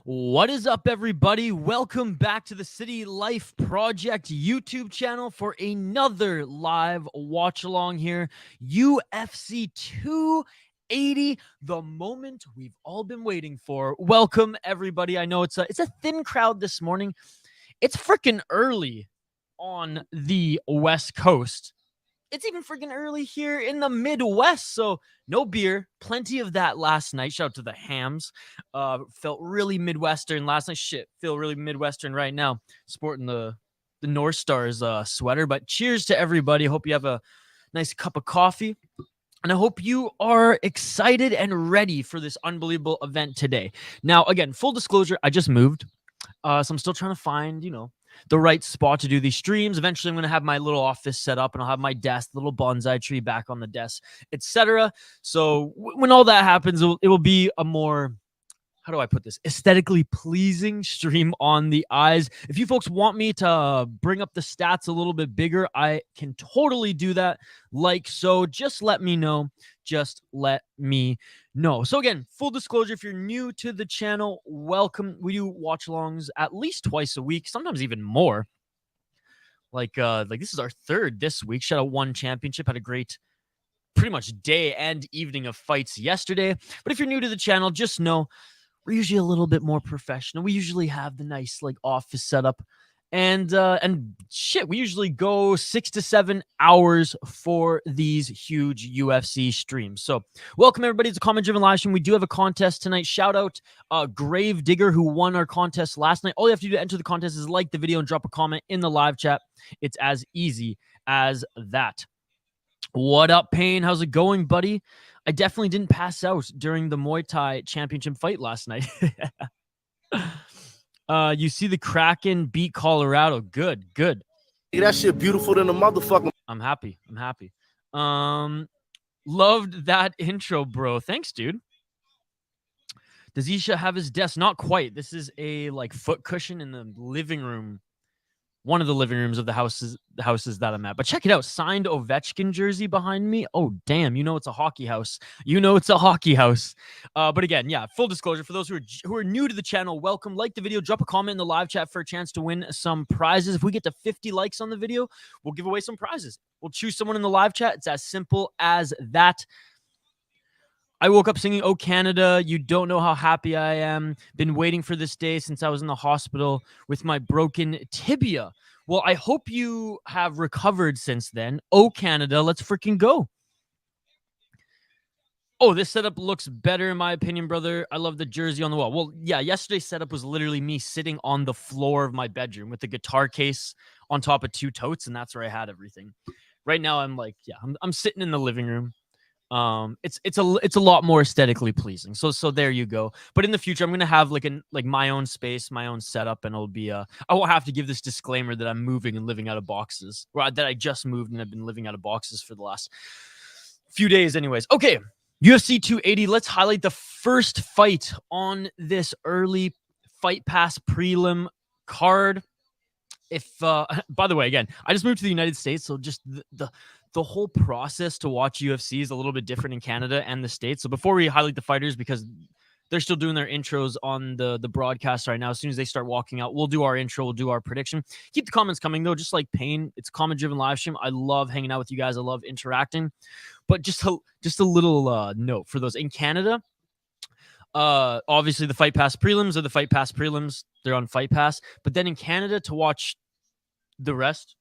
What is up, everybody? Welcome back to the City Life Project YouTube channel for another live watch along here. UFC 280, the moment we've all been waiting for. Welcome, everybody. I know it's a thin crowd this morning. It's freaking early on the West Coast. It's even freaking early here in the Midwest, so no beer. Plenty of that last night. Shout out to the hams. Felt really Midwestern last night. Shit, feel really Midwestern right now. Sporting the North Stars sweater. But cheers to everybody. Hope you have a nice cup of coffee. And I hope you are excited and ready for this unbelievable event today. Now, again, full disclosure, I just moved. So I'm still trying to find, the right spot to do these streams. Eventually, I'm going to have my little office set up, and I'll have my desk, little bonsai tree back on the desk, etc. So when all that happens, it will be a more, how do I put this, aesthetically pleasing stream on the eyes. If you folks want me to bring up the stats a little bit bigger, I can totally do that. So just let me know. Just let me know. So again, full disclosure, if you're new to the channel, welcome. We do watch alongs at least twice a week, sometimes even more. Like this is our third this week. Shout out One Championship. Had a great pretty much day and evening of fights yesterday. But if you're new to the channel, just know we're usually a little bit more professional. We usually have the nice office setup, and shit. We usually go 6 to 7 hours for these huge UFC streams. So welcome everybody. It's a comment-driven live stream. We do have a contest tonight. Shout out Grave Digger, who won our contest last night. All you have to do to enter the contest is like the video and drop a comment in the live chat. It's as easy as that. What up, Payne? How's it going, buddy? I definitely didn't pass out during the Muay Thai championship fight last night. You see the Kraken beat Colorado. Good. That shit beautiful than a motherfucker. I'm happy. Loved that intro, bro. Thanks, dude. Does Isha have his desk? Not quite. This is a foot cushion in the living room. One of the living rooms of the houses that I'm at. But check it out. Signed Ovechkin jersey behind me. Oh, damn. It's a hockey house. But again, yeah, full disclosure, for those who are new to the channel, welcome. Like the video. Drop a comment in the live chat for a chance to win some prizes. If we get to 50 likes on the video, we'll give away some prizes. We'll choose someone in the live chat. It's as simple as that. I woke up singing "Oh Canada, You Don't Know How Happy I Am." Been waiting for this day since I was in the hospital with my broken tibia. Well, I hope you have recovered since then. Oh Canada, let's freaking go. Oh, this setup looks better in my opinion, brother. I love the jersey on the wall. Well, yeah, yesterday's setup was literally me sitting on the floor of my bedroom with the guitar case on top of 2 totes, and that's where I had everything. Right now, I'm sitting in the living room. It's a lot more aesthetically pleasing. So there you go. But in the future, I'm gonna have my own space, my own setup, and it'll be I won't have to give this disclaimer that I'm moving and living out of boxes, or that I just moved and I've been living out of boxes for the last few days. Anyways, okay, UFC 280. Let's highlight the first fight on this early Fight Pass prelim card. If by the way, again, I just moved to the United States, so just the whole process to watch UFC is a little bit different in Canada and the States. So before we highlight the fighters, because they're still doing their intros on the broadcast right now, as soon as they start walking out, we'll do our intro, we'll do our prediction. Keep the comments coming though, just like Payne. It's comment-driven live stream. I love hanging out with you guys. I love interacting. But just a little note for those in Canada. Obviously the Fight Pass prelims are the Fight Pass prelims. They're on Fight Pass. But then in Canada, to watch the rest,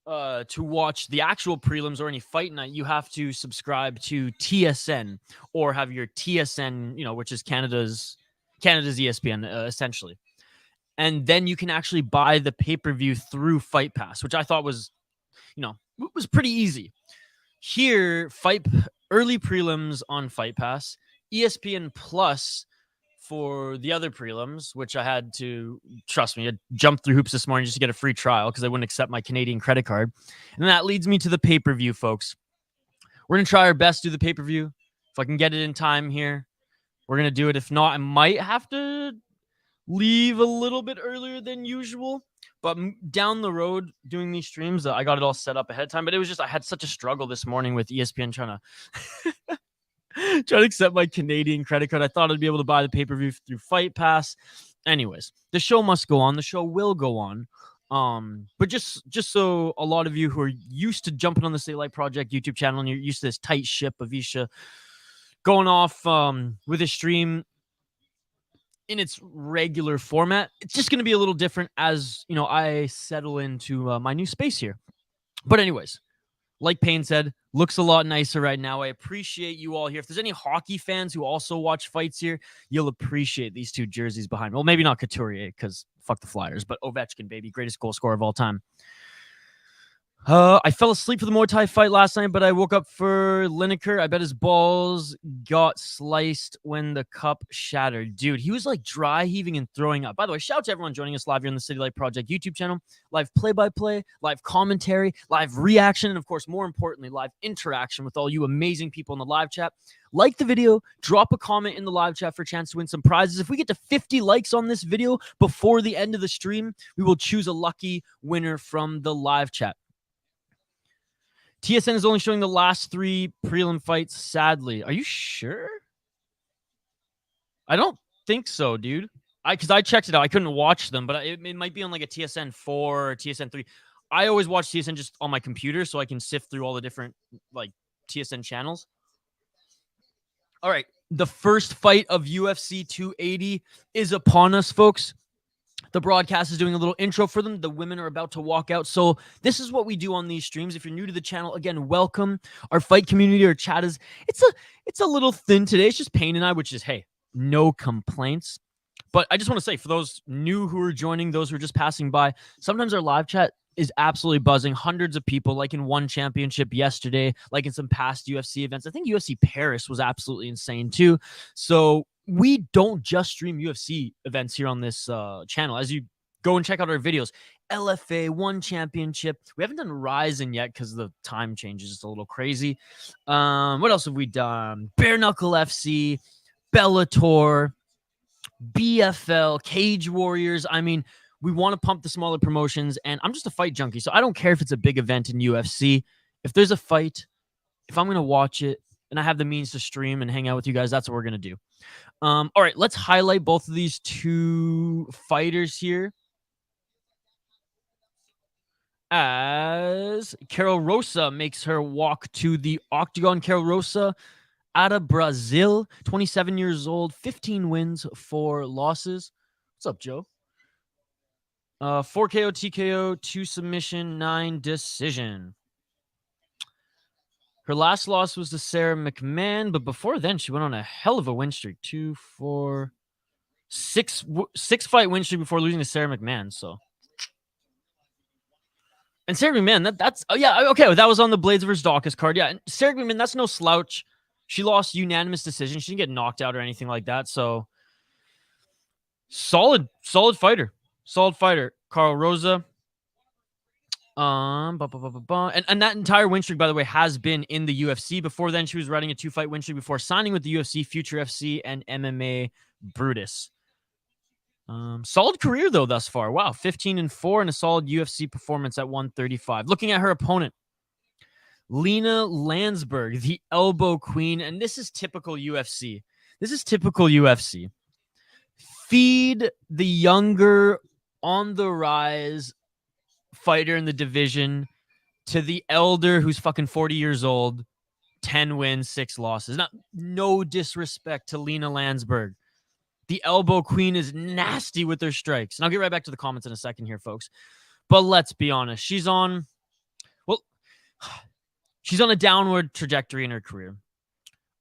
to watch the actual prelims or any fight night, you have to subscribe to TSN or have your TSN, which is Canada's ESPN, essentially. And then you can actually buy the pay-per-view through Fight Pass, which I thought was pretty easy. Here, early prelims on Fight Pass, ESPN Plus for the other prelims, which I had to, trust me, I jumped through hoops this morning just to get a free trial because they wouldn't accept my Canadian credit card. And that leads me to the pay-per-view, folks. We're going to try our best to do the pay-per-view. If I can get it in time here, we're going to do it. If not, I might have to leave a little bit earlier than usual. But down the road doing these streams, I got it all set up ahead of time. But it was just, I had such a struggle this morning with ESPN trying to accept my Canadian credit card. I thought I'd be able to buy the pay-per-view through Fight Pass. Anyways, the show must go on. The show will go on. But just so a lot of you who are used to jumping on the City Light Project YouTube channel and you're used to this tight ship of Isha going off with a stream in its regular format, it's just going to be a little different as, I settle into my new space here. But anyways, like Payne said, looks a lot nicer right now. I appreciate you all here. If there's any hockey fans who also watch fights here, you'll appreciate these 2 jerseys behind me. Well, maybe not Couturier because fuck the Flyers, but Ovechkin, baby, greatest goal scorer of all time. I fell asleep for the Muay Thai fight last night, but I woke up for Lineker. I bet his balls got sliced when the cup shattered. Dude, he was like dry heaving and throwing up. By the way, shout out to everyone joining us live here on the City Light Project YouTube channel. Live play-by-play, live commentary, live reaction, and of course, more importantly, live interaction with all you amazing people in the live chat. Like the video, drop a comment in the live chat for a chance to win some prizes. If we get to 50 likes on this video before the end of the stream, we will choose a lucky winner from the live chat. TSN is only showing the last 3 prelim fights, sadly. Are you sure? I don't think so, dude. Because I checked it out. I couldn't watch them, but it might be on like a TSN 4 or TSN 3. I always watch TSN just on my computer so I can sift through all the different like TSN channels. All right. The first fight of UFC 280 is upon us, folks. The broadcast is doing a little intro for them. The women are about to walk out. So this is what we do on these streams. If you're new to the channel, again, welcome. Our fight community, our chat is, it's a little thin today. It's just Payne and I, which is, hey, no complaints. But I just want to say, for those new who are joining, those who are just passing by, sometimes our live chat is absolutely buzzing. Hundreds of people, like in one championship yesterday, like in some past UFC events. I think UFC Paris was absolutely insane too. So we don't just stream UFC events here on this channel. As you go and check out our videos, LFA, one championship. We haven't done Ryzen yet because the time change is just a little crazy. What else have we done? Bare Knuckle FC, Bellator, BFL, Cage Warriors. I mean, we want to pump the smaller promotions, and I'm just a fight junkie, so I don't care if it's a big event in UFC. If there's a fight, if I'm going to watch it, and I have the means to stream and hang out with you guys, that's what we're going to do. All right, let's highlight both of these 2 fighters here. As Carol Rosa makes her walk to the octagon. Carol Rosa out of Brazil, 27 years old, 15 wins, 4 losses. What's up, Joe? 4 KO, TKO, 2 submission, 9 decision. Her last loss was to Sarah McMahon, but before then, she went on a hell of a win streak. 2, 4, 6 fight win streak before losing to Sarah McMahon. So, and Sarah McMahon, that's oh yeah, okay, that was on the Blades vs. Dawkins card. Yeah, and Sarah McMahon, that's no slouch. She lost unanimous decision. She didn't get knocked out or anything like that. So, solid fighter. Carl Rosa. And that entire win streak, by the way, has been in the UFC. Before then, she was riding a 2-fight win streak before signing with the UFC, Future FC, and MMA Brutus. Solid career, though, thus far. Wow, 15-4 and a solid UFC performance at 135. Looking at her opponent, Lena Landsberg, the elbow queen. And this is typical UFC. Feed the younger, on the rise fighter in the division to the elder who's fucking 40 years old, 10 wins, 6 losses. No disrespect to Lena Landsberg. The elbow queen is nasty with her strikes. And I'll get right back to the comments in a second here, folks. But let's be honest. She's on a downward trajectory in her career.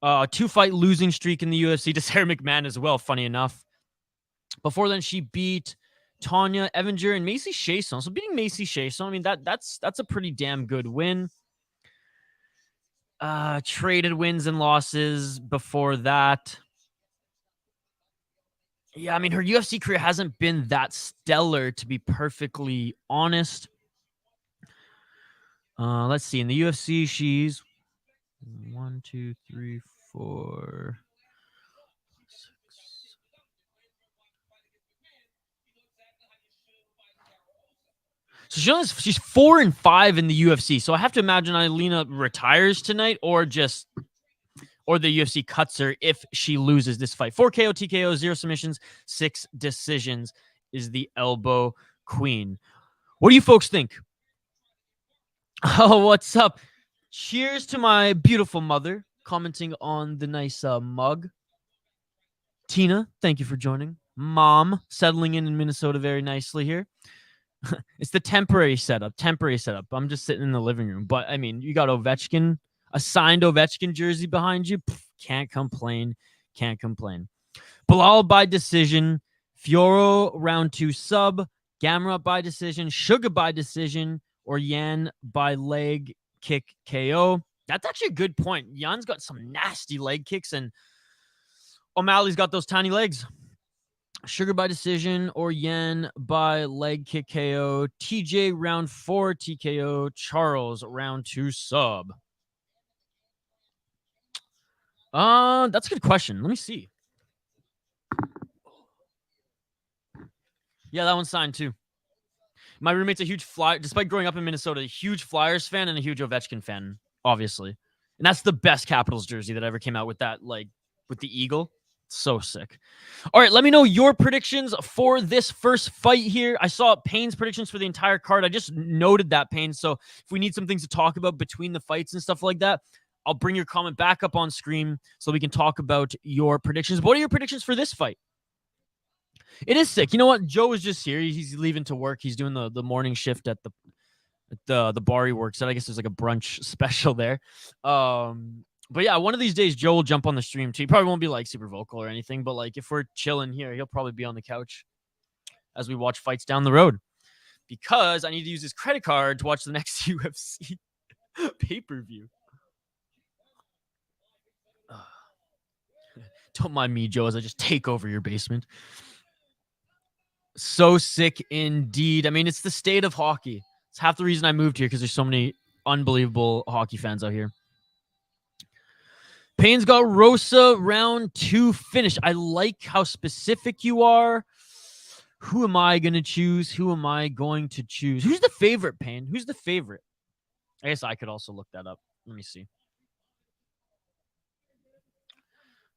2-fight losing streak in the UFC to Sarah McMahon as well, funny enough. Before then, she beat Tanya Evinger and Macy Chiasson. So beating Macy Chiasson, I mean, that's a pretty damn good win. Traded wins and losses before that. Yeah, I mean, her UFC career hasn't been that stellar, to be perfectly honest. Let's see. In the UFC, she's 1, 2, 3, 4, 6. So she's 4-5 in the UFC. So I have to imagine Lena retires tonight, or the UFC cuts her if she loses this fight. 4 KO, TKO, 0 submissions, 6 decisions is the elbow queen. What do you folks think? Oh, what's up? Cheers to my beautiful mother commenting on the nice mug. Tina, thank you for joining. Mom, settling in Minnesota very nicely here. It's the temporary setup. I'm just sitting in the living room. But, I mean, you got Ovechkin, a signed Ovechkin jersey behind you. Can't complain. Belal by decision. Fiorot round 2 sub. Gamrot by decision. Sugar by decision. or Yan by leg kick KO? That's actually a good point. Yan's got some nasty leg kicks, and O'Malley's got those tiny legs. Sugar by decision or Yen by leg kick KO. TJ round 4 TKO. Charles round 2 sub. That's a good question. Let me see. Yeah, that one's signed too. My roommate's a huge Flyer, despite growing up in Minnesota, a huge Flyers fan and a huge Ovechkin fan, obviously. And that's the best Capitals jersey that ever came out with that, like, with the eagle. So sick. All right, let me know your predictions for this first fight here. I saw Payne's predictions for the entire card. I just noted that, Payne. So if we need some things to talk about between the fights and stuff like that, I'll bring your comment back up on screen so we can talk about your predictions. What are your predictions for this fight? It is sick. You know what? Joe is just here. He's leaving to work. He's doing the morning shift at the bar he works at. I guess there's like a brunch special there. But yeah, one of these days, Joe will jump on the stream too. He probably won't be like super vocal or anything, but like if we're chilling here, he'll probably be on the couch as we watch fights down the road because I need to use his credit card to watch the next UFC pay-per-view. Don't mind me, Joe, as I just take over your basement. So sick indeed. I mean, it's the state of hockey. It's half the reason I moved here because there's so many unbelievable hockey fans out here. Payne's got Rosa round 2 finish. I like how specific you are. Who am I going to choose? Who am I going to choose? Who's the favorite, Payne? Who's the favorite? I guess I could also look that up. Let me see.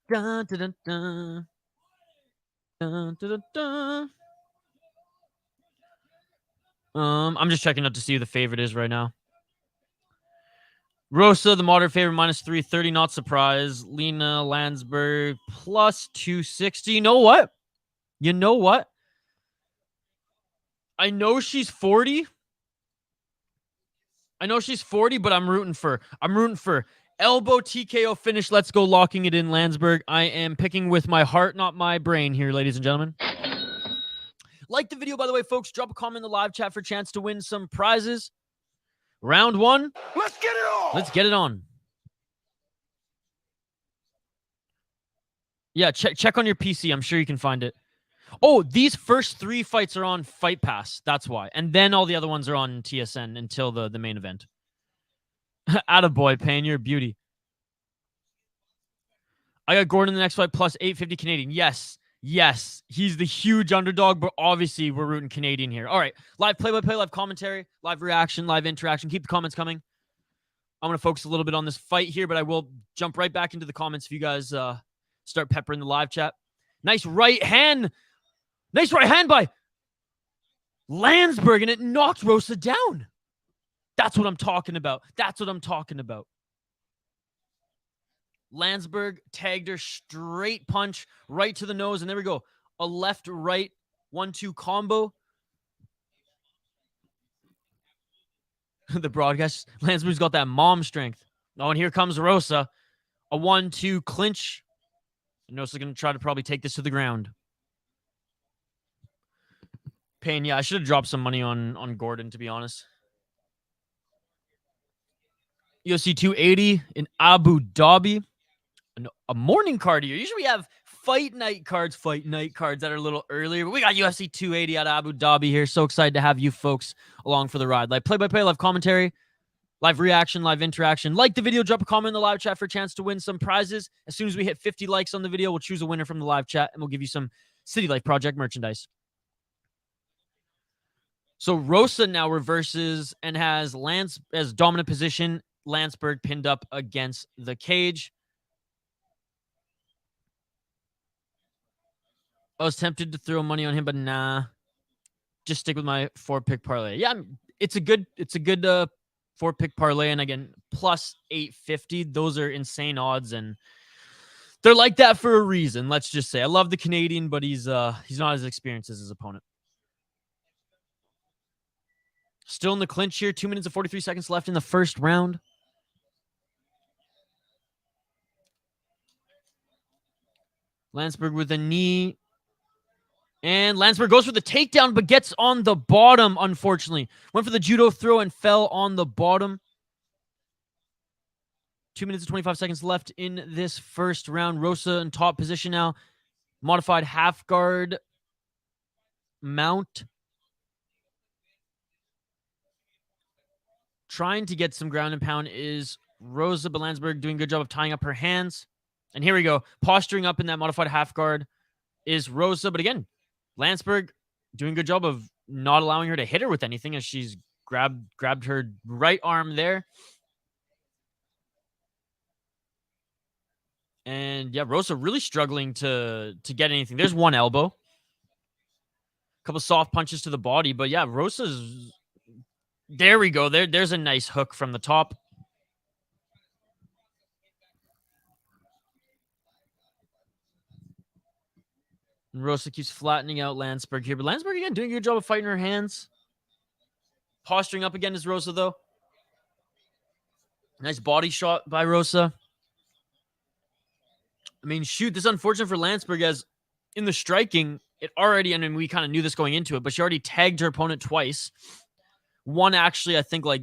Dun, dun, dun, dun, dun, dun, dun. I'm just checking out to see who the favorite is right now. Rosa, the moderate favorite, minus 330, not surprised. Lena Landsberg, plus 260. You know what? I know she's 40. But I'm rooting for elbow TKO finish. Let's go, locking it in, Landsberg. I am picking with my heart, not my brain here, ladies and gentlemen. Like the video, by the way, folks. Drop a comment in the live chat for a chance to win some prizes. Round 1. Let's get it on. Let's get it on. Yeah, check on your PC. I'm sure you can find it. Oh, these first 3 fights are on Fight Pass. That's why. And then all the other ones are on TSN until the main event. Attaboy, Payne, you're a beauty. I got Gordon in the next fight, plus 850 Canadian. Yes, he's the huge underdog, but obviously we're rooting Canadian here. All right, live play-by-play, live commentary, live reaction, live interaction. Keep the comments coming. I'm going to focus a little bit on this fight here, but I will jump right back into the comments if you guys start peppering the live chat. Nice right hand by Landsberg, and it knocked Rosa down. That's what I'm talking about. Landsberg tagged her, straight punch right to the nose, and there we go. A left-right 1-2 combo. The broadcast, Landsberg's got that mom strength. Oh, and here comes Rosa. A 1-2 clinch. And Rosa's going to try to probably take this to the ground. Payne, yeah, I should have dropped some money on Gordon, to be honest. UFC 280 in Abu Dhabi. A morning card here. Usually we have fight night cards that are a little earlier, but we got UFC 280 at Abu Dhabi here. So excited to have you folks along for the ride. Like play-by-play, live commentary, live reaction, live interaction. Like the video, drop a comment in the live chat for a chance to win some prizes. As soon as we hit 50 likes on the video, we'll choose a winner from the live chat, and we'll give you some City Life Project merchandise. So Rosa now reverses and has Lance as dominant position. Landsberg pinned up against the cage. I was tempted to throw money on him, but nah. Just stick with my 4-pick parlay. Yeah, it's a good 4-pick parlay, and again, plus 850. Those are insane odds, and they're like that for a reason. Let's just say I love the Canadian, but he's not as experienced as his opponent. Still in the clinch here. 2 minutes and 43 seconds left in the first round. Landsberg with a knee. And Landsberg goes for the takedown, but gets on the bottom, unfortunately. Went for the judo throw and fell on the bottom. 2 minutes and 25 seconds left in this first round. Rosa in top position now. Modified half guard mount. Trying to get some ground and pound is Rosa, but Landsberg doing a good job of tying up her hands. And here we go. Posturing up in that modified half guard is Rosa. But again, Landsberg doing a good job of not allowing her to hit her with anything as she's grabbed her right arm there. And yeah, Rosa really struggling to get anything. There's one elbow. A couple soft punches to the body. But yeah, Rosa's... There we go. There's a nice hook from the top. And Rosa keeps flattening out Landsberg here. But Landsberg, again, doing a good job of fighting her hands. Posturing up again is Rosa, though. Nice body shot by Rosa. I mean, shoot, this is unfortunate for Landsberg as in the striking, it already, and we kind of knew this going into it, but she already tagged her opponent twice. One actually, I think, like,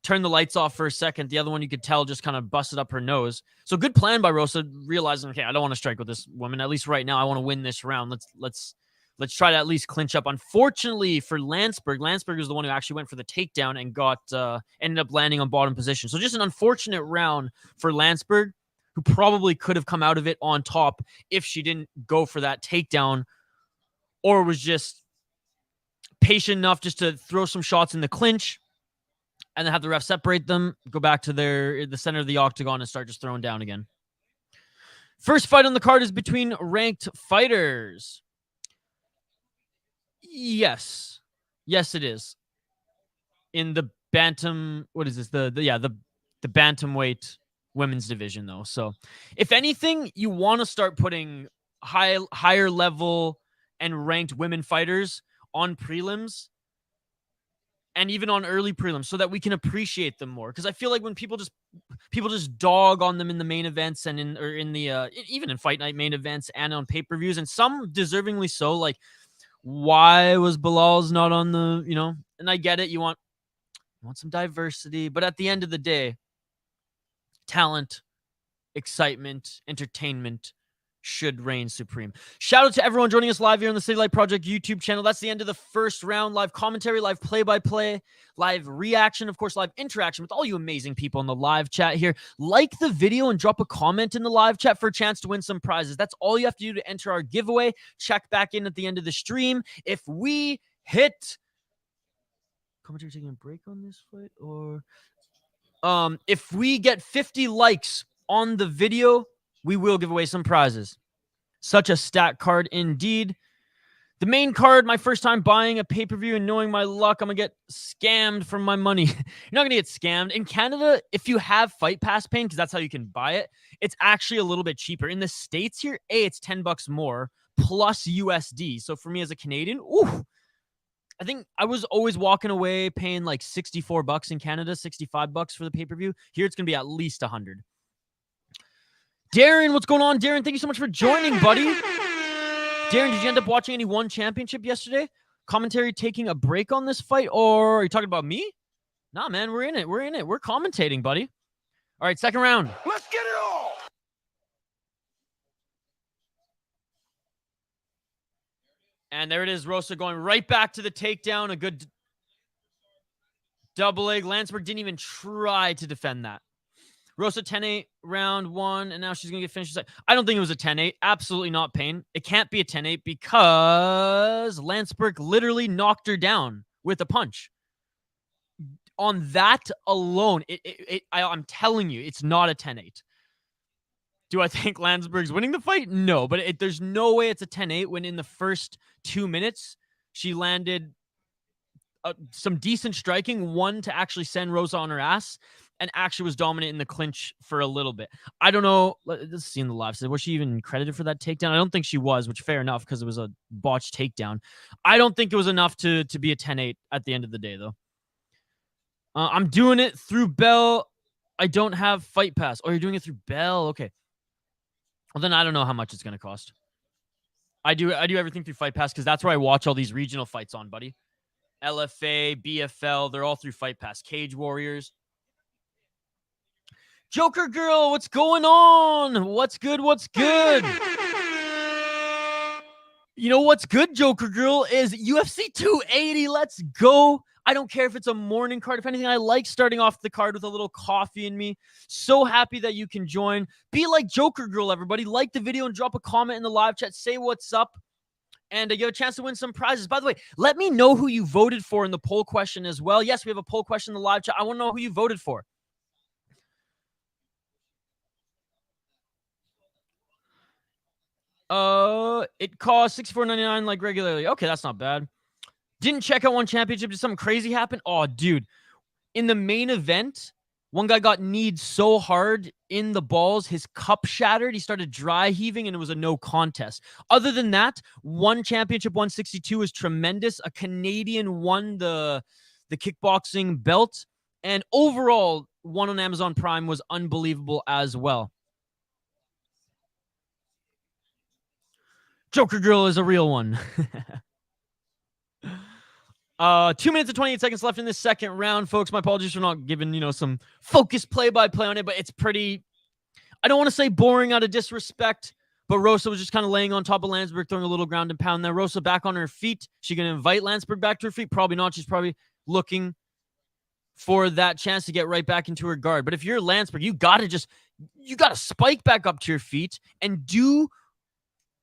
turned the lights off for a second. The other one, you could tell, just kind of busted up her nose. So good plan by Rosa, realizing, okay, I don't want to strike with this woman. At least right now, I want to win this round. Let's try to at least clinch up. Unfortunately for Landsberg is the one who actually went for the takedown and ended up landing on bottom position. So just an unfortunate round for Landsberg, who probably could have come out of it on top if she didn't go for that takedown or was just patient enough just to throw some shots in the clinch and then have the ref separate them, go back to the center of the octagon and start just throwing down again. First fight on the card is between ranked fighters. Yes, it is. In the bantam, what is this? The bantamweight women's division, though. So if anything, you want to start putting higher level and ranked women fighters on prelims and even on early prelims so that we can appreciate them more. Because I feel like when people just dog on them in the main events and even in fight night main events and on pay-per-views, and some deservingly so, like, why was Belal's not on the, and I get it, you want some diversity, but at the end of the day, talent, excitement, entertainment should reign supreme. Shout out to everyone joining us live here on the City Light Project YouTube channel. That's the end of the first round. Live commentary, live play-by-play, live reaction, of course, live interaction with all you amazing people in the live chat here. Like the video and drop a comment in the live chat for a chance to win some prizes. That's all you have to do to enter our giveaway. Check back in at the end of the stream. If we hit... Commentary taking a break on this fight? Or... if we get 50 likes on the video, we will give away some prizes. Such a stat card indeed. The main card, my first time buying a pay-per-view and knowing my luck, I'm going to get scammed from my money. You're not going to get scammed. In Canada, if you have Fight Pass Pain, because that's how you can buy it, it's actually a little bit cheaper. In the States here, it's $10 more plus USD. So for me as a Canadian, I think I was always walking away paying like $64 in Canada, $65 for the pay-per-view. Here it's going to be at least $100. Darren, what's going on? Darren, thank you so much for joining, buddy. Darren, did you end up watching any One Championship yesterday? Commentary taking a break on this fight, or are you talking about me? Nah, man, we're in it. We're commentating, buddy. All right, second round. Let's get it all. And there it is, Rosa going right back to the takedown. A good double leg. Landsberg didn't even try to defend that. Rosa 10-8, round one, and now she's going to get finished. I don't think it was a 10-8. Absolutely not, Payne. It can't be a 10-8 because Landsberg literally knocked her down with a punch. On that alone, I'm telling you, it's not a 10-8. Do I think Landsberg's winning the fight? No, but there's no way it's a 10-8 when in the first 2 minutes, she landed some decent striking, one to actually send Rosa on her ass, and actually was dominant in the clinch for a little bit. I don't know. Let's see in the live. Was she even credited for that takedown? I don't think she was, which fair enough because it was a botched takedown. I don't think it was enough to be a 10-8 at the end of the day, though. I'm doing it through Bell. I don't have Fight Pass. Oh, you're doing it through Bell? Okay. Well, then I don't know how much it's going to cost. I do everything through Fight Pass because that's where I watch all these regional fights on, buddy. LFA, BFL, they're all through Fight Pass. Cage Warriors. Joker Girl, what's going on? What's good? What's good? You know what's good, Joker Girl, is UFC 280. Let's go. I don't care if it's a morning card. If anything, I like starting off the card with a little coffee in me. So happy that you can join. Be like Joker Girl, everybody. Like the video and drop a comment in the live chat. Say what's up. And you have a chance to win some prizes. By the way, let me know who you voted for in the poll question as well. Yes, we have a poll question in the live chat. I want to know who you voted for. It costs $64.99 like regularly. Okay, that's not bad. Didn't check out one championship. Did something crazy happen? Oh, dude. In the main event, one guy got kneed so hard in the balls, his cup shattered. He started dry heaving, and it was a no contest. Other than that, one championship 162 is tremendous. A Canadian won the kickboxing belt. And overall, one on Amazon Prime was unbelievable as well. Joker Girl is a real one. 2 minutes and 28 seconds left in this second round, folks. My apologies for not giving, some focused play-by-play on it, but it's pretty, I don't want to say boring out of disrespect, but Rosa was just kind of laying on top of Landsberg, throwing a little ground and pound there. Rosa back on her feet. She going to invite Landsberg back to her feet? Probably not. She's probably looking for that chance to get right back into her guard. But if you're Landsberg, you got to spike back up to your feet and do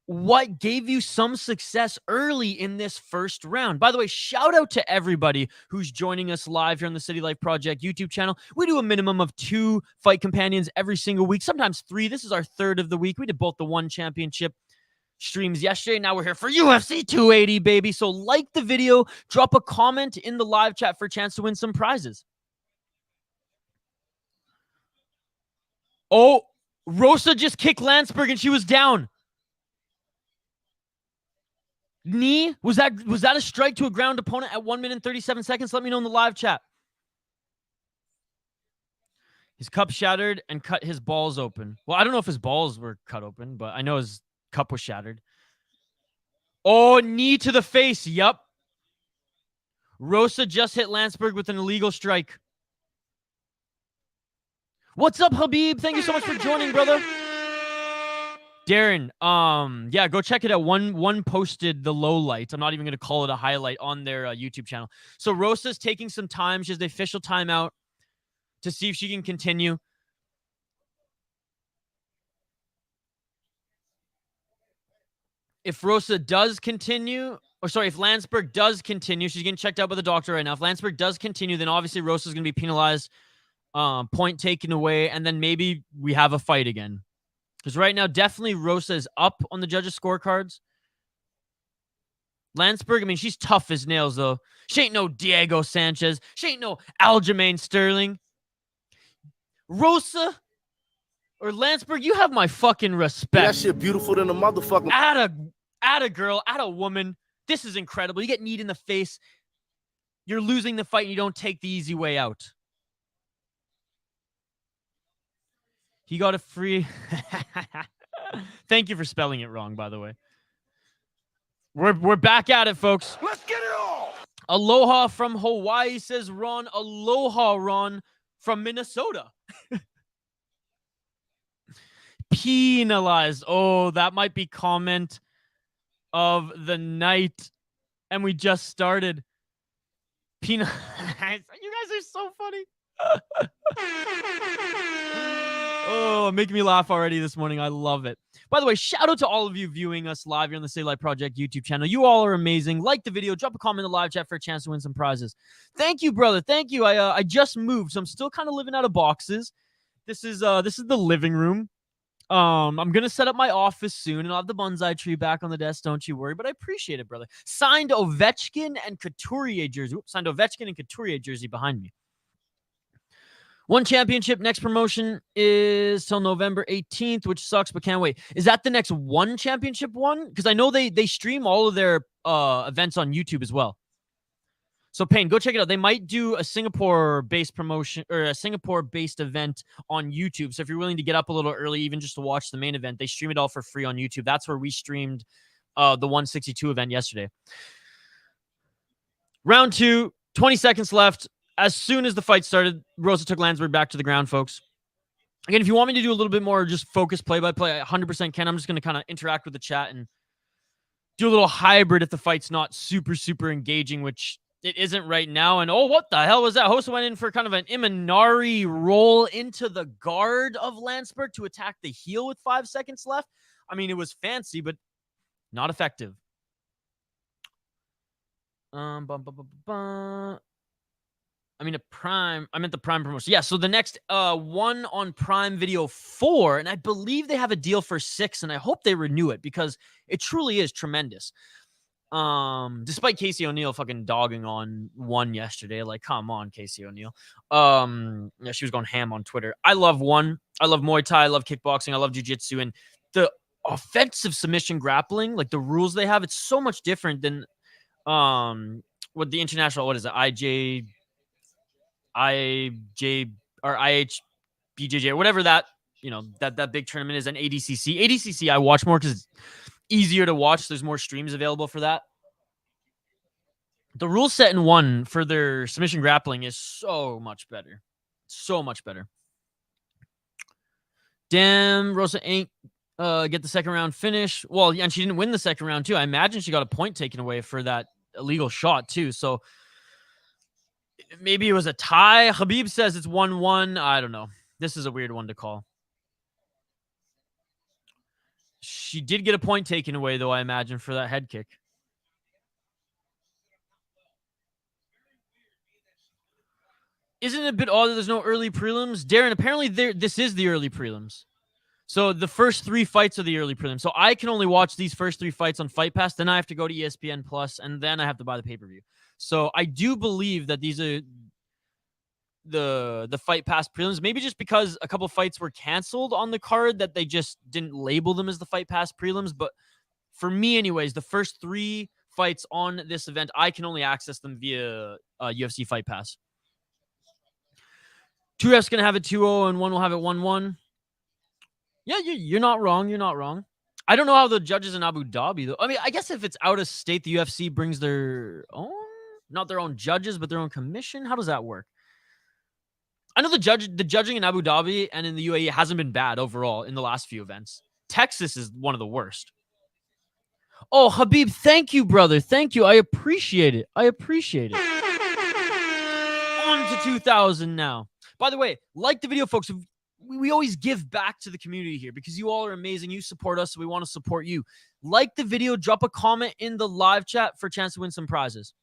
what gave you some success early in this first round. By the way, shout out to everybody who's joining us live here on the City Life Project YouTube channel. We do a minimum of 2 fight companions every single week, sometimes 3. This is our 3rd of the week. We did both the one championship streams yesterday. Now we're here for UFC 280, baby. So like the video, drop a comment in the live chat for a chance to win some prizes. Oh, Rosa just kicked Landsberg and she was down. Knee? Was that a strike to a ground opponent at 1 minute and 37 seconds? Let me know in the live chat. His cup shattered and cut his balls open. Well, I don't know if his balls were cut open, but I know his cup was shattered. Oh, knee to the face. Yup. Rosa just hit Landsberg with an illegal strike. What's up, Habib? Thank you so much for joining, brother. Darren, yeah, go check it out. One posted the low light. I'm not even going to call it a highlight on their YouTube channel. So Rosa's taking some time. She has the official timeout to see if she can continue. If Rosa does continue, or sorry, if Landsberg does continue, she's getting checked out by the doctor right now. If Landsberg does continue, then obviously Rosa's going to be penalized, point taken away, and then maybe we have a fight again. Because right now, definitely Rosa is up on the judges' scorecards. Landsberg, I mean, she's tough as nails, though. She ain't no Diego Sanchez. She ain't no Aljamain Sterling. Rosa or Landsberg, you have my fucking respect. That shit beautiful than a motherfucker. At a girl, at a woman. This is incredible. You get kneed in the face. You're losing the fight and you don't take the easy way out. He got a free... Thank you for spelling it wrong, by the way. We're back at it, folks. Let's get it on. Aloha from Hawaii, says Ron. Aloha, Ron, from Minnesota. Penalized. Oh, that might be comment of the night. And we just started. Penalized. You guys are so funny. Oh, making me laugh already this morning. I love it. By the way, shout out to all of you viewing us live here on the City Life Project YouTube channel. You all are amazing. Like the video. Drop a comment in the live chat for a chance to win some prizes. Thank you, brother. Thank you. I just moved, so I'm still kind of living out of boxes. This is the living room. I'm gonna set up my office soon, and I'll have the bonsai tree back on the desk. Don't you worry. But I appreciate it, brother. Signed Ovechkin and Couturier jersey. Oops, signed Ovechkin and Couturier jersey behind me. One championship. Next promotion is till November 18th, which sucks, but can't wait. Is that the next one championship one? Because I know they stream all of their events on YouTube as well. So, Payne, go check it out. They might do a Singapore-based promotion or a Singapore-based event on YouTube. So if you're willing to get up a little early, even just to watch the main event, they stream it all for free on YouTube. That's where we streamed the 162 event yesterday. Round 2, 20 seconds left. As soon as the fight started, Rosa took Landsberg back to the ground, folks. Again, if you want me to do a little bit more just focus play-by-play, I 100% can. I'm just going to kind of interact with the chat and do a little hybrid if the fight's not super, super engaging, which it isn't right now. And oh, what the hell was that? Hossa went in for kind of an Imanari roll into the guard of Landsberg to attack the heel with 5 seconds left. I mean, it was fancy, but not effective. I mean, the Prime promotion. Yeah, so the next one on Prime Video 4, and I believe they have a deal for 6, and I hope they renew it because it truly is tremendous. Despite Casey O'Neill fucking dogging on 1 yesterday. Like, come on, Casey O'Neill. Yeah, she was going ham on Twitter. I love 1. I love Muay Thai. I love kickboxing. I love jiu-jitsu. And the offensive submission grappling, like the rules they have, it's so much different than what the international, what is it? IJ or IHBJJ or whatever that, that big tournament is, an ADCC. ADCC I watch more because it's easier to watch. There's more streams available for that. The rule set in 1 for their submission grappling is so much better. So much better. Damn, Rosa ain't get the second round finish. Well, and she didn't win the second round too. I imagine she got a point taken away for that illegal shot too. So maybe it was a tie. Khabib says it's 1-1. I don't know. This is a weird one to call. She did get a point taken away, though, I imagine, for that head kick. Isn't it a bit odd that there's no early prelims? Darren, apparently this is the early prelims. So the first 3 fights are the early prelims. So I can only watch these first 3 fights on Fight Pass. Then I have to go to ESPN Plus, and then I have to buy the pay-per-view. So I do believe that these are the Fight Pass prelims. Maybe just because a couple fights were canceled on the card that they just didn't label them as the Fight Pass prelims. But for me, anyways, the first 3 fights on this event, I can only access them via UFC Fight Pass. 2 refs going to have it 2-0 and 1 will have it 1-1. Yeah, you're not wrong. You're not wrong. I don't know how the judges in Abu Dhabi, though. I mean, I guess if it's out of state, the UFC brings their own, not their own judges, but their own commission. How does that work? I know the judging in Abu Dhabi and in the UAE hasn't been bad overall in the last few events. Texas is one of the worst. Oh, Habib, thank you, brother. Thank you. I appreciate it. On to 2,000 now. By the way, like the video, folks. We always give back to the community here because you all are amazing. You support us, so we want to support you. Like the video, drop a comment in the live chat for a chance to win some prizes.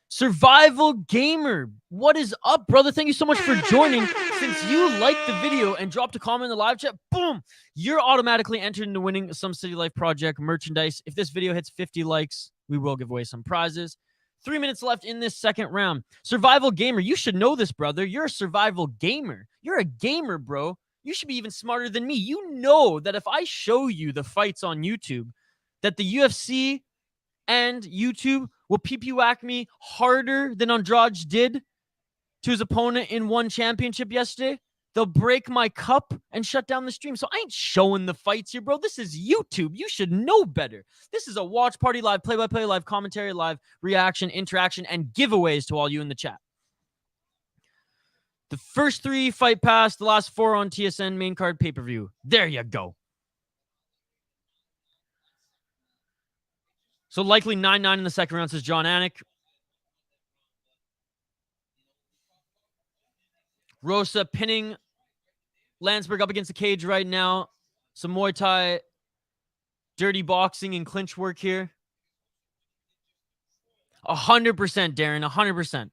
Survival Gamer, what is up, brother? Thank you so much for joining. Since you liked the video and dropped a comment in the live chat, boom, you're automatically entered into winning some City Life Project merchandise. If this video hits 50 likes, we will give away some prizes. 3 minutes left in this second round. Survival Gamer, you should know this, brother. You're a survival gamer. You're a gamer, bro. You should be even smarter than me. You know that if I show you the fights on YouTube, that the UFC and YouTube will PP whack me harder than Andrade did to his opponent in one championship yesterday. They'll break my cup and shut down the stream. So I ain't showing the fights here, bro. This is YouTube. You should know better. This is a watch party, live play-by-play, live commentary, live reaction, interaction, and giveaways to all you in the chat. The first 3 Fight Pass, the last 4 on TSN main card pay-per-view. There you go. So likely 9-9 in the second round, says John Anik. Rosa pinning Landsberg up against the cage right now. Some Muay Thai, dirty boxing and clinch work here. 100%, Darren, 100%.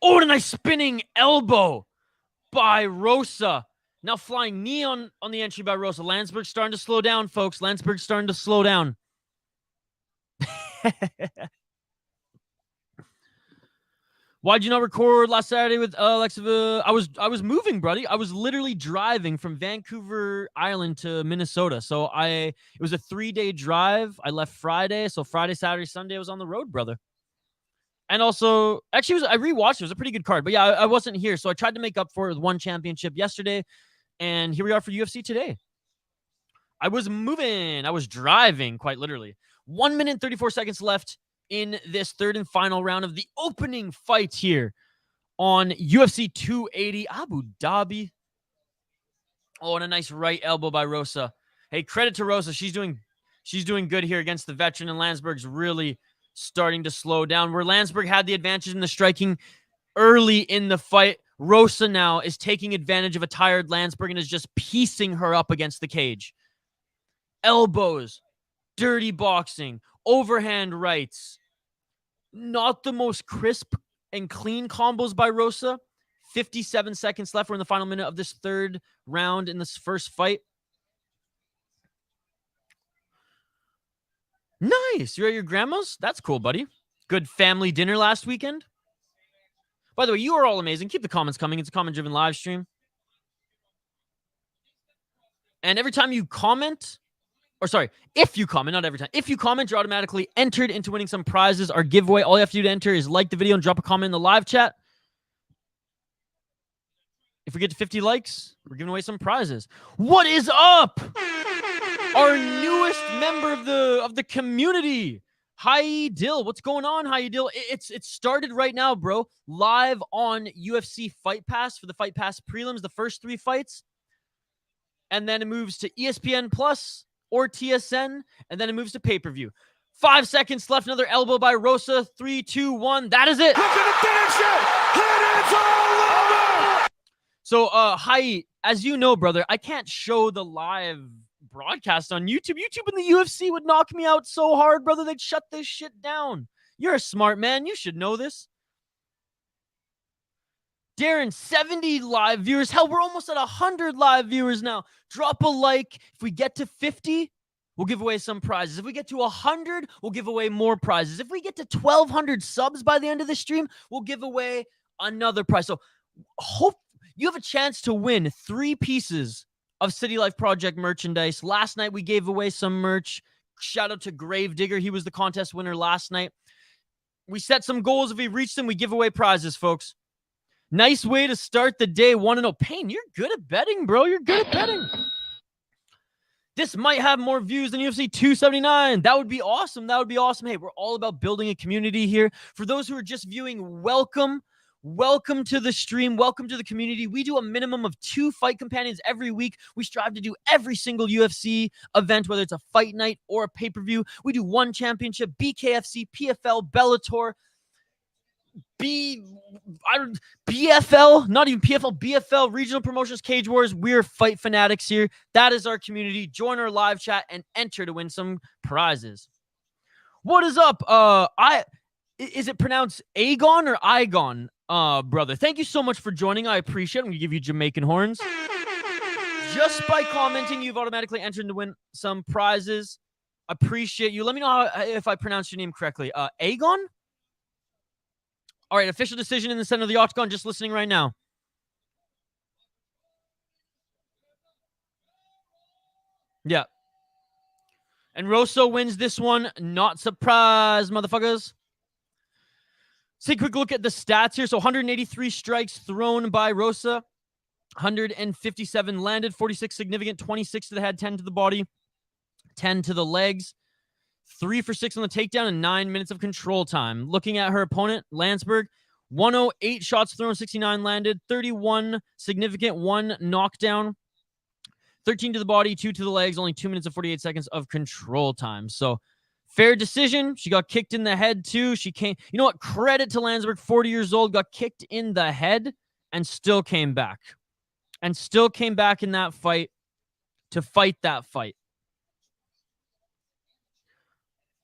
Oh, and a nice spinning elbow by Rosa. Now flying knee on the entry by Rosa. Landsberg's starting to slow down, folks. Landsberg's starting to slow down. Why'd you not record last Saturday with Alexa? I was moving, buddy. I was literally driving from Vancouver Island to Minnesota. So it was a 3-day drive. I left Friday. So Friday, Saturday, Sunday, I was on the road, brother. And also, actually, I rewatched it. It was a pretty good card. But yeah, I wasn't here. So I tried to make up for it with one championship yesterday. And here we are for UFC today. I was moving. I was driving, quite literally. 1 minute, 34 seconds left in this third and final round of the opening fight here on UFC 280 Abu Dhabi. Oh, and a nice right elbow by Rosa. Hey, credit to Rosa. She's doing good here against the veteran, and Landsberg's really starting to slow down. Where Landsberg had the advantage in the striking early in the fight, Rosa now is taking advantage of a tired Landsberg and is just piecing her up against the cage. Elbows, dirty boxing, overhand rights. Not the most crisp and clean combos by Rosa. 57 seconds left. We're in the final minute of this third round in this first fight. Nice. You're at your grandma's? That's cool, buddy. Good family dinner last weekend. By the way, you are all amazing. Keep the comments coming. It's a comment-driven live stream. And every time you comment, or sorry, if you comment, not every time. If you comment, you're automatically entered into winning some prizes. Our giveaway, all you have to do to enter is like the video and drop a comment in the live chat. If we get to 50 likes, we're giving away some prizes. What is up? Our newest member of the community, Hi Dill. What's going on, Hi Dill? It's started right now, bro. Live on UFC Fight Pass for the Fight Pass prelims, the first 3 fights. And then it moves to ESPN Plus or TSN, and then it moves to pay-per-view. 5 seconds left. Another elbow by Rosa. 3, 2, 1. That is it. Look at the finish it. And it's all over. So, Hi, as you know, brother, I can't show the live broadcast on YouTube. YouTube and the UFC would knock me out so hard, brother. They'd shut this shit down. You're a smart man. You should know this. Darren, 70 live viewers. Hell, we're almost at 100 live viewers now. Drop a like. If we get to 50, we'll give away some prizes. If we get to 100, we'll give away more prizes. If we get to 1,200 subs by the end of the stream, we'll give away another prize. So hope you have a chance to win 3 pieces of City Life Project merchandise. Last night, we gave away some merch. Shout out to Gravedigger. He was the contest winner last night. We set some goals. If we reach them, we give away prizes, folks. Nice way to start the day. 1-0. Payne, you're good at betting, bro. You're good at betting. This might have more views than UFC 279. That would be awesome. That would be awesome. Hey, we're all about building a community here. For those who are just viewing, welcome. Welcome to the stream. Welcome to the community. We do a minimum of 2 fight companions every week. We strive to do every single UFC event, whether it's a fight night or a pay-per-view. We do 1 championship, BKFC, PFL, Bellator, BFL, not even PFL, BFL, Regional Promotions, Cage Wars. We're fight fanatics here. That is our community. Join our live chat and enter to win some prizes. What is up? Is it pronounced Aegon or Igon, brother? Thank you so much for joining. I appreciate it. I'm going to give you Jamaican horns. Just by commenting, you've automatically entered to win some prizes. Appreciate you. Let me know if I pronounced your name correctly. Aegon? All right, official decision in the center of the octagon. Just listening right now. Yeah. And Rosa wins this one. Not surprised, motherfuckers. Let's take a quick look at the stats here. So 183 strikes thrown by Rosa. 157 landed. 46 significant. 26 to the head. 10 to the body. 10 to the legs. 3 for 6 on the takedown and 9 minutes of control time. Looking at her opponent, Landsberg, 108 shots thrown, 69 landed, 31 significant, 1 knockdown, 13 to the body, 2 to the legs, only 2 minutes and 48 seconds of control time. So fair decision. She got kicked in the head too. She came, you know what? Credit to Landsberg, 40 years old, got kicked in the head and still came back. And still came back in that fight to fight that fight.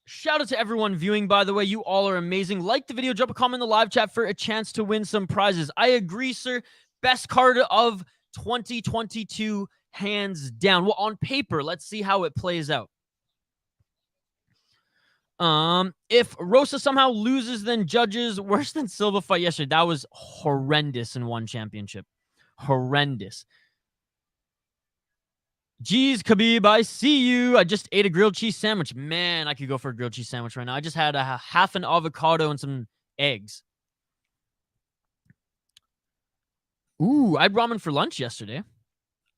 Shout out to everyone viewing, by the way. You all are amazing. Like the video, drop a comment in the live chat for a chance to win some prizes. I agree, sir. Best card of 2022, hands down. Well, on paper, let's see how it plays out. If Rosa somehow loses, then judges worse than Silva fight yesterday. That was horrendous in one championship. Horrendous. Geez, Khabib, I see you. I just ate a grilled cheese sandwich. Man, I could go for a grilled cheese sandwich right now. I just had a half an avocado and some eggs. Ooh, I had ramen for lunch yesterday.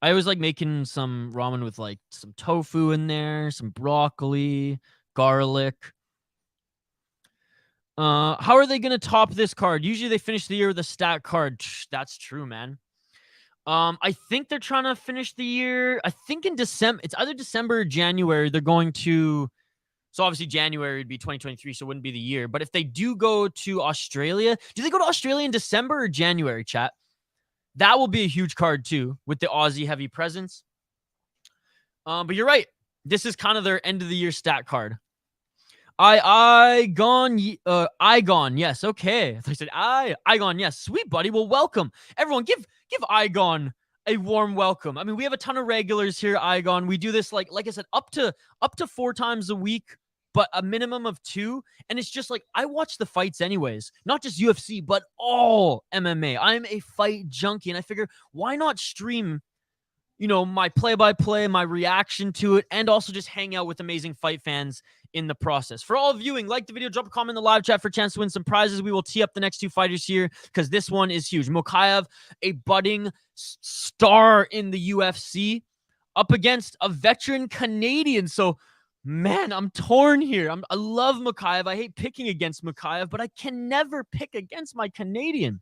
I always like making some ramen with like some tofu in there, some broccoli, garlic. How are they going to top this card? Usually they finish the year with a stat card. That's true, man. I think they're trying to finish the year. I think in December, it's either December or January. They're going to, so obviously January would be 2023, so it wouldn't be the year. But if they do go to Australia, do they go to Australia in December or January, chat? That will be a huge card too, with the Aussie heavy presence. But you're right. This is kind of their end of the year stat card. Igon, yes, okay. I said Igon, yes, sweet buddy. Well, welcome everyone. Give Igon a warm welcome. I mean, we have a ton of regulars here, Igon. We do this like I said, up to 4 times a week, but a minimum of 2. And it's just like I watch the fights anyways, not just UFC, but all MMA. I'm a fight junkie, and I figure why not stream, you know, my play-by-play, my reaction to it, and also just hang out with amazing fight fans in the process. For all viewing, like the video, drop a comment in the live chat for a chance to win some prizes. We will tee up the next 2 fighters here because this one is huge. Makhachev, a budding star in the UFC, up against a veteran Canadian. So, man, I'm torn here. I love Makhachev. I hate picking against Makhachev, but I can never pick against my Canadian.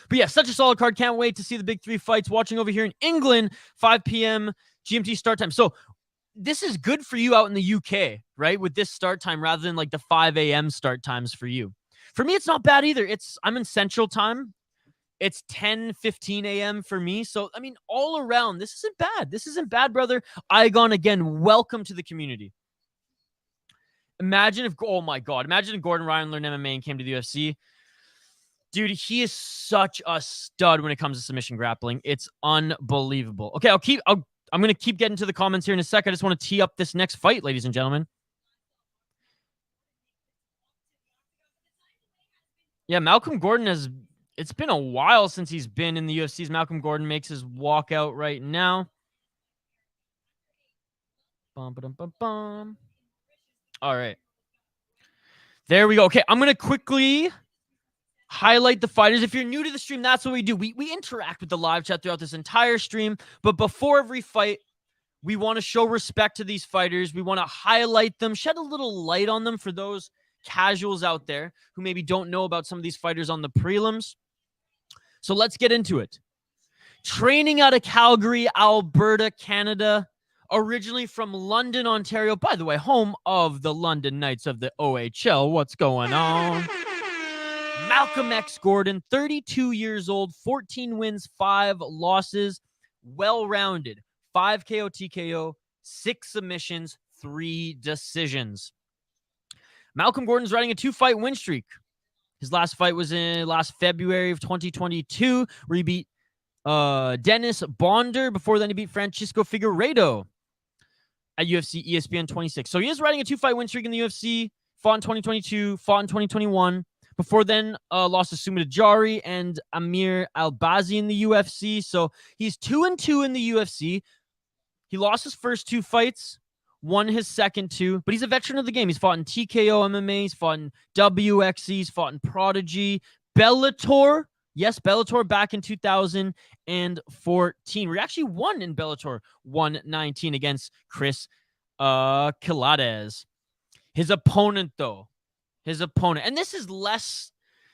But yeah, such a solid card. Can't wait to see the big 3 fights. Watching over here in England, 5 p.m. GMT start time. So this is good for you out in the UK, right? With this start time rather than like the 5 a.m. start times for you. For me, it's not bad either. I'm in Central Time. It's 10:15 a.m. for me. So, I mean, all around, this isn't bad. This isn't bad, brother. Igon, again, welcome to the community. Imagine if, oh my God, imagine if Gordon Ryan learned MMA and came to the UFC. Dude, he is such a stud when it comes to submission grappling. It's unbelievable. Okay, I'm going to keep getting to the comments here in a sec. I just want to tee up this next fight, ladies and gentlemen. Yeah, Malcolm Gordon it's been a while since he's been in the UFC's. Malcolm Gordon makes his walkout right now. All right. There we go. Okay, I'm going to quickly highlight the fighters. If you're new to the stream, that's what we do. We interact with the live chat throughout this entire stream. But before every fight, we want to show respect to these fighters. We want to highlight them, shed a little light on them for those casuals out there who maybe don't know about some of these fighters on the prelims. So let's get into it. Training out of Calgary, Alberta, Canada, originally from London, Ontario. By the way, home of the London Knights of the OHL. What's going on? Malcolm X Gordon, 32 years old, 14 wins, 5 losses, well-rounded, 5 KO, TKO, 6 submissions, 3 decisions. Malcolm Gordon's riding a 2-fight win streak. His last fight was in last February of 2022, where he beat Dennis Bonder. Before then, he beat Francisco Figueiredo at UFC ESPN 26. So he is riding a 2-fight win streak in the UFC, fought in 2022, fought in 2021. Before then, lost to Sumit Ajari and Amir Albazi in the UFC. So he's 2-2 in the UFC. He lost his first 2 fights, won his second 2, but he's a veteran of the game. He's fought in TKO MMA, he's fought in WXC, he's fought in Prodigy, Bellator. Yes, Bellator back in 2014. We actually won in Bellator 119 against Chris Kilades. His opponent, though. And this is less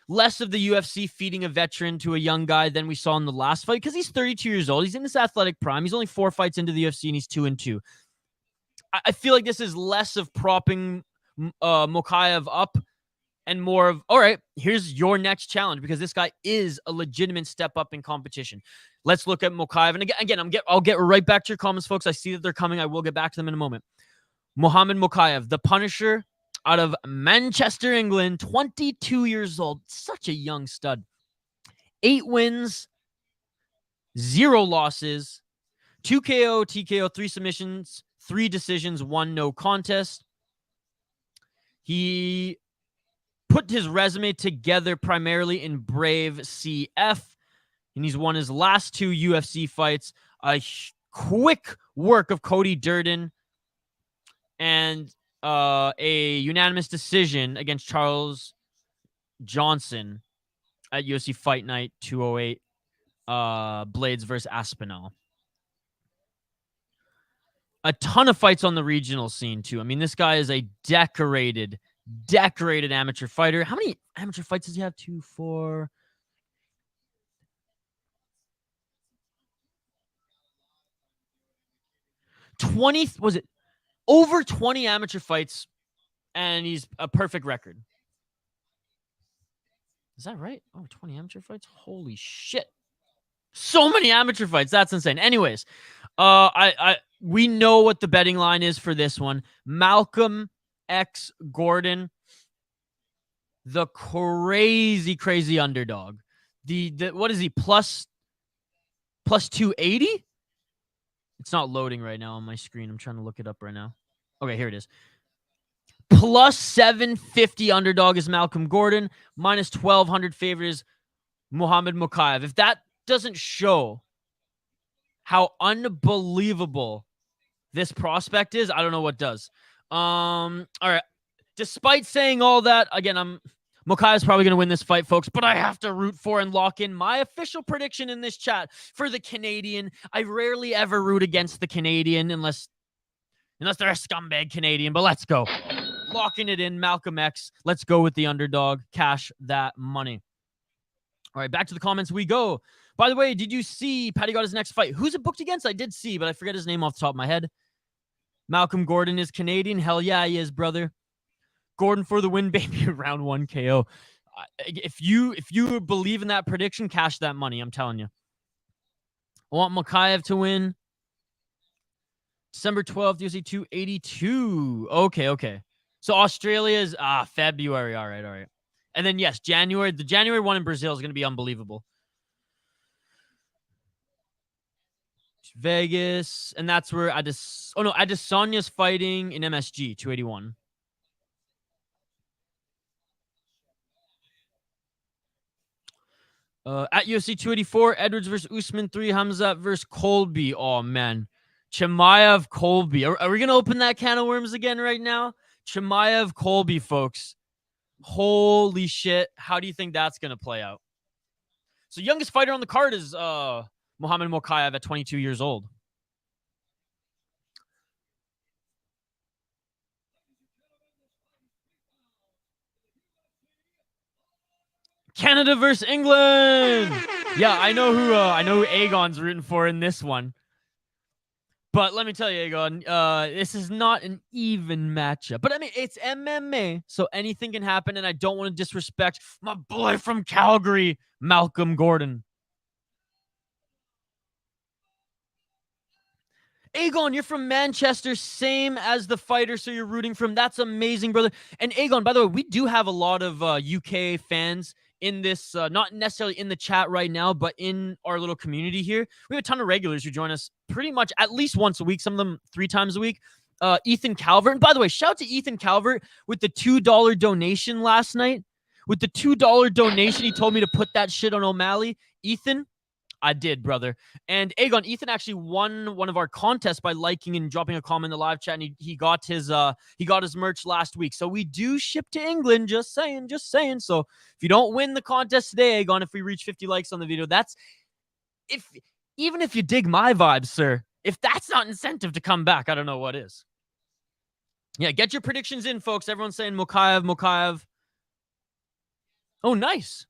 of the UFC feeding a veteran to a young guy than we saw in the last fight because he's 32 years old. He's in his athletic prime. He's only 4 fights into the UFC and he's 2-2. I feel like this is less of propping Makhachev up and more of, all right, here's your next challenge because this guy is a legitimate step up in competition. Let's look at Makhachev. And again, I'll get right back to your comments, folks. I see that they're coming. I will get back to them in a moment. Muhammad Makhachev, the Punisher, out of Manchester, England, 22 years old. Such a young stud. 8 wins, 0 losses, 2 KO, TKO, 3 submissions, 3 decisions, 1 no contest. He put his resume together primarily in Brave CF, and he's won his last 2 UFC fights. A quick work of Cody Durden and a unanimous decision against Charles Johnson at UFC Fight Night 208, Blades versus Aspinall. a ton of fights on the regional scene too. I mean, this guy is a decorated amateur fighter. How many amateur fights does he have? 2, 4. 20, was it over 20 amateur fights, and he's a perfect record. Is that right? Oh, 20 amateur fights? Holy shit. So many amateur fights. That's insane. Anyways, we know what the betting line is for this one. Malcolm X Gordon, the crazy underdog. The what is he, plus 280? It's not loading right now on my screen. I'm trying to look it up right now. Okay, here it is. Plus 750 underdog is Malcolm Gordon. Minus 1,200 favorite is Muhammad Makhachev. If that doesn't show how unbelievable this prospect is, I don't know what does. All right. Despite saying all that, again, Makhachev's probably going to win this fight, folks, but I have to root for and lock in my official prediction in this chat for the Canadian. I rarely ever root against the Canadian unless they're a scumbag Canadian, but let's go. Locking it in, Malcolm X. Let's go with the underdog. Cash that money. All right, back to the comments we go. By the way, did you see Patty got his next fight? Who's it booked against? I did see, but I forget his name off the top of my head. Malcolm Gordon is Canadian. Hell yeah, he is, brother. Gordon for the win, baby. Round 1 KO. If you believe in that prediction, cash that money. I'm telling you. I want Makhachev to win. December 12th, UFC 282. Okay. So Australia is February. All right. And then, yes, January. The January one in Brazil is going to be unbelievable. Vegas. And that's where Adesanya's fighting in MSG 281. At UFC 284, Edwards versus Usman 3, Hamza versus Colby. Oh, man. Chimaev Colby. Are we going to open that can of worms again right now? Chimaev Colby, folks. Holy shit. How do you think that's going to play out? So youngest fighter on the card is Muhammad Makhachev at 22 years old. Canada versus England. Yeah, I know who Aegon's rooting for in this one. But let me tell you, Aegon, this is not an even matchup. But I mean, it's MMA, so anything can happen, and I don't want to disrespect my boy from Calgary, Malcolm Gordon. Aegon, you're from Manchester, same as the fighter, so you're rooting for him. That's amazing, brother. And Aegon, by the way, we do have a lot of UK fans in this, not necessarily in the chat right now, but in our little community here. We have a ton of regulars who join us pretty much at least once a week, some of them 3 times a week. Ethan Calvert. And by the way, shout out to Ethan Calvert with the $2 donation last night. With the $2 donation, he told me to put that shit on O'Malley. Ethan, I did, brother. And Aegon, Ethan actually won one of our contests by liking and dropping a comment in the live chat, and he got his merch last week. So we do ship to England, just saying. So if you don't win the contest today, Aegon, if we reach 50 likes on the video, even if you dig my vibes, sir, if that's not incentive to come back, I don't know what is. Yeah, get your predictions in, folks. Everyone's saying Makhachev. Oh, nice.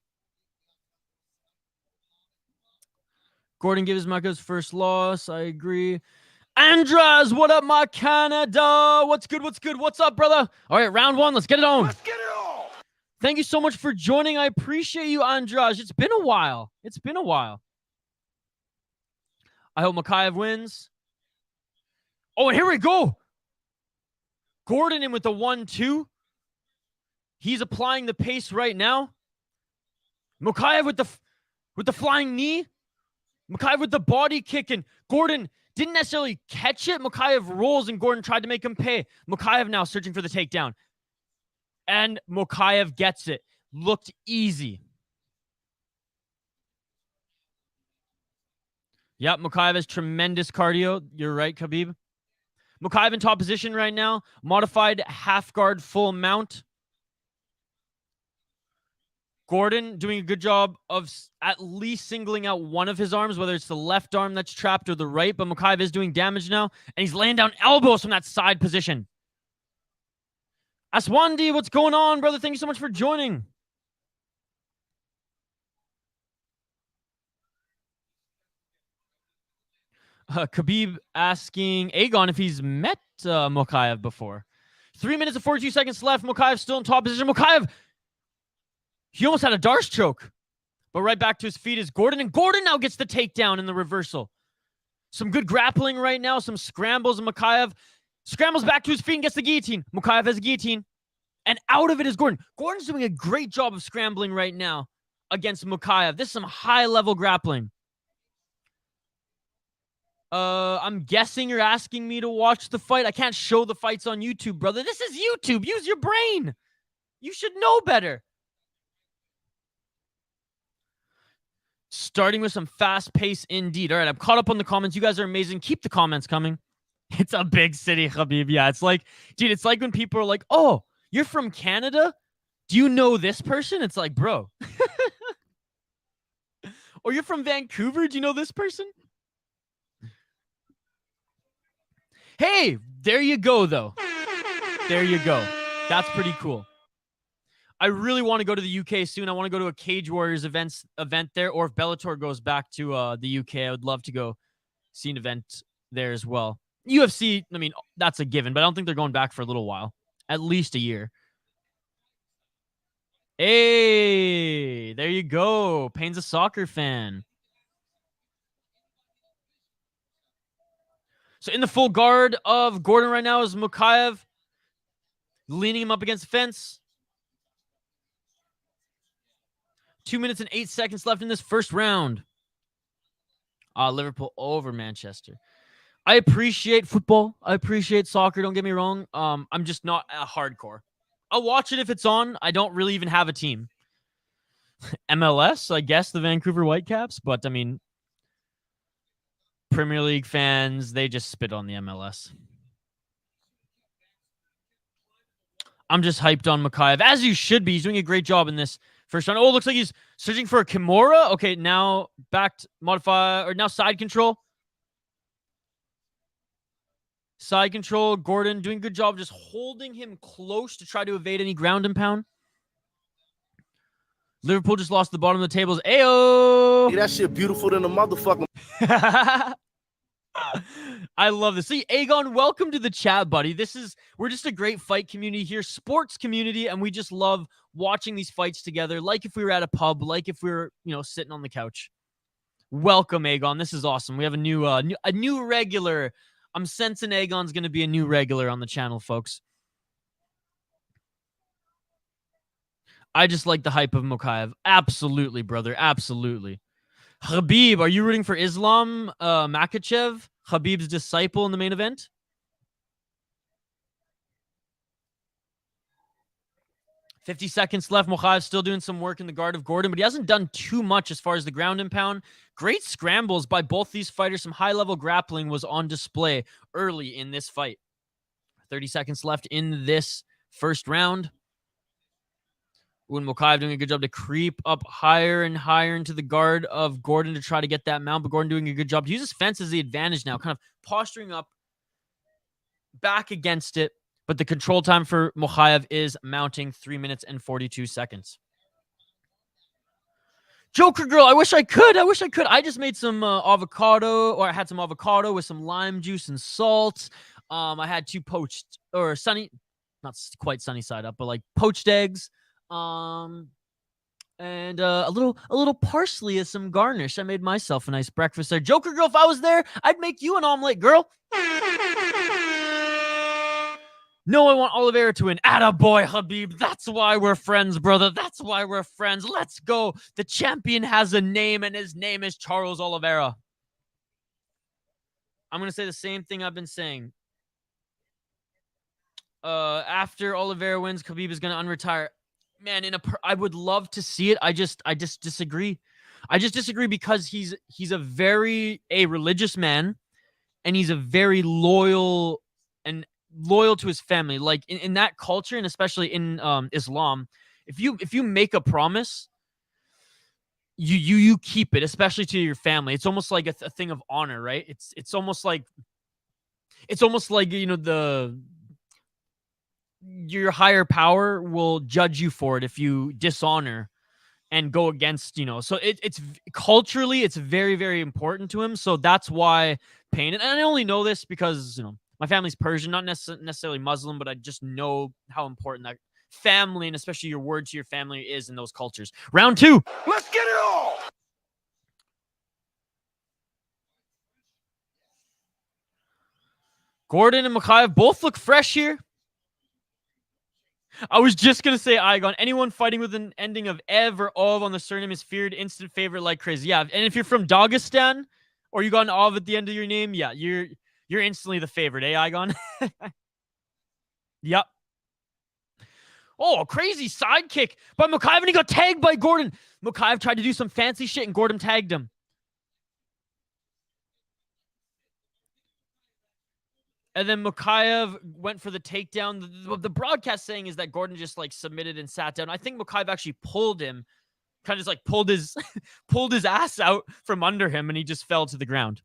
Gordon gives Marco's first loss. I agree. Andras, what up, my Canada? What's good? What's up, brother? All right, round 1. Let's get it on. Let's get it on. Thank you so much for joining. I appreciate you, Andras. It's been a while. I hope Makhachev wins. Oh, and here we go. Gordon in with the 1-2. He's applying the pace right now. Makhachev with the flying knee. Makhachev with the body kick, and Gordon didn't necessarily catch it. Makhachev rolls, and Gordon tried to make him pay. Makhachev now searching for the takedown. And Makhachev gets it. Looked easy. Yep, Makhachev has tremendous cardio. You're right, Khabib. Makhachev in top position right now. Modified half guard full mount. Gordon doing a good job of at least singling out one of his arms, whether it's the left arm that's trapped or the right, but Makhachev is doing damage now, and he's laying down elbows from that side position. Aswandi, what's going on, brother? Thank you so much for joining. Khabib asking Aegon if he's met Makhachev before. 3 minutes and 42 seconds left. Makhachev still in top position. Makhachev, he almost had a Darce choke. But right back to his feet is Gordon. And Gordon now gets the takedown in the reversal. Some good grappling right now. Some scrambles. And Makhachev scrambles back to his feet and gets the guillotine. Makhachev has a guillotine. And out of it is Gordon. Gordon's doing a great job of scrambling right now against Makhachev. This is some high-level grappling. I'm guessing you're asking me to watch the fight. I can't show the fights on YouTube, brother. This is YouTube. Use your brain. You should know better. Starting with some fast pace indeed. All right, I'm caught up on the comments. You guys are amazing. Keep the comments coming. It's a big city, Khabib. Yeah, it's like, dude, it's like when people are like, oh, you're from Canada? Do you know this person? It's like, bro. Or you're from Vancouver? Do you know this person? Hey, there you go, though. There you go. That's pretty cool. I really want to go to the UK soon. I want to go to a Cage Warriors event there, or if Bellator goes back to the UK, I would love to go see an event there as well. UFC, I mean, that's a given, but I don't think they're going back for a little while. At least a year. Hey, there you go. Payne's a soccer fan. So in the full guard of Gordon right now is Makhachev, leaning him up against the fence. 2 minutes and 8 seconds left in this first round. Liverpool over Manchester. I appreciate football. I appreciate soccer. Don't get me wrong. I'm just not a hardcore. I'll watch it if it's on. I don't really even have a team. MLS, I guess the Vancouver Whitecaps, but I mean, Premier League fans, they just spit on the MLS. I'm just hyped on Makhachev, as you should be. He's doing a great job in this first round. Oh, it looks like he's searching for a Kimura. Okay, now back to modify, or now side control. Side control. Gordon doing a good job just holding him close to try to evade any ground and pound. Liverpool just lost the bottom of the tables. Ayo! Hey, that shit beautiful than a motherfucking. I love this. See, Aegon, welcome to the chat, buddy. We're just a great fight community here, sports community, and we just love watching these fights together, like if we were at a pub, like if we were, sitting on the couch. Welcome, Aegon. This is awesome. We have a new regular. I'm sensing Aegon's going to be a new regular on the channel, folks. I just like the hype of Makhachev. Absolutely, brother. Absolutely. Khabib, are you rooting for Islam Makhachev, Khabib's disciple in the main event? $50 seconds left. Makhachev still doing some work in the guard of Gordon, but he hasn't done too much as far as the ground and pound. Great scrambles by both these fighters. Some high-level grappling was on display early in this fight. 30 seconds left in this first round. Makhachev doing a good job to creep up higher and higher into the guard of Gordon to try to get that mount, but Gordon doing a good job to use his fence as the advantage now, kind of posturing up back against it, but the control time for Makhachev is mounting 3 minutes and 42 seconds. Joker girl, I wish I could. I just made some avocado, or I had some avocado with some lime juice and salt. I had two poached, or sunny, not quite sunny side up, but like poached eggs. And a little parsley as some garnish. I made myself a nice breakfast there. Joker girl, if I was there, I'd make you an omelet, girl. No, I want Oliveira to win. Attaboy, Khabib. That's why we're friends, brother. That's why we're friends. Let's go. The champion has a name, and his name is Charles Oliveira. I'm going to say the same thing I've been saying. After Oliveira wins, Khabib is going to unretire. Man, I would love to see it. I just disagree. I just disagree because he's a very religious man, and he's a very loyal to his family. Like in that culture, and especially in Islam, if you make a promise, you keep it, especially to your family. It's almost like a thing of honor, right? It's almost like your higher power will judge you for it if you dishonor and go against, so it's culturally, it's very, very important to him. So that's why pain. And I only know this because, my family's Persian, not necessarily Muslim, but I just know how important that family and especially your word to your family is in those cultures. Round 2. Let's get it on! Gordon and Makhachev both look fresh here. I was just going to say, Igon, anyone fighting with an ending of Ev or Ov on the surname is feared, instant favorite like crazy. Yeah, and if you're from Dagestan or you got an Ov at the end of your name, yeah, you're instantly the favorite, eh, Igon? Yep. Oh, crazy sidekick by Makhachev, and he got tagged by Gordon. Makhachev tried to do some fancy shit, and Gordon tagged him. And then Makhachev went for the takedown. The broadcast saying is that Gordon just like submitted and sat down. I think Makhachev actually pulled him, kind of just like pulled his ass out from under him, and he just fell to the ground.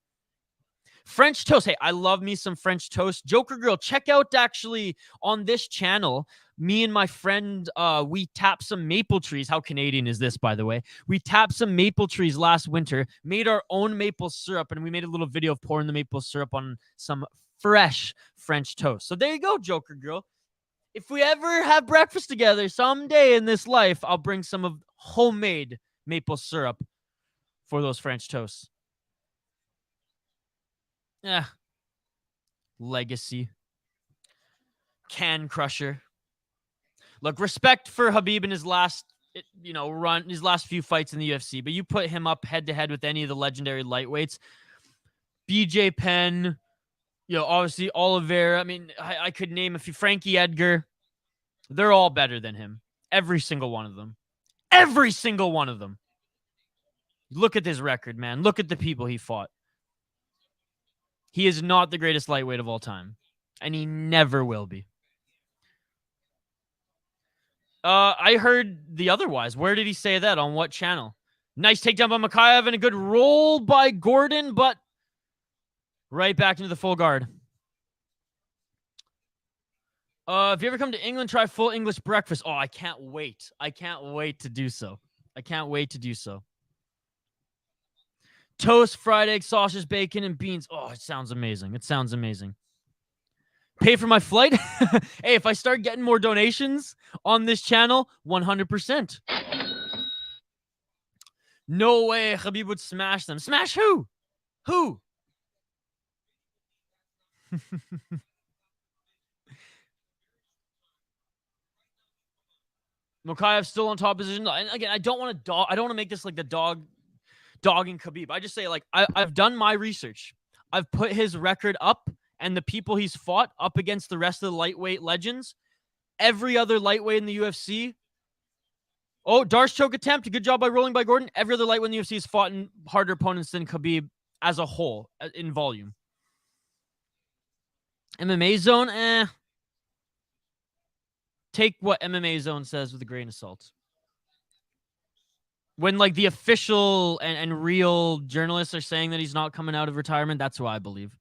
French toast. Hey, I love me some French toast. Joker Girl, check out actually on this channel. Me and my friend, we tapped some maple trees. How Canadian is this, by the way? We tapped some maple trees last winter, made our own maple syrup, and we made a little video of pouring the maple syrup on some fresh French toast. So there you go, Joker Girl. If we ever have breakfast together someday in this life, I'll bring some of homemade maple syrup for those French toasts. Yeah. Legacy. Can crusher. Look, respect for Khabib in his last, run, his last few fights in the UFC, but you put him up head to head with any of the legendary lightweights. BJ Penn, obviously Oliveira. I mean, I could name a few. Frankie Edgar. They're all better than him. Every single one of them. Every single one of them. Look at his record, man. Look at the people he fought. He is not the greatest lightweight of all time, and he never will be. I heard the otherwise. Where did he say that? On what channel? Nice takedown by Makhachev and a good roll by Gordon, but right back into the full guard. If you ever come to England, try full English breakfast. Oh, I can't wait. I can't wait to do so. I can't wait to do so. Toast, fried egg, sausage, bacon, and beans. Oh, it sounds amazing. It sounds amazing. Pay for my flight? Hey, if I start getting more donations on this channel, 100%. No way Khabib would smash them. Smash who? Who? Makhachev still on top position. And again, I don't want to make this like the dogging Khabib. I just say, like, I've done my research. I've put his record up and the people he's fought up against the rest of the lightweight legends. Every other lightweight in the UFC. Oh, Darce choke attempt. Good job by rolling by Gordon. Every other lightweight in the UFC has fought in harder opponents than Khabib as a whole in volume. MMA Zone, Take what MMA Zone says with a grain of salt. When like the official and real journalists are saying that he's not coming out of retirement, that's what I believe.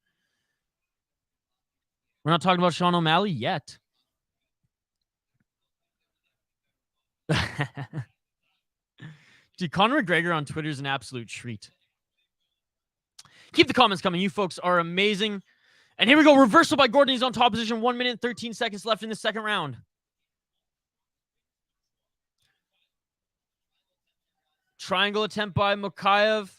We're not talking about Sean O'Malley yet. Dude, Conor McGregor on Twitter is an absolute treat. Keep the comments coming. You folks are amazing. And here we go. Reversal by Gordon. He's on top position. 1 minute, 13 seconds left in the second round. Triangle attempt by Makhachev.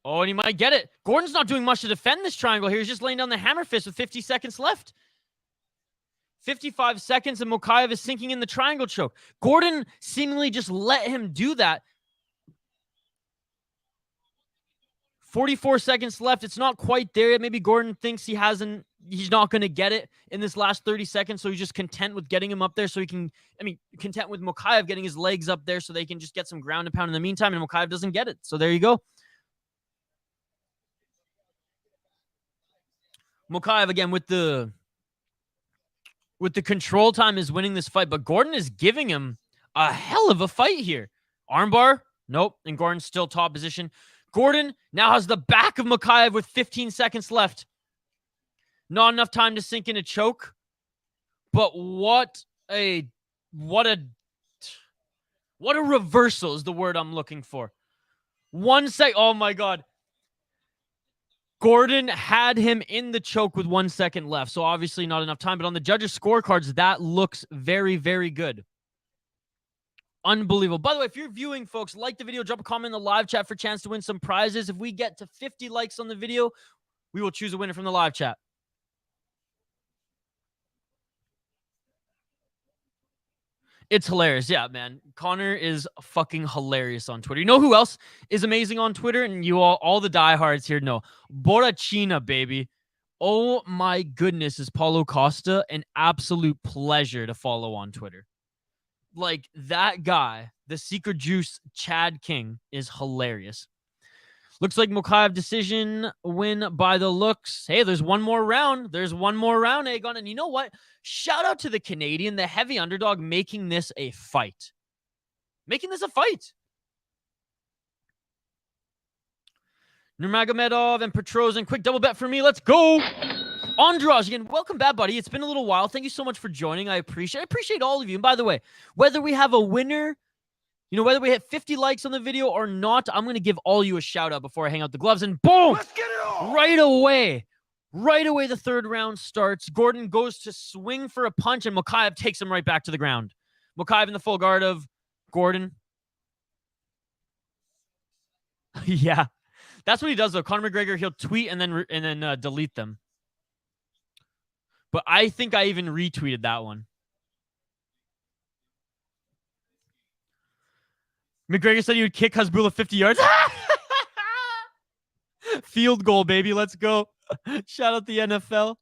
Oh, and he might get it. Gordon's not doing much to defend this triangle here. He's just laying down the hammer fist with 50 seconds left. 55 seconds, and Makhachev is sinking in the triangle choke. Gordon seemingly just let him do that. 44 seconds left. It's not quite there yet. Maybe Gordon thinks he's not going to get it in this last 30 seconds, so he's just content with getting him up there so he can, content with Makhachev getting his legs up there so they can just get some ground and pound in the meantime, and Makhachev doesn't get it. So there you go. Makhachev, again, with the control time, is winning this fight, but Gordon is giving him a hell of a fight here. Armbar? Nope. And Gordon's still top position. Gordon now has the back of Makhachev with 15 seconds left. Not enough time to sink in a choke. But what a reversal is the word I'm looking for. 1 sec. Oh my God. Gordon had him in the choke with 1 second left. So obviously not enough time. But on the judges' scorecards, that looks very, very good. Unbelievable. By the way, if you're viewing, folks, like the video, drop a comment in the live chat for a chance to win some prizes. If we get to 50 likes on the video, we will choose a winner from the live chat. It's hilarious. Yeah, man. Connor is fucking hilarious on Twitter. You know who else is amazing on Twitter? And you all the diehards here know. Borrachina, baby. Oh my goodness, is Paulo Costa an absolute pleasure to follow on Twitter. Like, that guy, the Secret Juice Chad King, is hilarious. Looks like Makhachev decision win by the looks. Hey, there's one more round. There's one more round, Aegon. And you know what? Shout out to the Canadian, the heavy underdog, making this a fight. Making this a fight. Nurmagomedov and Petrosian. Quick double bet for me. Let's go. Andraj, again, welcome back, buddy. It's been a little while. Thank you so much for joining. I appreciate all of you. And by the way, whether we have a winner, whether we hit 50 likes on the video or not, I'm going to give all you a shout out before I hang out the gloves. And boom! Let's get it on! Right away, the third round starts. Gordon goes to swing for a punch, and Makhachev takes him right back to the ground. Makhachev in the full guard of Gordon. Yeah. That's what he does, though. Conor McGregor, he'll tweet and then delete them. But I think I even retweeted that one. McGregor said he would kick Hasbulla 50 yards. Field goal, baby. Let's go. Shout out the NFL.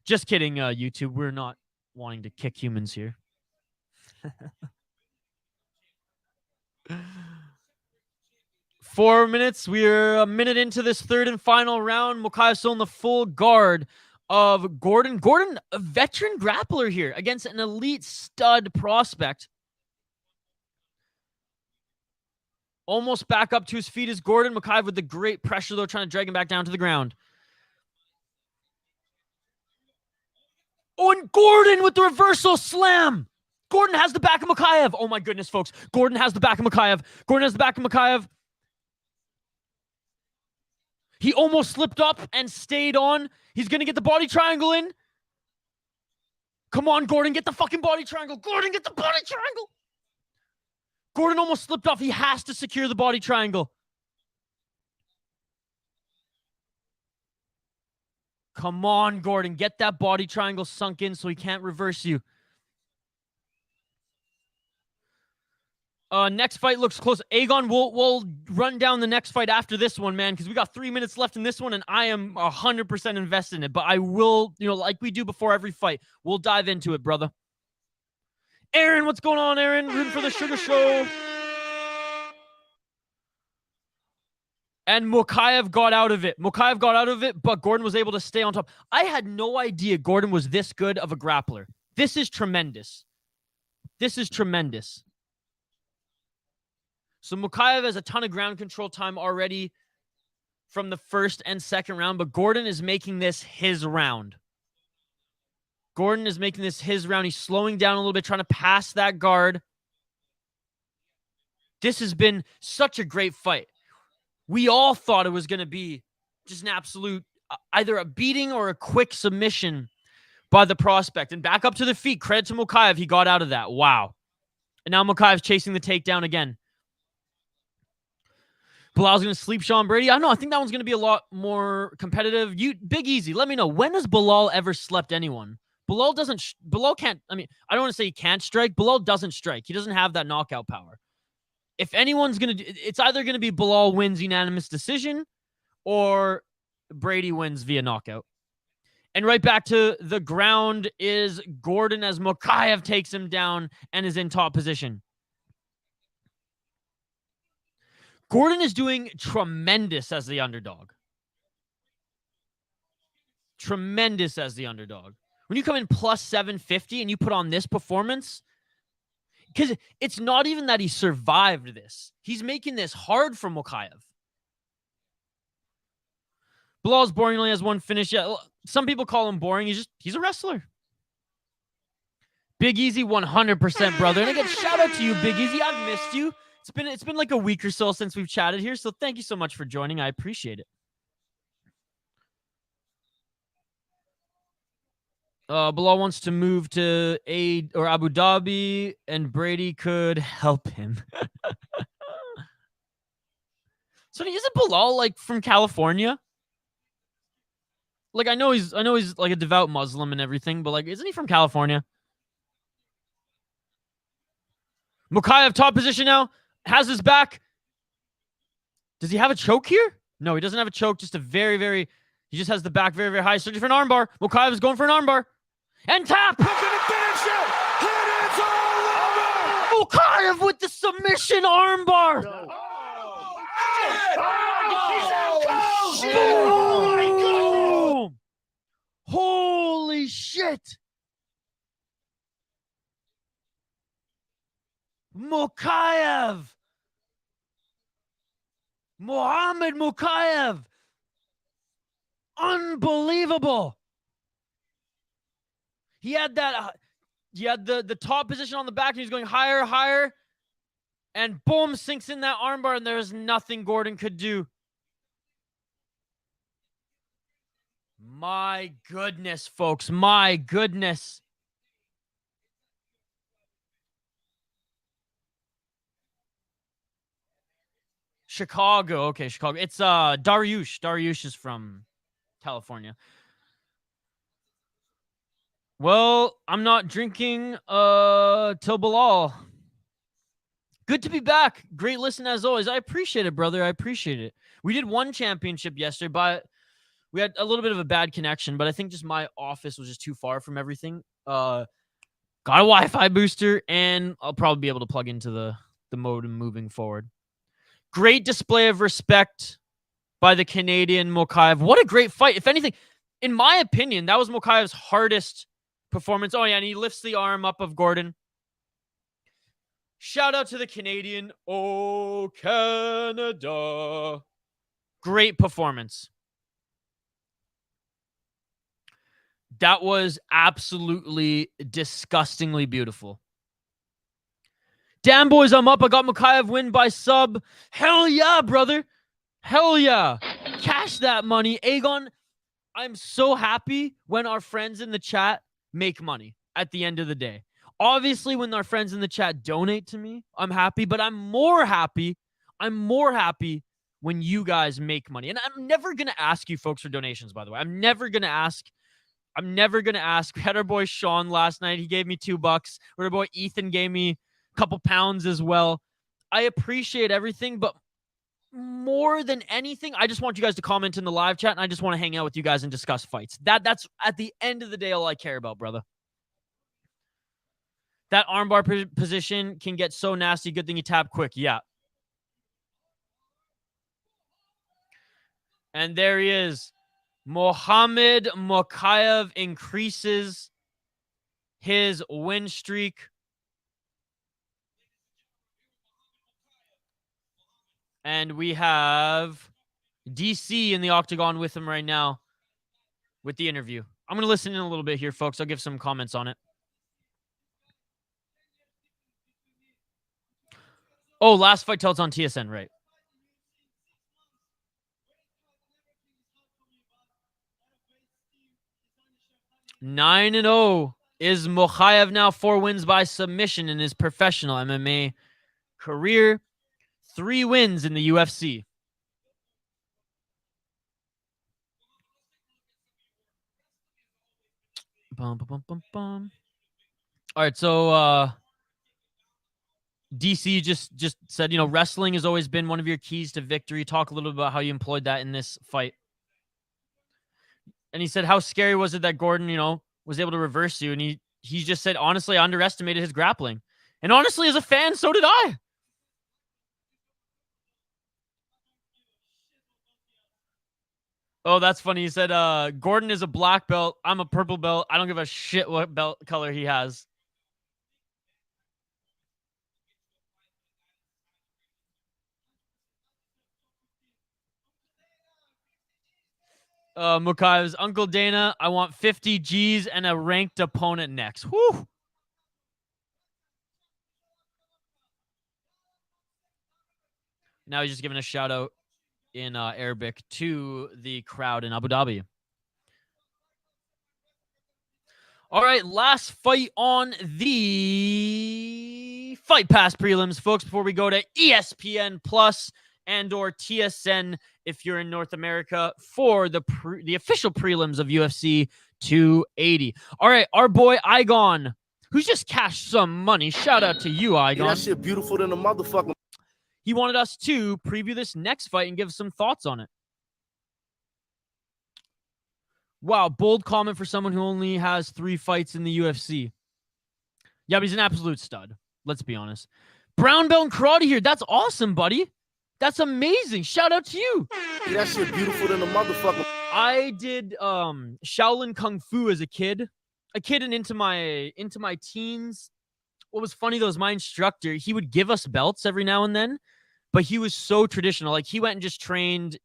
Just kidding, YouTube. We're not wanting to kick humans here. 4 minutes. We're a minute into this third and final round. Makhachev still in the full guard of Gordon. Gordon, a veteran grappler here against an elite stud prospect. Almost back up to his feet is Gordon. Makhachev with the great pressure, though, trying to drag him back down to the ground. Oh, and Gordon with the reversal slam. Gordon has the back of Makhachev. Oh, my goodness, folks. Gordon has the back of Makhachev. Gordon has the back of Makhachev. He almost slipped up and stayed on. He's going to get the body triangle in. Come on, Gordon. Get the fucking body triangle. Gordon, get the body triangle. Gordon almost slipped off. He has to secure the body triangle. Come on, Gordon. Get that body triangle sunk in so he can't reverse you. Next fight looks close. Aegon, we'll run down the next fight after this one, man, because we got 3 minutes left in this one, and I am 100% invested in it. But I will, like we do before every fight, we'll dive into it, brother. Aaron, what's going on, Aaron? Rooting for the Sugar Show. And Makhachev got out of it. Makhachev got out of it, but Gordon was able to stay on top. I had no idea Gordon was this good of a grappler. This is tremendous. This is tremendous. So Makhachev has a ton of ground control time already from the first and second round, but Gordon is making this his round. Gordon is making this his round. He's slowing down a little bit, trying to pass that guard. This has been such a great fight. We all thought it was going to be just an absolute, either a beating or a quick submission by the prospect. And back up to the feet. Credit to Makhachev. He got out of that. Wow. And now Makhachev's chasing the takedown again. Belal's going to sleep Sean Brady. I don't know. I think that one's going to be a lot more competitive. Big Easy, let me know. When has Belal ever slept anyone? Belal can't, I don't want to say he can't strike. Belal doesn't strike. He doesn't have that knockout power. If anyone's going to, it's either going to be Belal wins unanimous decision or Brady wins via knockout. And right back to the ground is Gordon as Makhachev takes him down and is in top position. Gordon is doing tremendous as the underdog. Tremendous as the underdog. When you come in plus 750 and you put on this performance, because it's not even that he survived this. He's making this hard for Makhachev. Belal's boring, only has one finish. Yeah, some people call him boring. He's a wrestler. Big Easy 100%, brother. And again, shout out to you, Big Easy. I've missed you. It's been like a week or so since we've chatted here, so thank you so much for joining. I appreciate it. Belal wants to move to Abu Dhabi, and Brady could help him. So isn't Belal like from California? Like I know he's like a devout Muslim and everything, but like isn't he from California? Makhachev top position now, has his back. Does he have a choke here? No, he doesn't have a choke. Just a very, he just has the back very, very high. Searching for an armbar. Makhachev is going for an armbar. And tap! Looking to finish it! And it's all over! Makhachev with the submission armbar! No. Oh my God! Holy shit! Makhachev! Mohammed Makhachev! Unbelievable! He had that. He had the top position on the back, and he's going higher, and boom, sinks in that armbar, and there's nothing Gordon could do. My goodness, folks. My goodness. Chicago. Okay, Chicago. It's Dariush. Dariush is from California. Well, I'm not drinking till Belal. Good to be back. Great listen as always. I appreciate it, brother. I appreciate it. We did one championship yesterday, but we had a little bit of a bad connection, but I think just my office was just too far from everything. Got a Wi-Fi booster, and I'll probably be able to plug into the modem moving forward. Great display of respect by the Canadian Makhachev. What a great fight. If anything, in my opinion, that was Makhachev's hardest performance. Oh, yeah, and he lifts the arm up of Gordon. Shout out to the Canadian. Oh, Canada. Great performance. That was absolutely disgustingly beautiful. Damn, boys, I'm up. I got Makhachev win by sub. Hell yeah, brother. Hell yeah. Cash that money. Aegon, I'm so happy when our friends in the chat make money at the end of the day. Obviously, when our friends in the chat donate to me, I'm happy, but I'm more happy when you guys make money. And I'm never going to ask you folks for donations, by the way. I'm never going to ask. We had our boy Sean last night. He gave me $2. Our boy Ethan gave me a couple pounds as well. I appreciate everything, but more than anything, I just want you guys to comment in the live chat, and I just want to hang out with you guys and discuss fights. That's at the end of the day all I care about, brother. That armbar position can get so nasty. Good thing you tap quick. Yeah. And there he is. Mohammed Makhachev increases his win streak. And we have DC in the octagon with him right now with the interview. I'm going to listen in a little bit here, folks. I'll give some comments on it. Oh, last fight till it's on TSN, right? Nine 9-0 is Makhachev now. 4 wins by submission in his professional MMA career. 3 wins in the UFC. Bum, bum, bum, bum. All right, so DC just said, you know, wrestling has always been one of your keys to victory. Talk a little bit about how you employed that in this fight. And he said, how scary was it that Gordon, you know, was able to reverse you? And he just said, honestly, I underestimated his grappling. And honestly, as a fan, so did I. Oh, that's funny. He said, Gordon is a black belt. I'm a purple belt. I don't give a shit what belt color he has. Makhachev's Uncle Dana, I want 50 G's and a ranked opponent next. Whew. Now he's just giving a shout out in Arabic to the crowd in Abu Dhabi. All right, last fight on the Fight Pass prelims, folks, before we go to ESPN Plus and or TSN if you're in North America for the official prelims of UFC 280. All right, our boy Igon, who's just cashed some money. Shout out to you, Igon. Yeah, that shit beautiful than a motherfucker. He wanted us to preview this next fight and give some thoughts on it. Wow, bold comment for someone who only has 3 fights in the UFC. Yeah, but he's an absolute stud. Let's be honest. Brown belt and karate here. That's awesome, buddy. That's amazing. Shout out to you. Yeah, that shit beautiful than a motherfucker. I did Shaolin Kung Fu as a kid. And into my teens. What was funny though is my instructor, he would give us belts every now and then, but he was so traditional. Like he went and just trained,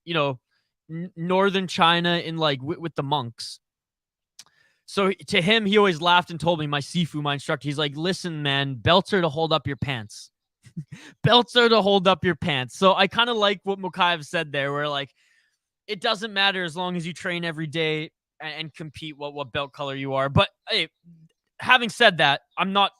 northern China in like with the monks. So to him, he always laughed and told me, my Sifu, my instructor, he's like, listen, man, belts are to hold up your pants. Belts are to hold up your pants. So I kind of like what Makhachev said there, where like, it doesn't matter as long as you train every day and compete what belt color you are. But hey, having said that, I'm not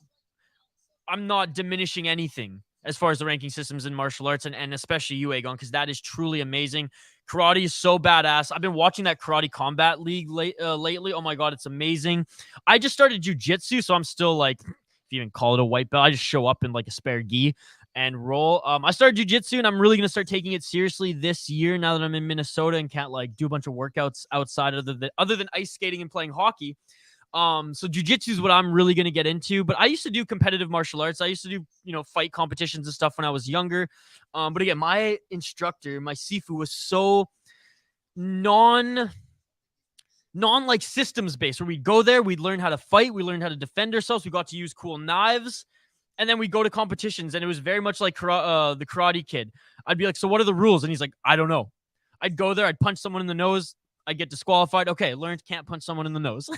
diminishing anything as far as the ranking systems in martial arts and especially you, Aegon, because that is truly amazing. Karate is so badass. I've been watching that Karate Combat League lately. Oh my God, it's amazing. I just started jiu-jitsu, so I'm still like, if you even call it a white belt, I just show up in like a spare gi and roll. I started jiu-jitsu and I'm really going to start taking it seriously this year now that I'm in Minnesota and can't like do a bunch of workouts outside other than ice skating and playing hockey. So jiu-jitsu is what I'm really going to get into, but I used to do competitive martial arts. I used to do, fight competitions and stuff when I was younger. But again, my instructor, my Sifu, was so non like systems based, where we'd go there, we'd learn how to fight, we learned how to defend ourselves, we got to use cool knives, and then we go to competitions, and it was very much like the Karate Kid. I'd be like, so what are the rules? And he's like, I don't know. I'd go there, I'd punch someone in the nose, I'd get disqualified. Okay, learned can't punch someone in the nose.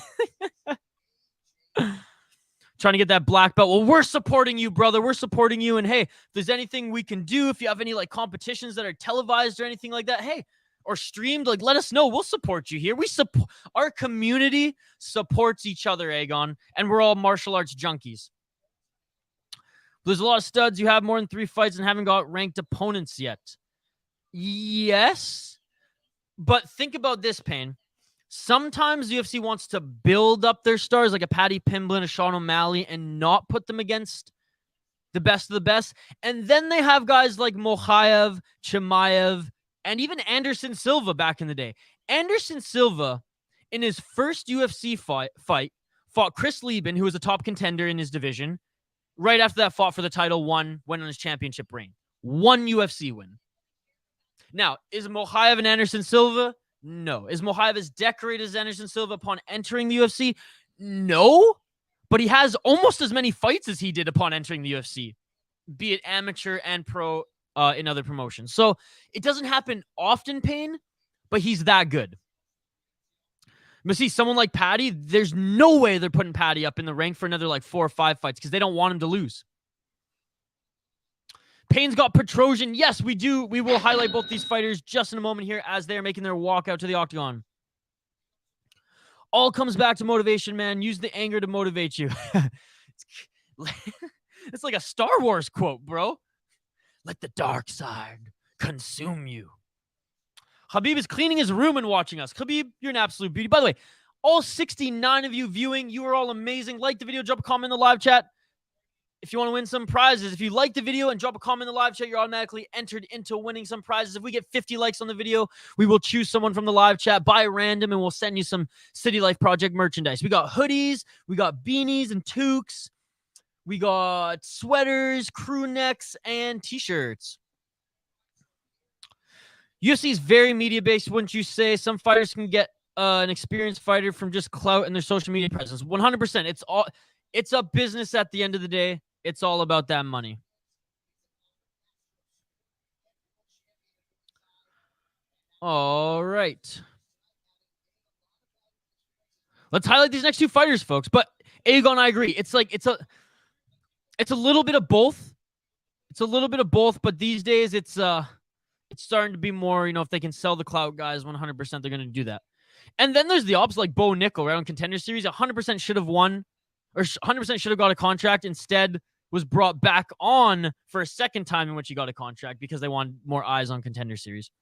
Trying to get that black belt. Well, we're supporting you, brother. We're supporting you. And hey, if there's anything we can do, if you have any like competitions that are televised or anything like that, hey, or streamed, like let us know. We'll support you here. We support our community, supports each other, Aegon, and we're all martial arts junkies. There's a lot of studs. You have more than 3 fights and haven't got ranked opponents yet. Yes, but think about this, Payne. Sometimes the UFC wants to build up their stars like a Paddy Pimblett, a Sean O'Malley, and not put them against the best of the best. And then they have guys like Makhachev, Chimaev, and even Anderson Silva back in the day. Anderson Silva, in his first UFC fight, fought Chris Lieben, who was a top contender in his division. Right after that, fought for the title, went on his championship reign. 1 UFC win. Now, is Makhachev and Anderson Silva? No. Is Makhachev as decorated as Anderson Silva upon entering the UFC? No. But he has almost as many fights as he did upon entering the UFC, be it amateur and pro in other promotions. So it doesn't happen often, Payne, but he's that good. But see, someone like Paddy, there's no way they're putting Paddy up in the rank for another like 4 or 5 fights because they don't want him to lose. Payne's got Petrosian. Yes, we do. We will highlight both these fighters just in a moment here as they're making their walk out to the octagon. All comes back to motivation, man. Use the anger to motivate you. It's like a Star Wars quote, bro. Let the dark side consume you. Khabib is cleaning his room and watching us. Khabib, you're an absolute beauty. By the way, all 69 of you viewing, you are all amazing. Like the video, drop a comment in the live chat. If you want to win some prizes, if you like the video and drop a comment in the live chat, you're automatically entered into winning some prizes. If we get 50 likes on the video, we will choose someone from the live chat by random, and we'll send you some City Life Project merchandise. We got hoodies, we got beanies and toques, we got sweaters, crew necks, and t-shirts. UFC is very media-based, wouldn't you say? Some fighters can get an experienced fighter from just clout and their social media presence. 100%. It's a business at the end of the day. It's all about that money. All right. Let's highlight these next two fighters, folks. But Aegon, I agree. It's like it's a little bit of both. It's a little bit of both, but these days it's starting to be more, if they can sell the clout guys 100%, they're going to do that. And then there's the opposite, like Bo Nickel, right, on Contender Series, 100% should have won, or 100% should have got a contract. Instead, was brought back on for a second time in which he got a contract because they want more eyes on Contender Series.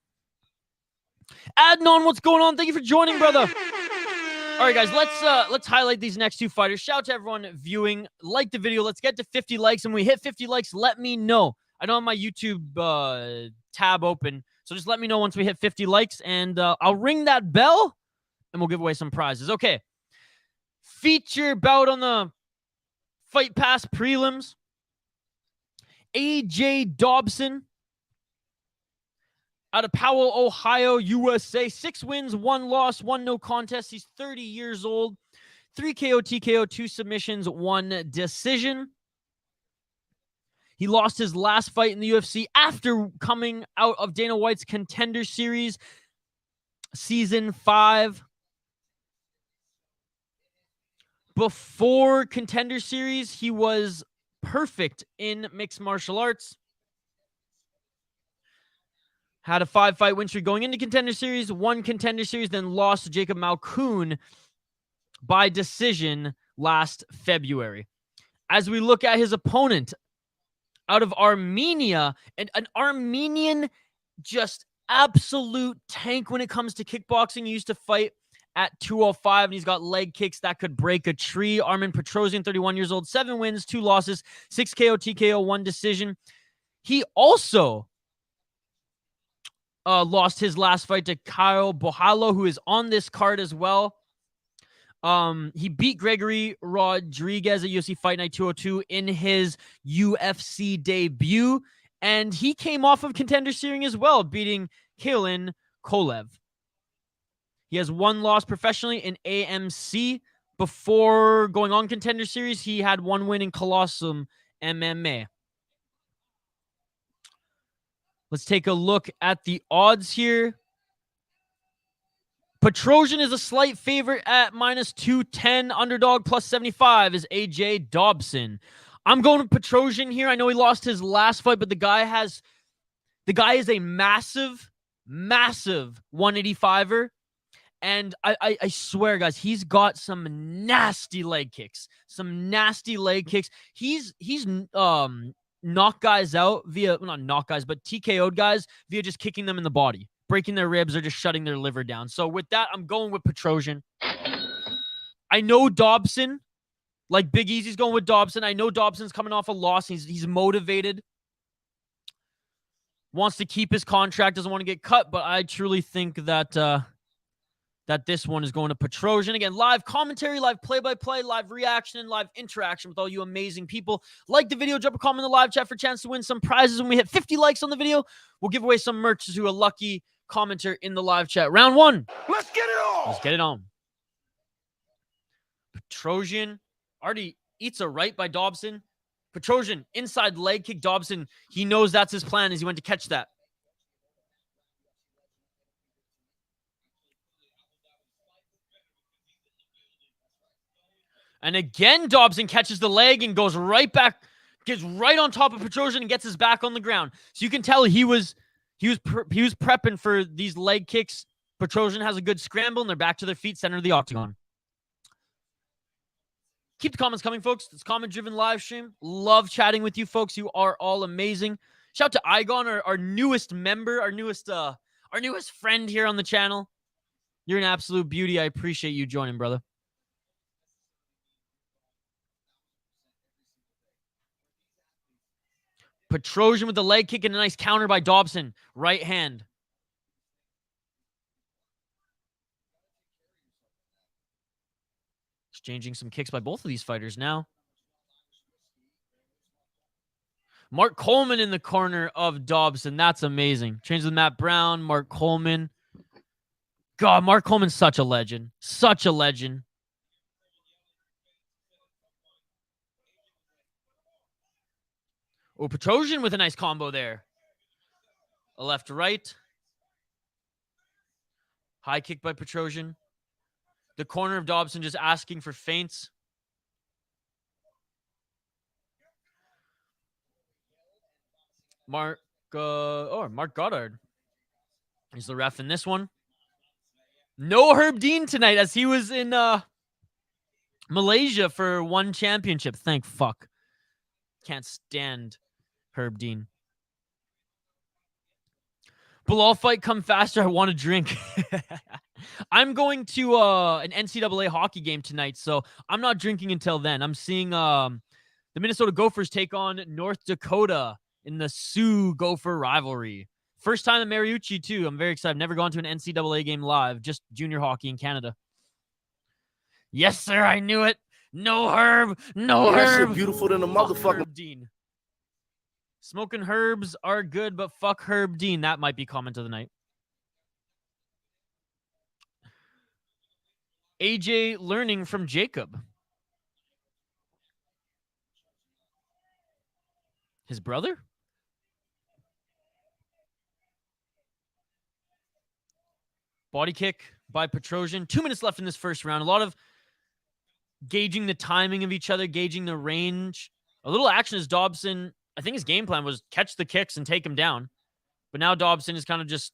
Adnan, what's going on? Thank you for joining, brother. All right, guys, let's highlight these next two fighters. Shout out to everyone viewing. Like the video. Let's get to 50 likes. And when we hit 50 likes, let me know. I don't have my YouTube tab open, so just let me know once we hit 50 likes, and I'll ring that bell, and we'll give away some prizes. Okay. Feature bout on the Fight Pass prelims. AJ Dobson out of Powell, Ohio, USA. 6 wins, 1 loss, 1 no contest. He's 30 years old. 3 KO, TKO, 2 submissions, 1 decision. He lost his last fight in the UFC after coming out of Dana White's Contender Series, Season 5. Before Contender Series, he was perfect in mixed martial arts. Had a 5-fight win streak going into Contender Series, won Contender Series, then lost to Jacob Malkoun by decision last February. As we look at his opponent out of Armenia, and an Armenian just absolute tank when it comes to kickboxing. He used to fight at 205, and he's got leg kicks that could break a tree. Armen Petrosian, 31 years old, 7 wins, 2 losses, 6 KO, TKO, 1 decision. He also lost his last fight to Caio Borralho, who is on this card as well. He beat Gregory Rodriguez at UFC Fight Night 202 in his UFC debut, and he came off of Contender Series as well, beating Katlyn Kolev. He has 1 loss professionally in AMC. Before going on Contender Series, he had 1 win in Colosseum MMA. Let's take a look at the odds here. Petrosian is a slight favorite at -210. Underdog +75 is AJ Dobson. I'm going with Petrosian here. I know he lost his last fight, but the guy is a massive 185er. And I swear, guys, he's got some nasty leg kicks. He's knocked guys out via, well, not knock guys, but TKO'd guys via just kicking them in the body, breaking their ribs, or just shutting their liver down. So with that, I'm going with Petrosian. I know Dobson, like Big Easy's going with Dobson. I know Dobson's coming off a loss. He's motivated. Wants to keep his contract, doesn't want to get cut, but I truly think that that this one is going to Petrosian. Again, live commentary, live play-by-play, live reaction, and live interaction with all you amazing people. Like the video, drop a comment in the live chat for a chance to win some prizes. When we hit 50 likes on the video, we'll give away some merch to a lucky commenter in the live chat. Round 1. Let's get it on. Let's get it on. Petrosian already eats a right by Dobson. Petrosian, inside leg kick. Dobson, he knows that's his plan as he went to catch that. And again, Dobson catches the leg and goes right back, gets right on top of Petrosian and gets his back on the ground. So you can tell he was prepping for these leg kicks. Petrosian has a good scramble, and they're back to their feet, center of the octagon. Keep the comments coming, folks. It's comment-driven live stream. Love chatting with you, folks. You are all amazing. Shout out to Igon, our newest member, our newest friend here on the channel. You're an absolute beauty. I appreciate you joining, brother. Petrosian with the leg kick and a nice counter by Dobson. Right hand. Exchanging some kicks by both of these fighters now. Mark Coleman in the corner of Dobson. That's amazing. Changes with Matt Brown, Mark Coleman. God, Mark Coleman's such a legend. Such a legend. Oh, Petrosian with a nice combo there. A left to right. High kick by Petrosian. The corner of Dobson just asking for feints. Mark Goddard. He's the ref in this one. No Herb Dean tonight as he was in Malaysia for one championship. Thank fuck. Can't stand Herb Dean. Belal fight come faster. I want to drink. I'm going to an NCAA hockey game tonight, so I'm not drinking until then. I'm seeing the Minnesota Gophers take on North Dakota in the Sioux Gopher rivalry. First time at Mariucci, too. I'm very excited. I've never gone to an NCAA game live, just junior hockey in Canada. Yes, sir, I knew it. No Herb. No That Herb. shit beautiful than a Fuck motherfucker. Herb Dean. Smoking herbs are good, but fuck Herb Dean. That might be comment of the night. AJ learning from Jacob. His brother? Body kick by Petrosian. 2 minutes left in this first round. A lot of gauging the timing of each other, gauging the range. A little action as Dobson, I think his game plan was catch the kicks and take him down. But now Dobson is kind of just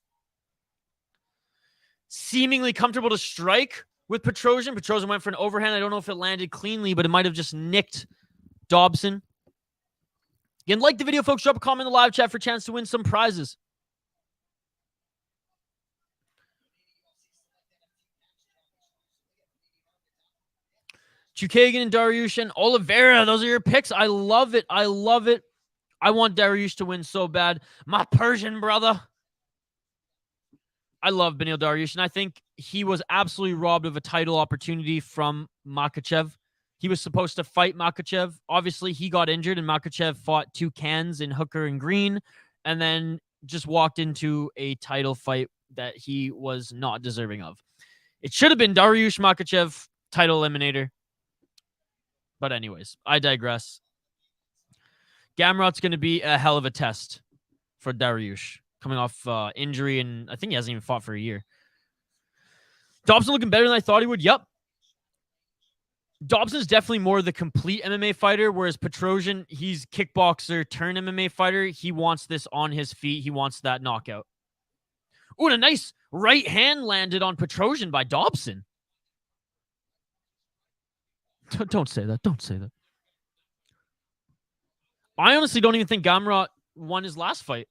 seemingly comfortable to strike with Petrosian. Petrosian went for an overhand. I don't know if it landed cleanly, but it might have just nicked Dobson. Again, like the video, folks. Drop a comment in the live chat for a chance to win some prizes. Chookagian and Dariush and Oliveira. Those are your picks. I love it. I love it. I want Dariush to win so bad. My Persian brother. I love Beneil Dariush, and I think he was absolutely robbed of a title opportunity from Makhachev. He was supposed to fight Makhachev. Obviously, he got injured, and Makhachev fought two cans in Hooker and Green, and then just walked into a title fight that he was not deserving of. It should have been Dariush Makhachev, title eliminator. But anyways, I digress. Gamrot's going to be a hell of a test for Dariush, coming off injury, and I think he hasn't even fought for a year. Dobson looking better than I thought he would. Yep. Dobson's definitely more the complete MMA fighter, whereas Petrosian, he's kickboxer turn MMA fighter. He wants this on his feet. He wants that knockout. Ooh, and a nice right hand landed on Petrosian by Dobson. Don't say that. Don't say that. I honestly don't even think Gamrot won his last fight.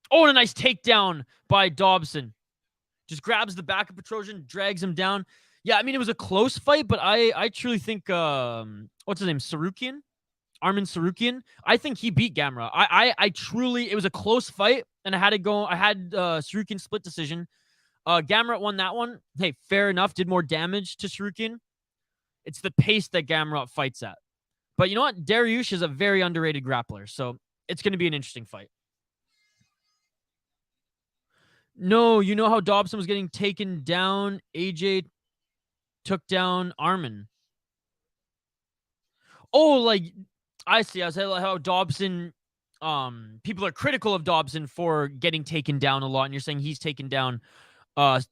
Oh, and a nice takedown by Dobson. Just grabs the back of Petrosian, drags him down. Yeah, I mean, it was a close fight, but I truly think, what's his name? Sarukian? Arman Sarukian? I think he beat Gamrot. I truly, it was a close fight, and I had Sarukian split decision. Gamrot won that one. Hey, fair enough. Did more damage to Sarukian. It's the pace that Gamrot fights at. But you know what? Dariush is a very underrated grappler, so it's going to be an interesting fight. No, you know how Dobson was getting taken down? AJ took down Arman. Oh, like, I see. I was saying how Dobson, people are critical of Dobson for getting taken down a lot, and you're saying he's taken down Arman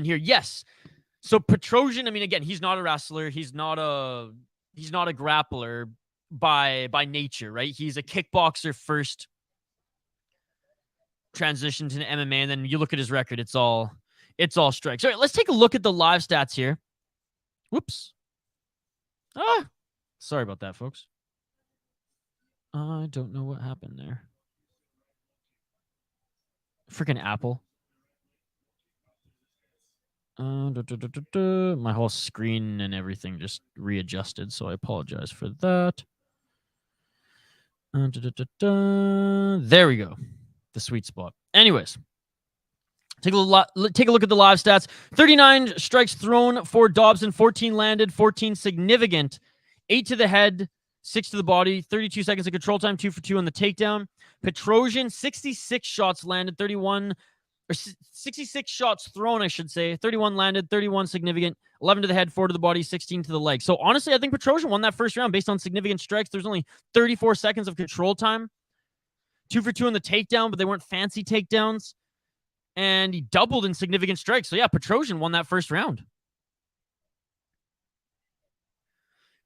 here. Yes. So Petrosian, I mean, again, he's not a wrestler. He's not a grappler by nature, right? He's a kickboxer first, transition to MMA, and then you look at his record, it's all strikes. All right, let's take a look at the live stats here. Whoops. Sorry about that, folks. I don't know what happened there. Freaking Apple. My whole screen and everything just readjusted, so I apologize for that. There we go. The sweet spot. Anyways, take a look at the live stats. 39 strikes thrown for Dobson, 14 landed, 14 significant, 8 to the head, 6 to the body, 32 seconds of control time, 2 for 2 on the takedown. Petrosian, 66 shots landed, 66 shots thrown, I should say. 31 landed, 31 significant, 11 to the head, 4 to the body, 16 to the leg. So honestly, I think Petrosian won that first round based on significant strikes. There's only 34 seconds of control time. 2 for 2 on the takedown, but they weren't fancy takedowns. and he doubled in significant strikes. So yeah, Petrosian won that first round.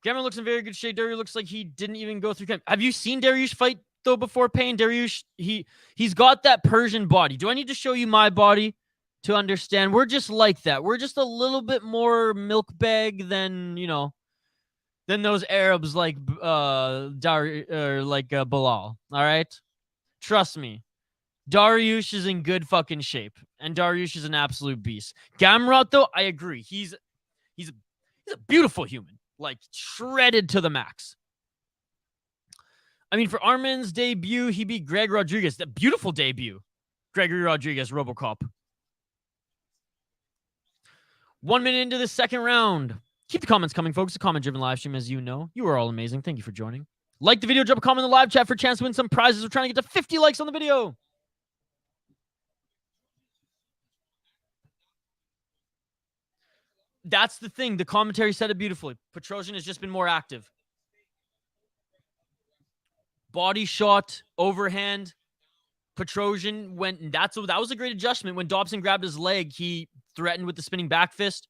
Gamrot looks in very good shape. Dariush looks like he didn't even go through camp. Have you seen Dariush fight though before, Payne? Dariush, he's got that Persian body. Do I need to show you my body to understand? We're just like that. We're just a little bit more milk bag than, you know, than those Arabs like Belal. All right, trust me. Dariush is in good fucking shape, and Dariush is an absolute beast. Gamrot, though, I agree. He's a beautiful human, like shredded to the max. I mean, for Armin's debut, he beat Greg Rodriguez. That beautiful debut, Gregory Rodriguez, RoboCop. 1 minute into the second round. Keep the comments coming, folks. A comment-driven live stream, as you know. You are all amazing. Thank you for joining. Like the video, drop a comment in the live chat for a chance to win some prizes. We're trying to get to 50 likes on the video. That's the thing. The commentary said it beautifully. Petrosian has just been more active. Body shot, overhand. Petrosian went. That was a great adjustment. When Dobson grabbed his leg, he threatened with the spinning back fist.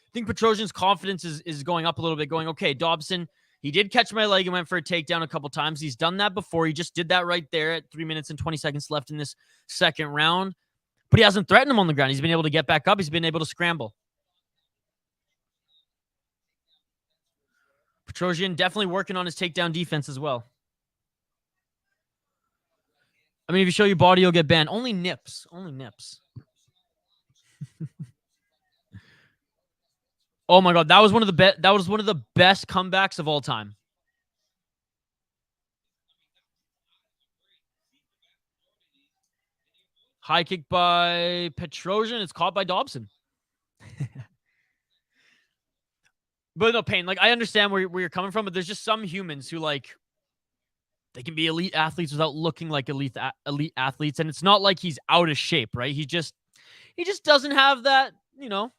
I think Petrosian's confidence is going up a little bit, going, okay, Dobson, he did catch my leg and went for a takedown a couple times. He's done that before. He just did that right there at 3 minutes and 20 seconds left in this second round. But he hasn't threatened him on the ground. He's been able to get back up. He's been able to scramble. Petrosian definitely working on his takedown defense as well. I mean, if you show your body, you'll get banned. Only nips. Only nips. Oh my God, that was one of the best comebacks of all time. High kick by Petrosian. It's caught by Dobson. But no, Payne, like, I understand where you're coming from, but there's just some humans who, like, they can be elite athletes without looking like elite athletes. And it's not like he's out of shape, right? He just doesn't have that, you know,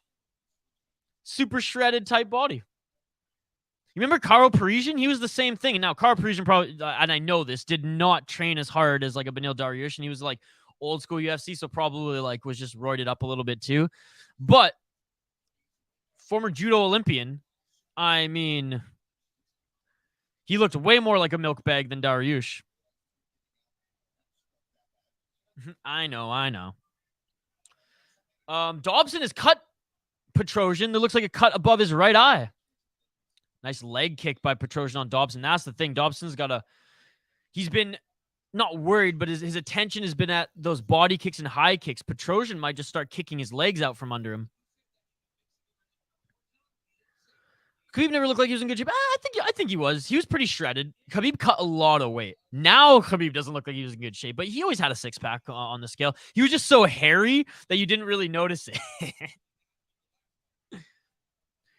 super shredded type body. You remember Karo Parisian? He was the same thing. And now Karo Parisian probably, and I know this, did not train as hard as like a Beneil Dariush. And he was like old school UFC. So probably like was just roided up a little bit too. But former judo Olympian, I mean, he looked way more like a milk bag than Dariush. I know. Dobson has cut Petrosian. There looks like a cut above his right eye. Nice leg kick by Petrosian on Dobson. That's the thing. Dobson's he's been not worried, but his attention has been at those body kicks and high kicks. Petrosian might just start kicking his legs out from under him. Khabib never looked like he was in good shape. I think he was. He was pretty shredded. Khabib cut a lot of weight. Now Khabib doesn't look like he was in good shape, but he always had a six-pack on the scale. He was just so hairy that you didn't really notice it.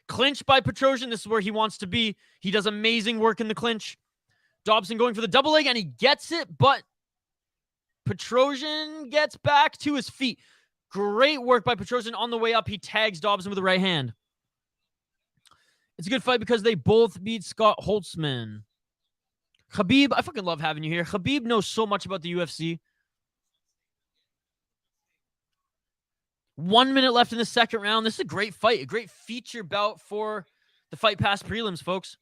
Clinch by Petrosian. This is where he wants to be. He does amazing work in the clinch. Dobson going for the double leg, and he gets it, but Petrosian gets back to his feet. Great work by Petrosian on the way up. He tags Dobson with the right hand. It's a good fight because they both beat Scott Holtzman. Khabib, I fucking love having you here. Khabib knows so much about the UFC. 1 minute left in the second round. This is a great fight. A great feature bout for the Fight Pass prelims, folks.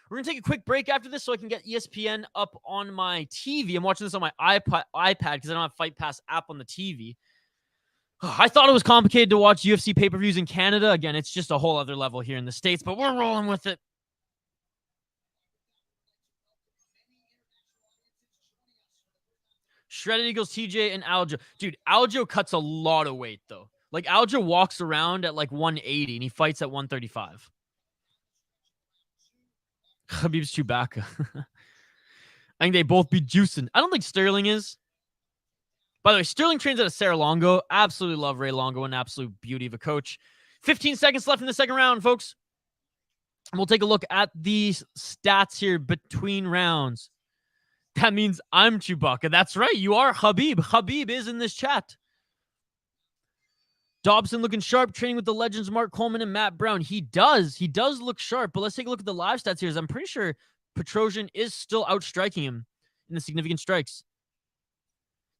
We're going to take a quick break after this so I can get ESPN up on my TV. I'm watching this on my iPad because I don't have Fight Pass app on the TV. I thought it was complicated to watch UFC pay-per-views in Canada. Again, it's just a whole other level here in the States, but we're rolling with it. Shredded Eagles, TJ, and Aljo. Dude, Aljo cuts a lot of weight, though. Like, Aljo walks around at, like, 180, and he fights at 135. Khabib's Chewbacca. I think they both be juicing. I don't think Sterling is. By the way, Sterling trains out of Serra Longo. Absolutely love Ray Longo. An absolute beauty of a coach. 15 seconds left in the second round, folks. And we'll take a look at these stats here between rounds. That means I'm Chewbacca. That's right. You are Khabib. Khabib is in this chat. Dobson looking sharp, training with the legends Mark Coleman and Matt Brown. He does look sharp, but let's take a look at the live stats here. I'm pretty sure Petrosian is still outstriking him in the significant strikes.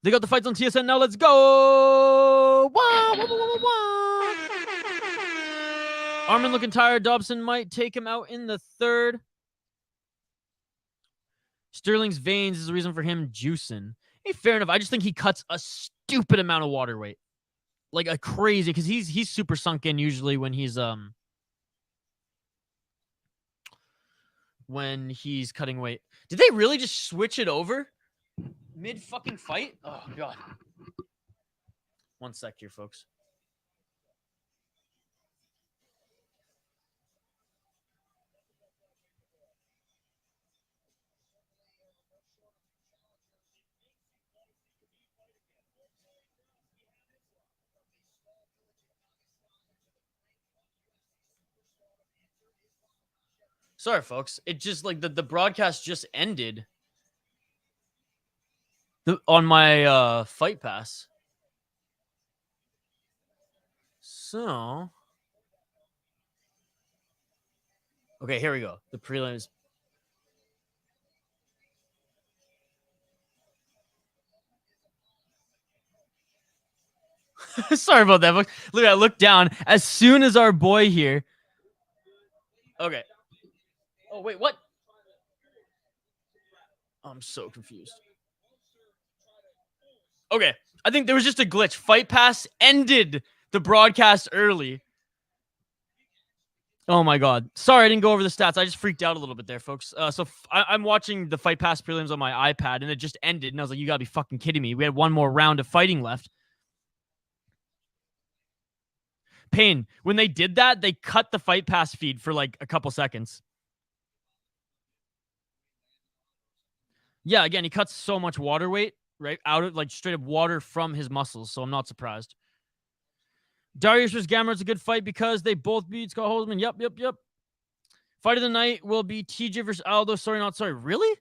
They got the fights on TSN now. Let's go. Wah, wah, wah, wah, wah. Armin looking tired. Dobson might take him out in the third. Sterling's veins is the reason for him juicing. Hey, fair enough. I just think he cuts a stupid amount of water weight. Like a crazy, because he's super sunk in usually when he's cutting weight. Did they really just switch it over mid fucking fight? Oh god. One sec here, folks. Sorry, folks. It just like the broadcast just ended on my fight pass. So, okay, here we go. The prelims. Sorry about that. Look, I looked down as soon as our boy here. Okay. Oh, wait, what? I'm so confused. Okay. I think there was just a glitch. Fight Pass ended the broadcast early. Oh, my God. Sorry, I didn't go over the stats. I just freaked out a little bit there, folks. I'm watching the Fight Pass prelims on my iPad, and it just ended. And I was like, you got to be fucking kidding me. We had one more round of fighting left. Pain. When they did that, they cut the Fight Pass feed for like a couple seconds. Yeah, again, he cuts so much water weight, right? Out of like straight up water from his muscles, so I'm not surprised. Dariush vs. Gamrot's a good fight because they both beat Scott Holzman. Yep. Fight of the night will be TJ versus Aldo. Sorry, not sorry. Really?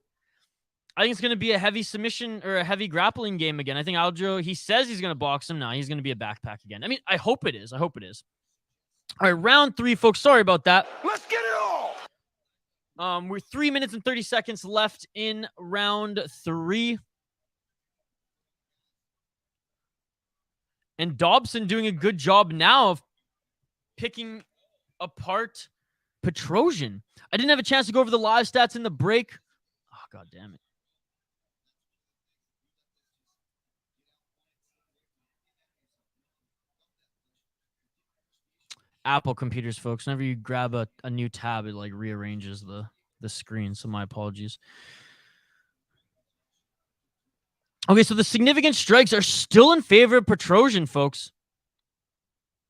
I think it's going to be a heavy submission or a heavy grappling game again. I think Aljo, he says he's going to box him. Now he's going to be a backpack again. I mean, I hope it is. All right, round 3, folks. Sorry about that. Let's get it all. We're 3 minutes and 30 seconds left in round 3. And Dobson doing a good job now of picking apart Petrosian. I didn't have a chance to go over the live stats in the break. Oh, God damn it. Apple computers, folks. Whenever you grab a new tab, it like rearranges the screen. So my apologies. Okay, so the significant strikes are still in favor of Petrosian, folks.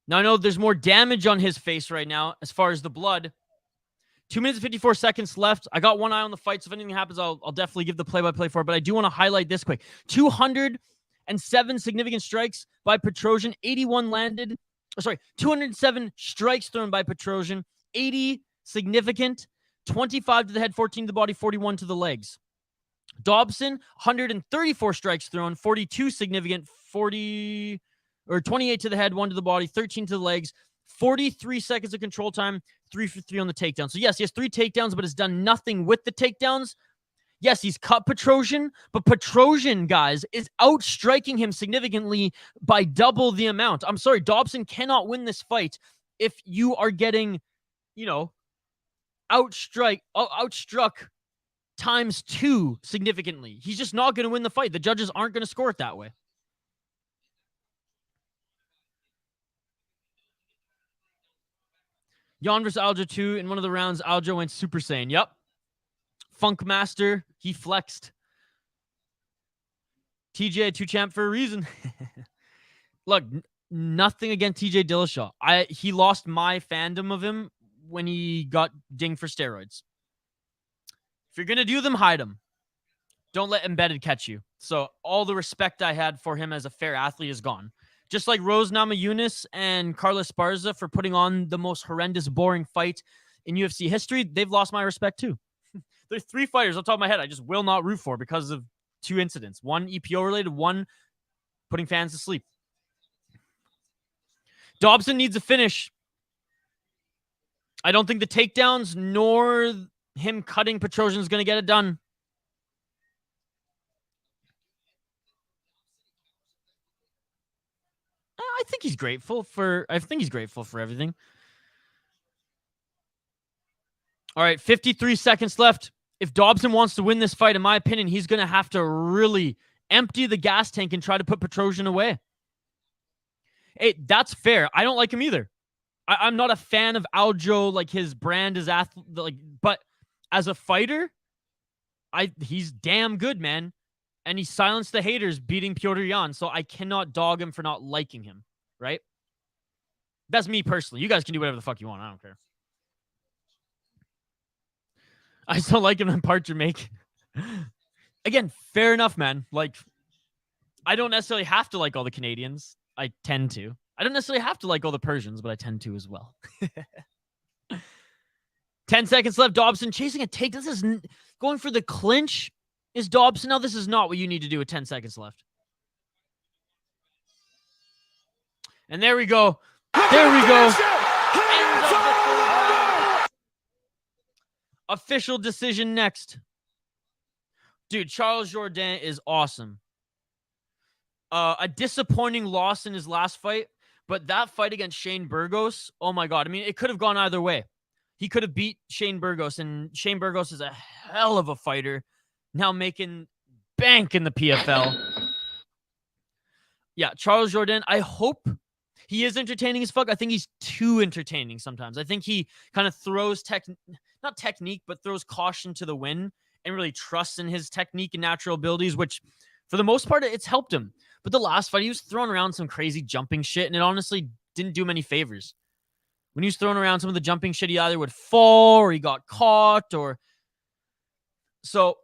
Now I know there's more damage on his face right now as far as the blood. 2 minutes and 54 seconds left. I got one eye on the fight, so if anything happens, I'll definitely give the play-by-play for it. But I do want to highlight this quick. 207 significant strikes by Petrosian. 81 landed. 207 strikes thrown by Petrosian. 80 significant. 25 to the head, 14 to the body, 41 to the legs. Dobson, 134 strikes thrown, 42 significant, 28 to the head, 1 to the body, 13 to the legs, 43 seconds of control time, 3 for 3 on the takedown. So yes, he has 3 takedowns, but has done nothing with the takedowns. Yes, he's cut Petrosian, but Petrosian, guys, is outstriking him significantly by double the amount. I'm sorry, Dobson cannot win this fight if you are getting, outstruck times 2 significantly. He's just not going to win the fight. The judges aren't going to score it that way. Jan versus Aljo 2. In one of the rounds, Aljo went Super Saiyan. Yep. Funk Master. He flexed. TJ 2 champ for a reason. Look, nothing against TJ Dillashaw. He lost my fandom of him when he got dinged for steroids. If you're going to do them, hide them. Don't let embedded catch you. So all the respect I had for him as a fair athlete is gone. Just like Rose Namajunas and Carlos Esparza for putting on the most horrendous, boring fight in UFC history, they've lost my respect too. There's 3 fighters on top of my head I just will not root for because of 2 incidents. 1 EPO related, 1 putting fans to sleep. Dobson needs a finish. I don't think the takedowns nor him cutting Petrosian is going to get it done. think he's grateful for everything. All right, 53 seconds left. If Dobson wants to win this fight, in my opinion, he's going to have to really empty the gas tank and try to put Petrosian away. Hey, that's fair. I don't like him either. I'm not a fan of Aljo, like his brand is but as a fighter, he's damn good, man. And he silenced the haters beating Petr Yan, so I cannot dog him for not liking him, right? That's me personally. You guys can do whatever the fuck you want. I don't care. I still like him in part Jamaican. Again, fair enough, man. Like, I don't necessarily have to like all the Canadians. I tend to. I don't necessarily have to like all the Persians, but I tend to as well. 10 seconds left. Dobson chasing a take. This is going for the clinch. Is Dobson? No, this is not what you need to do with 10 seconds left. And there we go. There we go. End of the third round. Official decision next. Dude, Charles Jourdain is awesome. A disappointing loss in his last fight, but that fight against Shane Burgos, oh my God. I mean, it could have gone either way. He could have beat Shane Burgos, and Shane Burgos is a hell of a fighter, now making bank in the PFL. Yeah, Charles Jourdain, I hope he is entertaining as fuck. I think he's too entertaining sometimes. I think he kind of throws not technique, but throws caution to the wind and really trusts in his technique and natural abilities, which for the most part, it's helped him. But the last fight, he was throwing around some crazy jumping shit, and it honestly didn't do him any favors. When he was throwing around some of the jumping shit, he either would fall or he got caught. So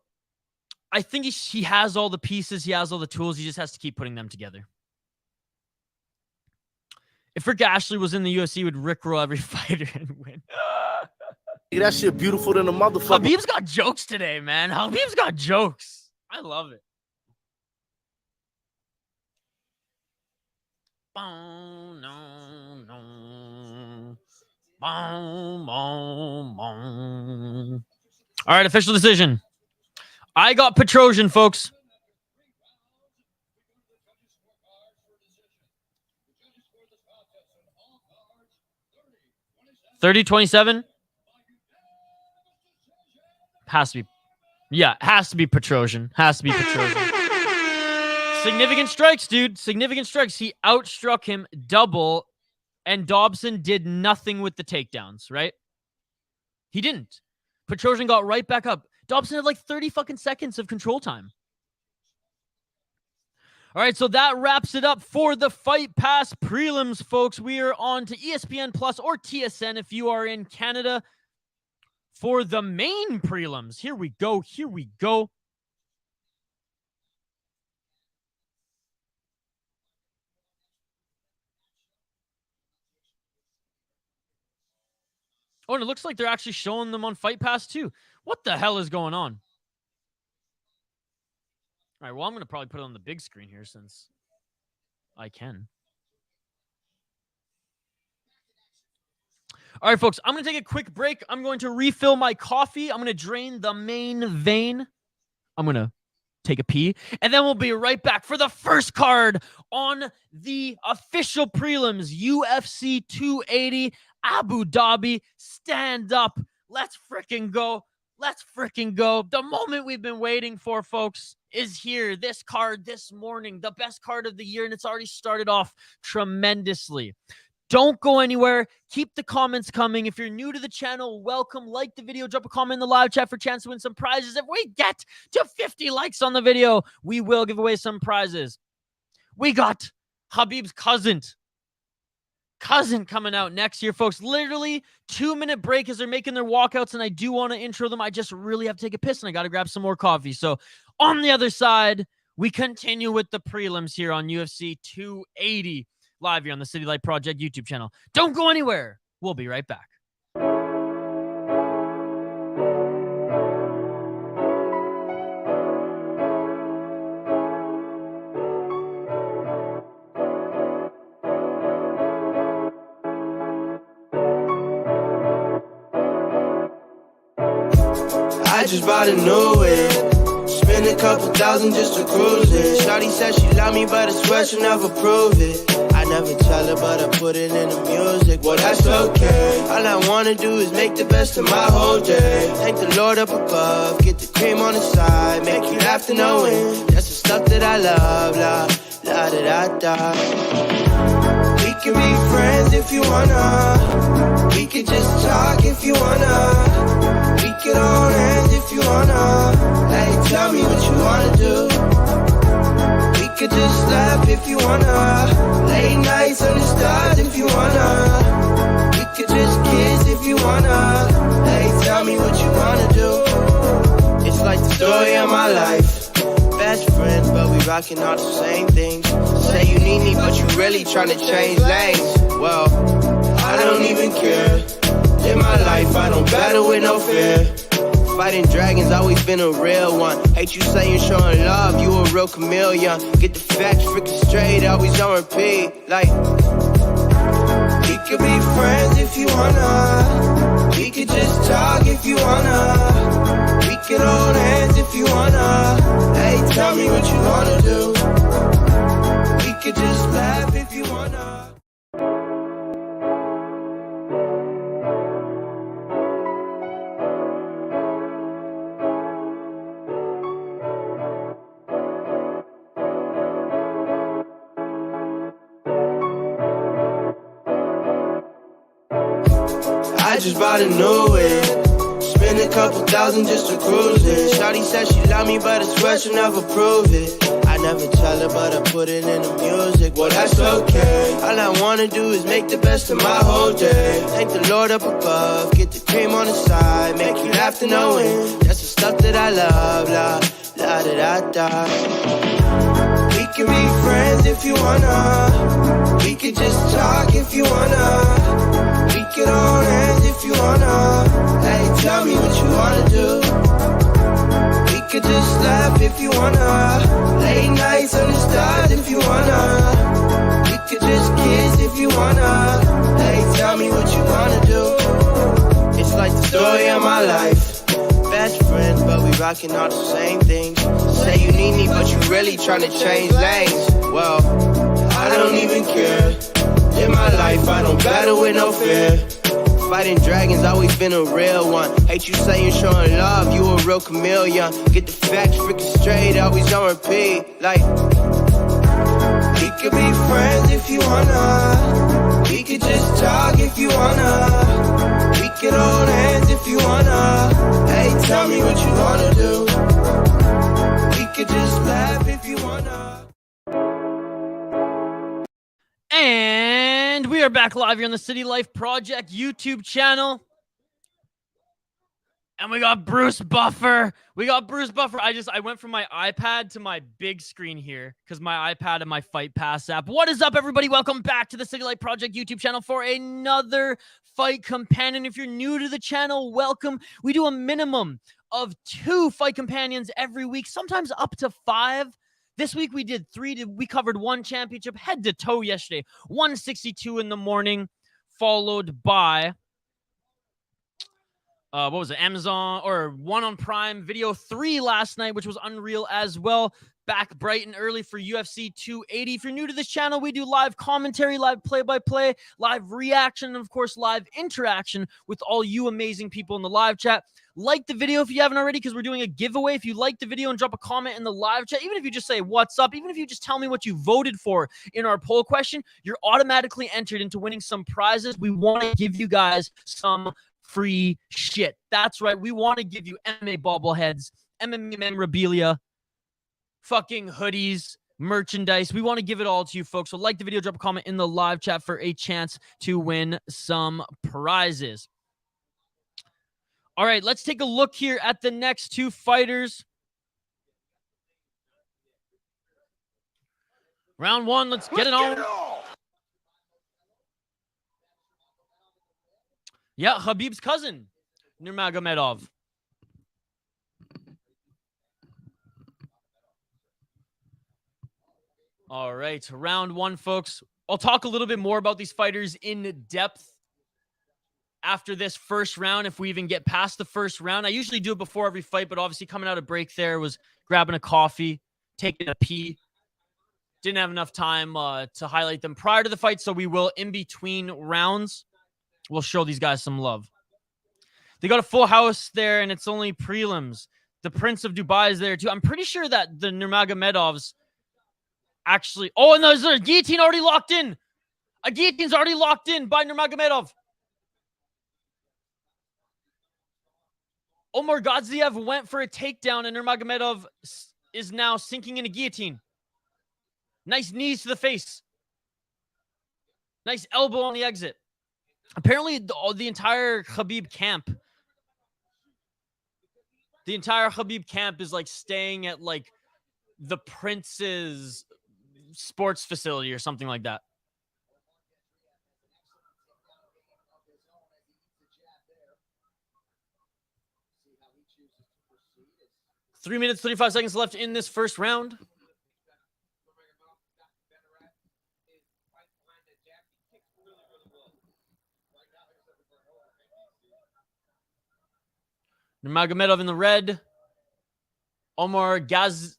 I think he has all the pieces. He has all the tools. He just has to keep putting them together. If Rick Ashley was in the UFC, he would rickroll every fighter and win. That shit beautiful than a motherfucker. Khabib's got jokes today, man. Khabib's got jokes. I love it. Boom, no, no. Boom, boom, boom. All right, official decision. I got Petrosian, folks. $30-27. Has to be. Yeah, has to be Petrosian. Has to be Petrosian. Significant strikes, dude. Significant strikes. He outstruck him double, and Dobson did nothing with the takedowns, right? He didn't. Petrosian got right back up. Dobson had like 30 fucking seconds of control time. All right, so that wraps it up for the Fight Pass prelims, folks. We are on to ESPN Plus or TSN if you are in Canada for the main prelims. Here we go. Here we go. Oh, and it looks like they're actually showing them on Fight Pass too. What the hell is going on? All right, well, I'm going to probably put it on the big screen here since I can. All right, folks, I'm going to take a quick break. I'm going to refill my coffee. I'm going to drain the main vein. I'm going to take a pee, and then we'll be right back for the first card on the official prelims, UFC 280, Abu Dhabi. Stand up. Let's freaking go. Let's freaking go. The moment we've been waiting for, folks, is here. This card this morning, the best card of the year, and it's already started off tremendously. Don't go anywhere. Keep the comments coming. If you're new to the channel, welcome. Like the video. Drop a comment in the live chat for a chance to win some prizes. If we get to 50 likes on the video, we will give away some prizes. We got Khabib's cousin coming out next year, folks. Literally 2-minute break as they're making their walkouts, and I do want to intro them. I just really have to take a piss, and I got to grab some more coffee. So on the other side, we continue with the prelims here on UFC 280. Live here on the City Light Project YouTube channel. Don't go anywhere. We'll be right back. I just bought a new whip. Spend a couple thousand just to cruise it. Shawty said she love me, but I swear she'll never prove it. I never tell her, but I put it in the music. Well, that's okay. All I wanna do is make the best of my whole day. Thank the Lord up above, get the cream on the side, make you laugh to know it. That's the stuff that I love, la da da da. We can be friends if you wanna. We can just talk if you wanna. We can hold hands if you wanna. Hey, tell me what you wanna do. We could just laugh if you wanna. Late nights under stars if you wanna. We could just kiss if you wanna. Hey, tell me what you wanna do. It's like the story of my life. Best friends, but we rockin' all the same things. Say you need me, but you really tryna change lanes. Well, I don't even care. In my life, I don't battle with no fear. Fighting dragons, always been a real one. Hate you saying showing love, you a real chameleon. Get the facts freaking straight, always on repeat. Like, we could be friends if you wanna. We could just talk if you wanna. We could hold hands if you wanna. Hey, tell me what you wanna do. We could just laugh if you wanna. I just bought a new whip. Spend a couple thousand just to cruise it. Shawty said she love me, but I swear she'll never prove it. I never tell her, but I put it in the music. Well, that's okay. All I wanna do is make the best of my whole day. Thank the Lord up above, get the cream on the side, make you laugh to know it. That's the stuff that I love, la da da da. We can be friends if you wanna. We could just talk if you wanna. We could hold hands if you wanna. Hey, tell me what you wanna do. We could just laugh if you wanna. Late nights under stars if you wanna. We could just kiss if you wanna. Hey, tell me what you wanna do. It's like the story of my life. Best friends, but we rockin' all the same things. Say you need me, but you really tryna change lanes. Well, I don't even care. In my life, I don't battle with no fear. Fighting dragons, always been a real one. Hate you saying showing love, you a real chameleon. Get the facts freaking straight, always on repeat. Like, we could be friends if you wanna. We could just talk if you wanna. We could hold hands if you wanna. Hey, tell me what you wanna do. We could just laugh if you wanna. And we are back live here on the City Life Project YouTube channel. And we got Bruce Buffer. I went from my iPad to my big screen here because my iPad and my Fight Pass app. What is up, everybody? Welcome back to the City Life Project YouTube channel for another fight companion. If you're new to the channel, welcome. We do a minimum of 2 fight companions every week, sometimes up to 5. This week we did 3. We covered 1 championship head to toe yesterday. 162 in the morning, followed by what was it? Amazon or 1 on Prime, video 3 last night, which was unreal as well. Back bright and early for UFC 280. If you're new to this channel, we do live commentary, live play-by-play, live reaction, and of course, live interaction with all you amazing people in the live chat. Like the video if you haven't already, because we're doing a giveaway. If you like the video and drop a comment in the live chat, even if you just say what's up, even if you just tell me what you voted for in our poll question, you're automatically entered into winning some prizes. We want to give you guys some free shit. That's right. We want to give you MMA bobbleheads, MMA memorabilia, fucking hoodies, merchandise. We want to give it all to you folks. So like the video, drop a comment in the live chat for a chance to win some prizes. All right, let's take a look here at the next 2 fighters. Round 1, let's get it on. Yeah, Khabib's cousin, Nurmagomedov. All right, round 1, folks. I'll talk a little bit more about these fighters in depth after this first round, if we even get past the first round. I usually do it before every fight, but obviously coming out of break there was grabbing a coffee, taking a pee. Didn't have enough time to highlight them prior to the fight, so we will, in between rounds, we'll show these guys some love. They got a full house there, and it's only prelims. The Prince of Dubai is there, too. I'm pretty sure that the Nurmagomedovs actually... Oh, and there's a guillotine already locked in. A guillotine's already locked in by Nurmagomedov. Omar Gadziev went for a takedown, and Nurmagomedov is now sinking in a guillotine. Nice knees to the face. Nice elbow on the exit. Apparently, the entire Khabib camp... The entire Khabib camp is like staying at like the Prince's sports facility or something like that. Three minutes, 35 seconds left in this first round. Nurmagomedov in the red. Omar Gadziev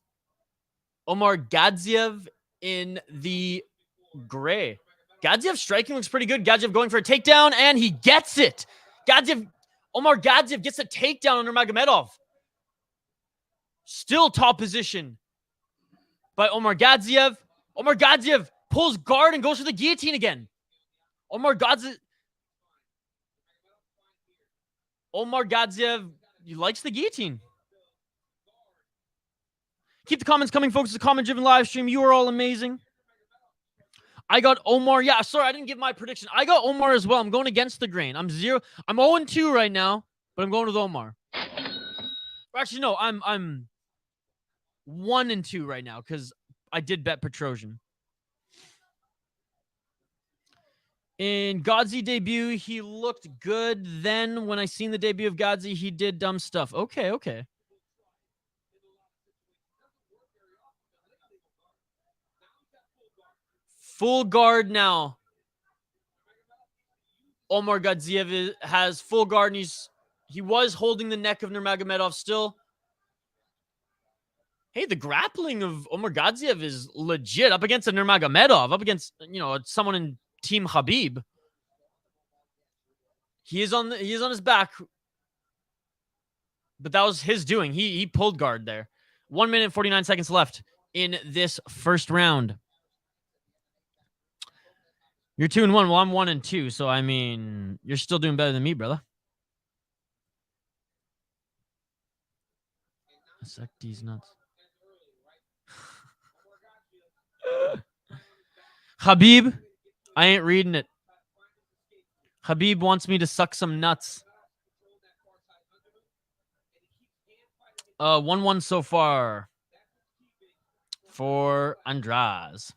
in the gray. Gadziev striking looks pretty good. Gadziev going for a takedown, and he gets it. Omar Gadziev gets a takedown on Nurmagomedov. Still top position by Omar Gadziev. Omar Gadziev pulls guard and goes for the guillotine again. Omar Gadziev, he likes the guillotine. Keep the comments coming, folks. It's a comment-driven live stream. You are all amazing. I got Omar. Yeah, sorry, I didn't give my prediction. I got Omar as well. I'm going against the grain. I'm 0-2 right now, but I'm going with Omar. Actually, no, I'm 1-2 right now because I did bet Petrosian. In Godzi debut, he looked good. Then when I seen the debut of Godzi, he did dumb stuff. Okay. Full guard now. Omar Gadziev has full guard, and he was holding the neck of Nurmagomedov still. Hey, the grappling of Omar Gadziev is legit up against a Nurmagomedov, up against, someone in Team Khabib. He is on his back. But that was his doing. He pulled guard there. 1 minute, 49 seconds left in this first round. You're 2-1. Well, I'm 1-2. So, I mean, you're still doing better than me, brother. Suck these nuts. Khabib, I ain't reading it. Khabib wants me to suck some nuts. 1-1 so far for Andraz.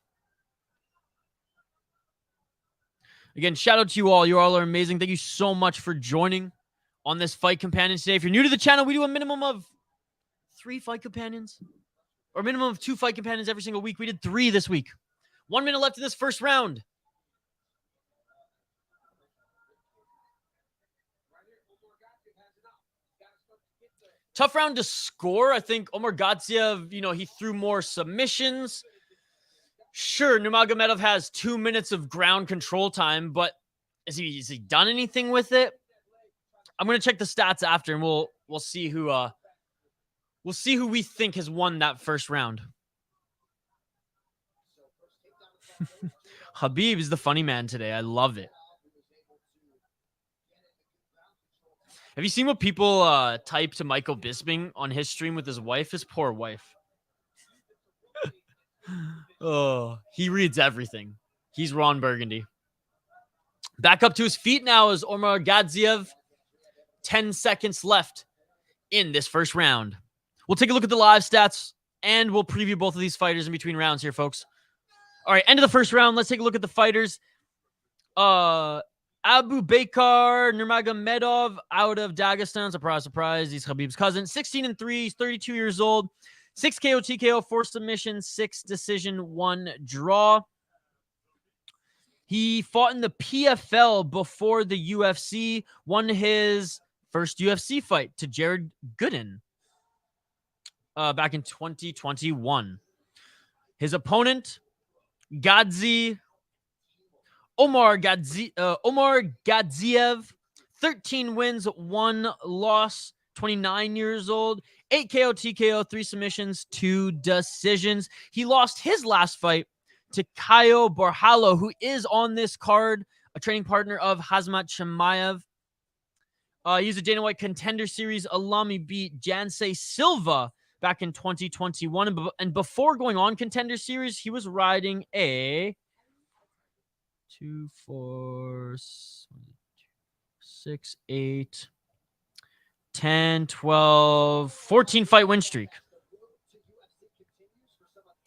Again, shout out to you all. You all are amazing. Thank you so much for joining on this Fight Companion today. If you're new to the channel, we do a minimum of 3 Fight Companions or a minimum of 2 Fight Companions every single week. We did 3 this week. 1 minute left in this first round. Tough round to score. I think Omar Gadziev, he threw more submissions. Sure, Nurmagomedov has 2 minutes of ground control time, but is he done anything with it? I'm gonna check the stats after, and we'll see who we think has won that first round. Khabib is the funny man today. I love it. Have you seen what people type to Michael Bisping on his stream with his wife? His poor wife. Oh, he reads everything. He's Ron Burgundy. Back up to his feet now is Omar Gadziev. 10 seconds left in this first round. We'll take a look at the live stats, and we'll preview both of these fighters in between rounds here, folks. All right, end of the first round. Let's take a look at the fighters. Abu Bakar Nurmagomedov out of Dagestan. Surprise, surprise. He's Khabib's cousin. 16-3. He's 32 years old. 6 KO, TKO, 4 submissions, 6 decision, 1 draw. He fought in the PFL before the UFC. Won his first UFC fight to Jared Gooden back in 2021. His opponent Gadziev, 13 wins, 1 loss, 29 years old, 8 KO, TKO, 3 submissions, 2 decisions. He lost his last fight to Caio Borralho, who is on this card, a training partner of Khamzat Chimaev. He's a Dana White Contender Series alum. He beat Jansei Silva back in 2021. And before going on Contender Series, he was riding a 2, 4, 6, 8, 10, 12, 14 fight win streak.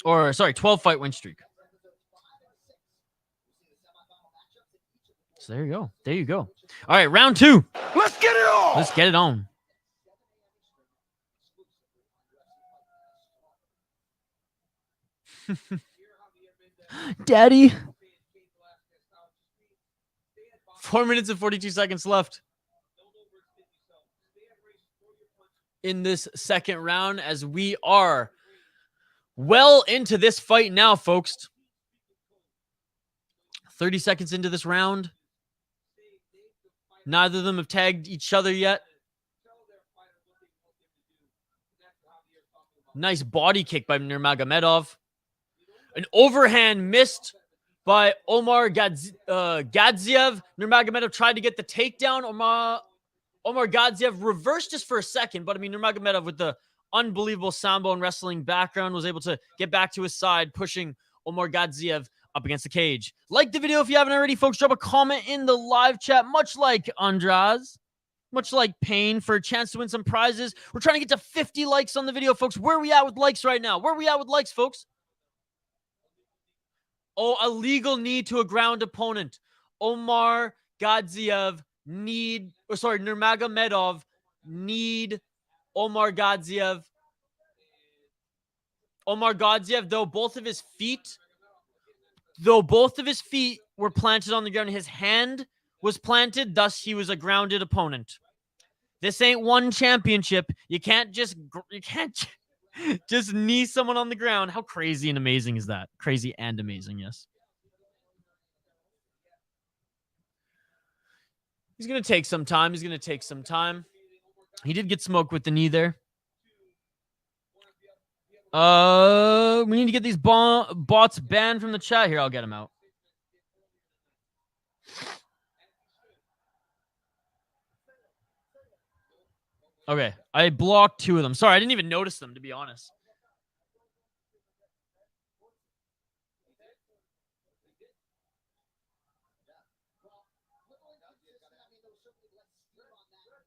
Or, sorry, 12 fight win streak. So there you go. There you go. All right, round 2. Let's get it on. Let's get it on. Daddy. 4 minutes and 42 seconds left in this second round as we are well into this fight now, folks. 30 seconds into this round. Neither of them have tagged each other yet. Nice body kick by Nurmagomedov. An overhand missed by Omar Gadziev. Nurmagomedov tried to get the takedown. Omar Gadziev reversed just for a second, but I mean, Nurmagomedov with the unbelievable sambo and wrestling background was able to get back to his side, pushing Omar Gadziev up against the cage. Like the video if you haven't already, folks. Drop a comment in the live chat, much like Andraz, much like Payne, for a chance to win some prizes. We're trying to get to 50 likes on the video, folks. Where are we at with likes right now? Where are we at with likes, folks? Oh, a legal knee to a ground opponent. Nurmagomedov need Omar Gadziev. Omar Gadziev, though both of his feet were planted on the ground, his hand was planted, thus he was a grounded opponent. This ain't one championship. You can't just knee someone on the ground. How crazy and amazing is that? Crazy and amazing, yes. He's going to take some time. He did get smoked with the knee there. We need to get these bots banned from the chat here. I'll get them out. Okay, I blocked 2 of them. Sorry, I didn't even notice them, to be honest.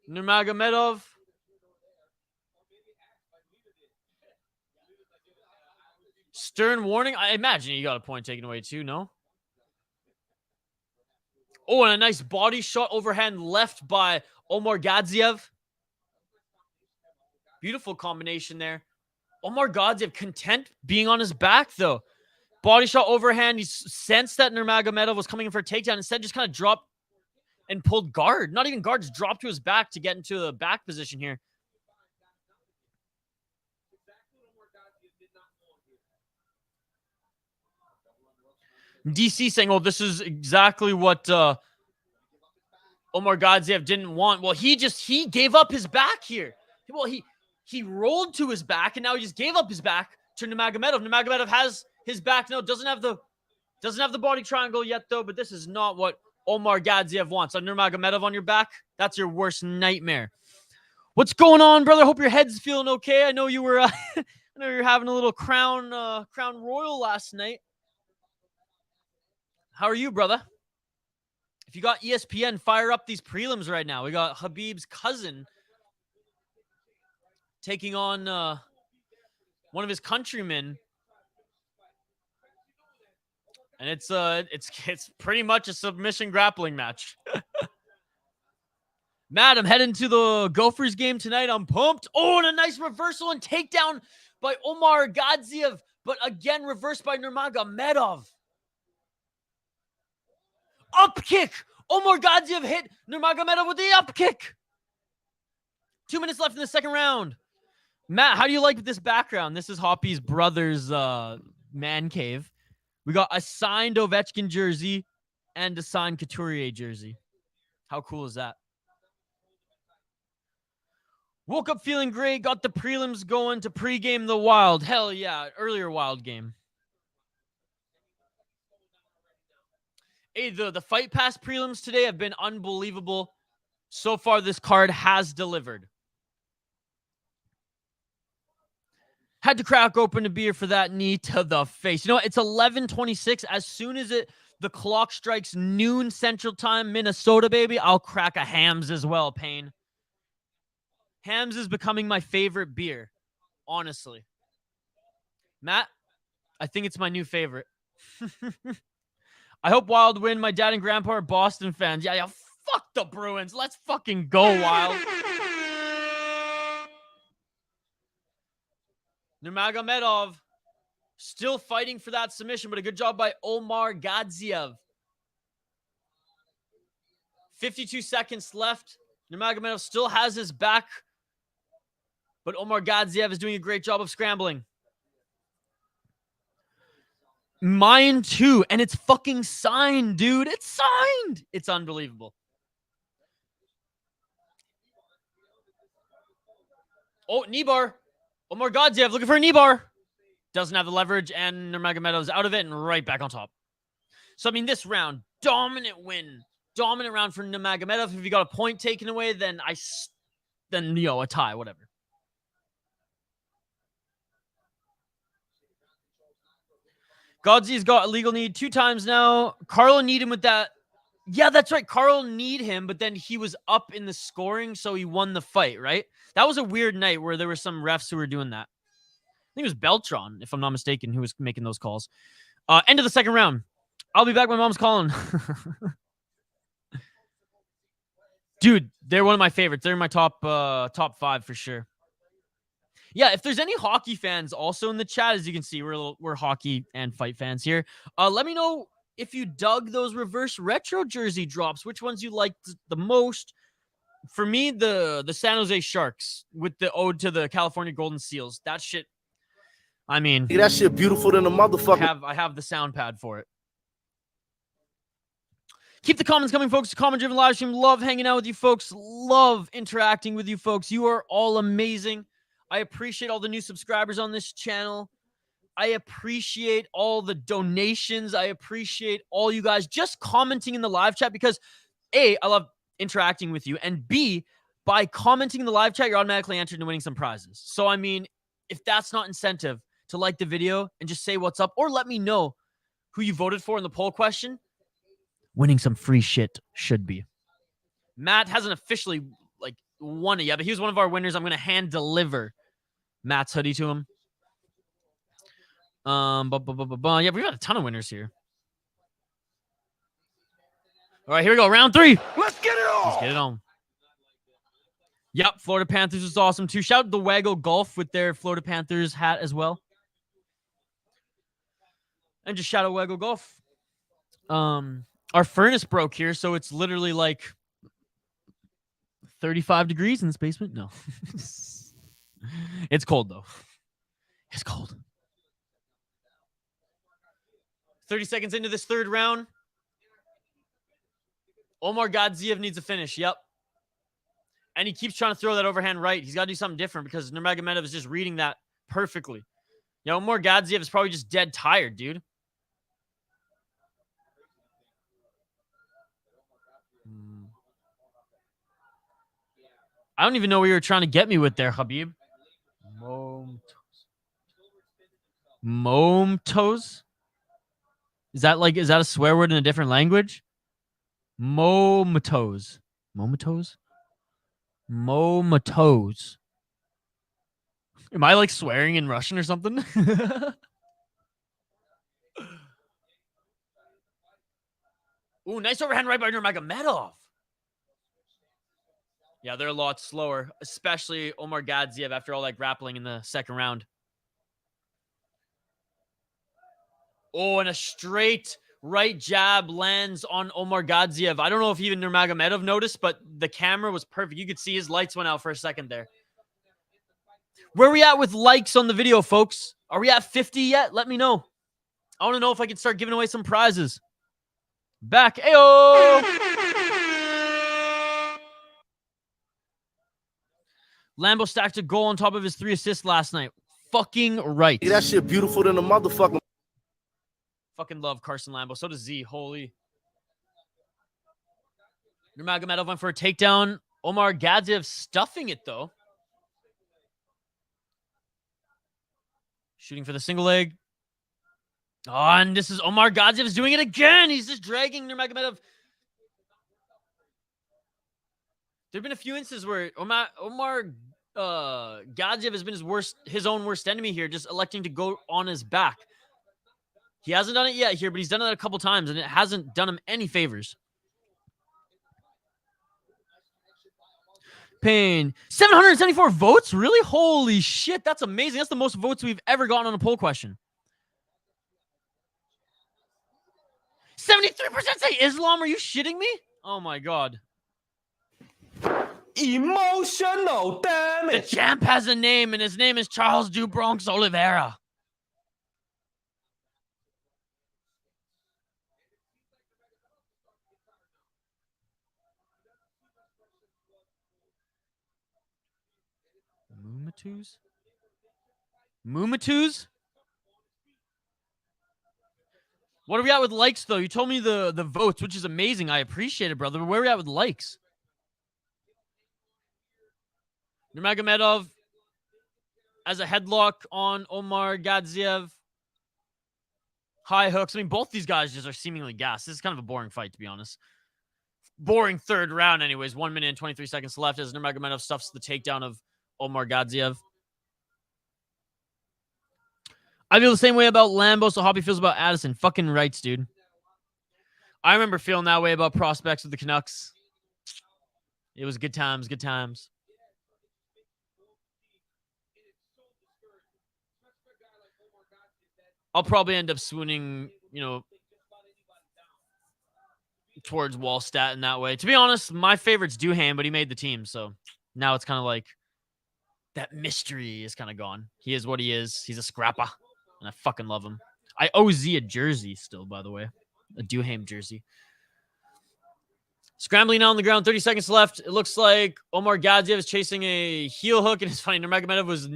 Nurmagomedov. Stern warning. I imagine you got a point taken away too, no? Oh, and a nice body shot overhand left by Omar Gadziev. Beautiful combination there. Omar Gadziev content being on his back, though. Body shot overhand. He sensed that Nurmagomedov was coming in for a takedown. Instead, just kind of dropped and pulled guard. Not even guard, just dropped to his back to get into the back position here. DC saying, oh, this is exactly what Omar Gadziev didn't want. Well, he gave up his back here. Well, he rolled to his back, and now he just gave up his back to Nurmagomedov. Nurmagomedov has his back now. Doesn't have the body triangle yet, though, but this is not what Omar Gadziev wants. A Nurmagomedov on your back, that's your worst nightmare. What's going on, brother? Hope your head's feeling okay. I know you were I know you're having a little crown royal last night. How are you, brother? If you got ESPN, fire up these prelims right now. We got Khabib's cousin taking on one of his countrymen. And it's pretty much a submission grappling match. Matt, I'm heading to the Gophers game tonight. I'm pumped. Oh, and a nice reversal and takedown by Omar Gadziev, but again reversed by Nurmagomedov. Up kick. Omar Gadziev hit Nurmagomedov with the up kick. 2 minutes left in the second round. Matt, how do you like this background? This is Hoppy's brother's man cave. We got a signed Ovechkin jersey and a signed Couturier jersey. How cool is that? Woke up feeling great. Got the prelims going to pregame the Wild. Hell yeah. Earlier Wild game. Hey, the Fight Pass prelims today have been unbelievable. So far, this card has delivered. Had to crack open a beer for that knee to the face. You know what? It's 11:26. As soon as the clock strikes noon Central Time, Minnesota, baby, I'll crack a Hams as well, Payne. Hams is becoming my favorite beer, honestly. Matt, I think it's my new favorite. I hope Wild win. My dad and grandpa are Boston fans. Yeah, fuck the Bruins. Let's fucking go, Wild. Nurmagomedov still fighting for that submission, but a good job by Omar Gadziev. 52 seconds left. Nurmagomedov still has his back, but Omar Gadziev is doing a great job of scrambling. Mine too, and it's fucking signed, dude. It's signed. It's unbelievable. Oh, knee bar. Omar Gadziev looking for a knee bar. Doesn't have the leverage, and Nurmagomedov's out of it and right back on top. So, I mean, this round, dominant win. Dominant round for Nurmagomedov. If you got a point taken away, then a tie, whatever. Godzie's got a legal need 2 times now. Carl need him with that. Yeah, that's right. Carl need him, but then he was up in the scoring, so he won the fight, right? That was a weird night where there were some refs who were doing that. I think it was Beltron, if I'm not mistaken, who was making those calls. End of the second round. I'll be back. My mom's calling. Dude, they're one of my favorites. They're in my top 5 for sure. Yeah, if there's any hockey fans also in the chat, as you can see, we're hockey and fight fans here. Let me know if you dug those reverse retro jersey drops, which ones you liked the most. For me, the San Jose Sharks with the ode to the California Golden Seals. That shit, I mean, that shit beautiful than a motherfucker. I have the sound pad for it. Keep the comments coming, folks. Comment-driven live stream. Love hanging out with you folks. Love interacting with you folks. You are all amazing. I appreciate all the new subscribers on this channel. I appreciate all the donations. I appreciate all you guys just commenting in the live chat because A, I love interacting with you, and B, by commenting in the live chat, you're automatically entered into winning some prizes. So, I mean, if that's not incentive to like the video and just say what's up or let me know who you voted for in the poll question, winning some free shit should be. Matt hasn't officially won it yet, but he was one of our winners. I'm going to hand deliver Matt's hoodie to him. Yeah, we got a ton of winners here. All right, here we go. Round 3. Let's get it on. Let's get it on. Yep, Florida Panthers was awesome too. Shout out to Waggle Golf with their Florida Panthers hat as well. And just shout out Waggle Golf. Our furnace broke here, so it's literally like 35 degrees in this basement. No. It's cold, though. It's cold. 30 seconds into this third round. Omar Gadziev needs a finish. Yep. And he keeps trying to throw that overhand right. He's got to do something different because Nurmagomedov is just reading that perfectly. You know, Omar Gadziev is probably just dead tired, dude. I don't even know where you were trying to get me with there, Habib. Momtos? Is that a swear word in a different language? Momatos. Momatos? Momatos. Am I swearing in Russian or something? Ooh, nice overhand right by Nurmagomedov. Yeah, they're a lot slower, especially Omar Gadziev after all that grappling in the second round. Oh, and a straight right jab lands on Omar Gadziev. I don't know if even Nurmagomedov noticed, but the camera was perfect. You could see his lights went out for a second there. Where are we at with likes on the video, folks? Are we at 50 yet? Let me know. I want to know if I can start giving away some prizes. Back. Ayo! Lambo stacked a goal on top of his 3 assists last night. Fucking right. Yeah, that shit beautiful than a motherfucker. Fucking love Carson Lambo. So does Z. Holy. Nurmagomedov went for a takedown. Omar Gadziev stuffing it, though. Shooting for the single leg. Oh, and this is Omar Gadziev is doing it again. He's just dragging Nurmagomedov. There have been a few instances where Omar Gadziev has been his own worst enemy here, just electing to go on his back. He hasn't done it yet here, but he's done it a couple times, and it hasn't done him any favors. Payne, 774 votes? Really? Holy shit, that's amazing. That's the most votes we've ever gotten on a poll question. 73% say Islam. Are you shitting me? Oh my god. Emotional damage. The champ has a name, and his name is Charles Du Bronx Oliveira. Mumatus? What are we at with likes, though? You told me the votes, which is amazing. I appreciate it, brother. But where are we at with likes? Nurmagomedov as a headlock on Omar Gadziev. High hooks. I mean, both these guys just are seemingly gassed. This is kind of a boring fight, to be honest. Boring third round, anyways. 1 minute and 23 seconds left as Nurmagomedov stuffs the takedown of Omar Gadziev. I feel the same way about Lambo, so Hoppy feels about Addison. Fucking rights, dude. I remember feeling that way about prospects with the Canucks. It was good times, good times. I'll probably end up swooning, towards Wallstat in that way. To be honest, my favorite's Duham, but he made the team, so now it's kind of like that mystery is kind of gone. He is what he is. He's a scrapper, and I fucking love him. I owe Z a jersey still, by the way. A Duham jersey. Scrambling now on the ground, 30 seconds left. It looks like Omar Gadziev is chasing a heel hook, and it's funny, Nurmagomedov was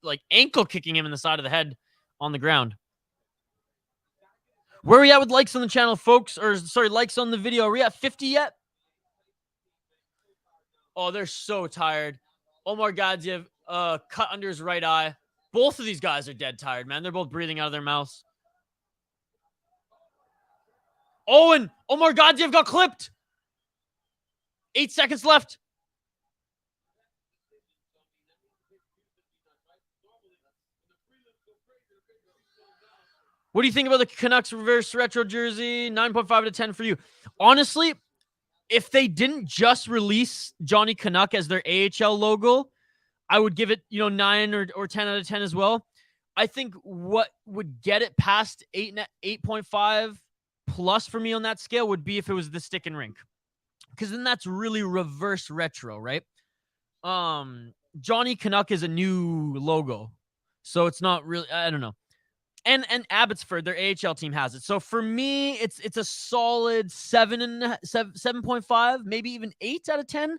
like ankle kicking him in the side of the head on the ground. Where are we at with likes on the channel, folks? Or, sorry, likes on the video. Are we at 50 yet? Oh, they're so tired. Omar Gadziev, cut under his right eye. Both of these guys are dead tired, man. They're both breathing out of their mouths. Oh, and Omar Gadziev got clipped. 8 seconds left. What do you think about the Canucks reverse retro jersey? 9.5 out of 10 for you. Honestly, if they didn't just release Johnny Canuck as their AHL logo, I would give it, 9 or 10 out of 10 as well. I think what would get it past 8.5 plus for me on that scale would be if it was the stick and rink. Because then that's really reverse retro, right? Johnny Canuck is a new logo. So it's not really, I don't know. And Abbotsford, their AHL team has it. So for me, it's a solid 7.5, maybe even 8 out of 10.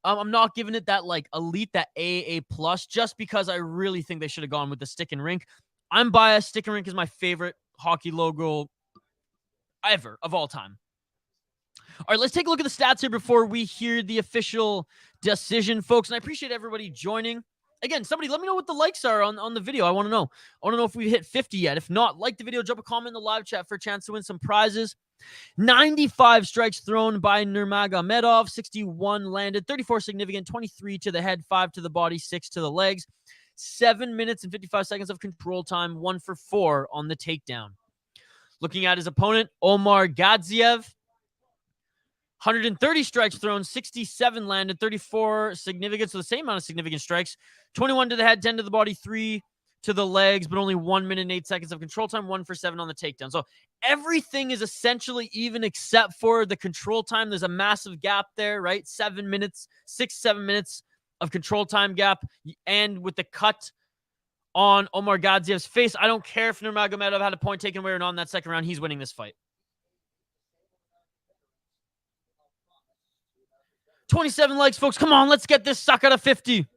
I'm not giving it that like elite, that AA plus, just because I really think they should have gone with the stick and rink. I'm biased. Stick and rink is my favorite hockey logo ever of all time. All right, let's take a look at the stats here before we hear the official decision, folks. And I appreciate everybody joining. Again, somebody let me know what the likes are on the video. I want to know. I want to know if we hit 50 yet. If not, like the video, drop a comment in the live chat for a chance to win some prizes. 95 strikes thrown by Nurmagomedov, 61 landed, 34 significant, 23 to the head, 5 to the body, 6 to the legs. 7 minutes and 55 seconds of control time, 1 for 4 on the takedown. Looking at his opponent, Omar Gadziev. 130 strikes thrown, 67 landed, 34 significant, so the same amount of significant strikes. 21 to the head, 10 to the body, 3 to the legs, but only 1 minute and 8 seconds of control time, 1 for 7 on the takedown. So everything is essentially even except for the control time. There's a massive gap there, right? 7 minutes, 6-7 minutes of control time gap. And with the cut on Omar Gadziev's face. I don't care if Nurmagomedov had a point taken away or not in that second round. He's winning this fight. 27 likes, folks. Come on, let's get this sucker to 50.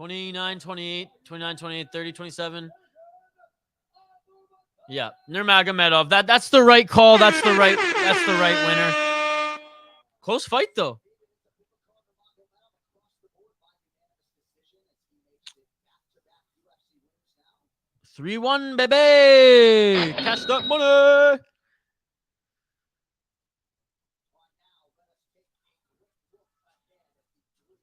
$29, $28, $29, $28, $30, $27. Yeah, Nurmagomedov. That's the right call. That's the right winner. Close fight though. 3-1, baby. Cash that money.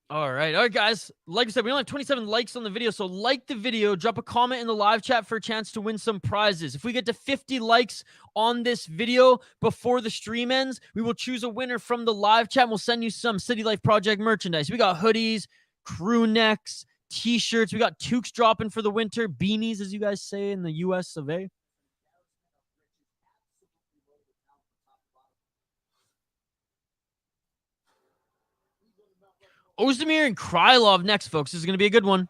All right, guys. Like I said, we only have 27 likes on the video, so like the video, drop a comment in the live chat for a chance to win some prizes. If we get to 50 likes on this video before the stream ends, we will choose a winner from the live chat, and we'll send you some City Life Project merchandise. We got hoodies, crew necks, t-shirts. We got toques dropping for the winter, beanies, as you guys say in the US of A. Oezdemir and Krylov next, folks. This is going to be a good one.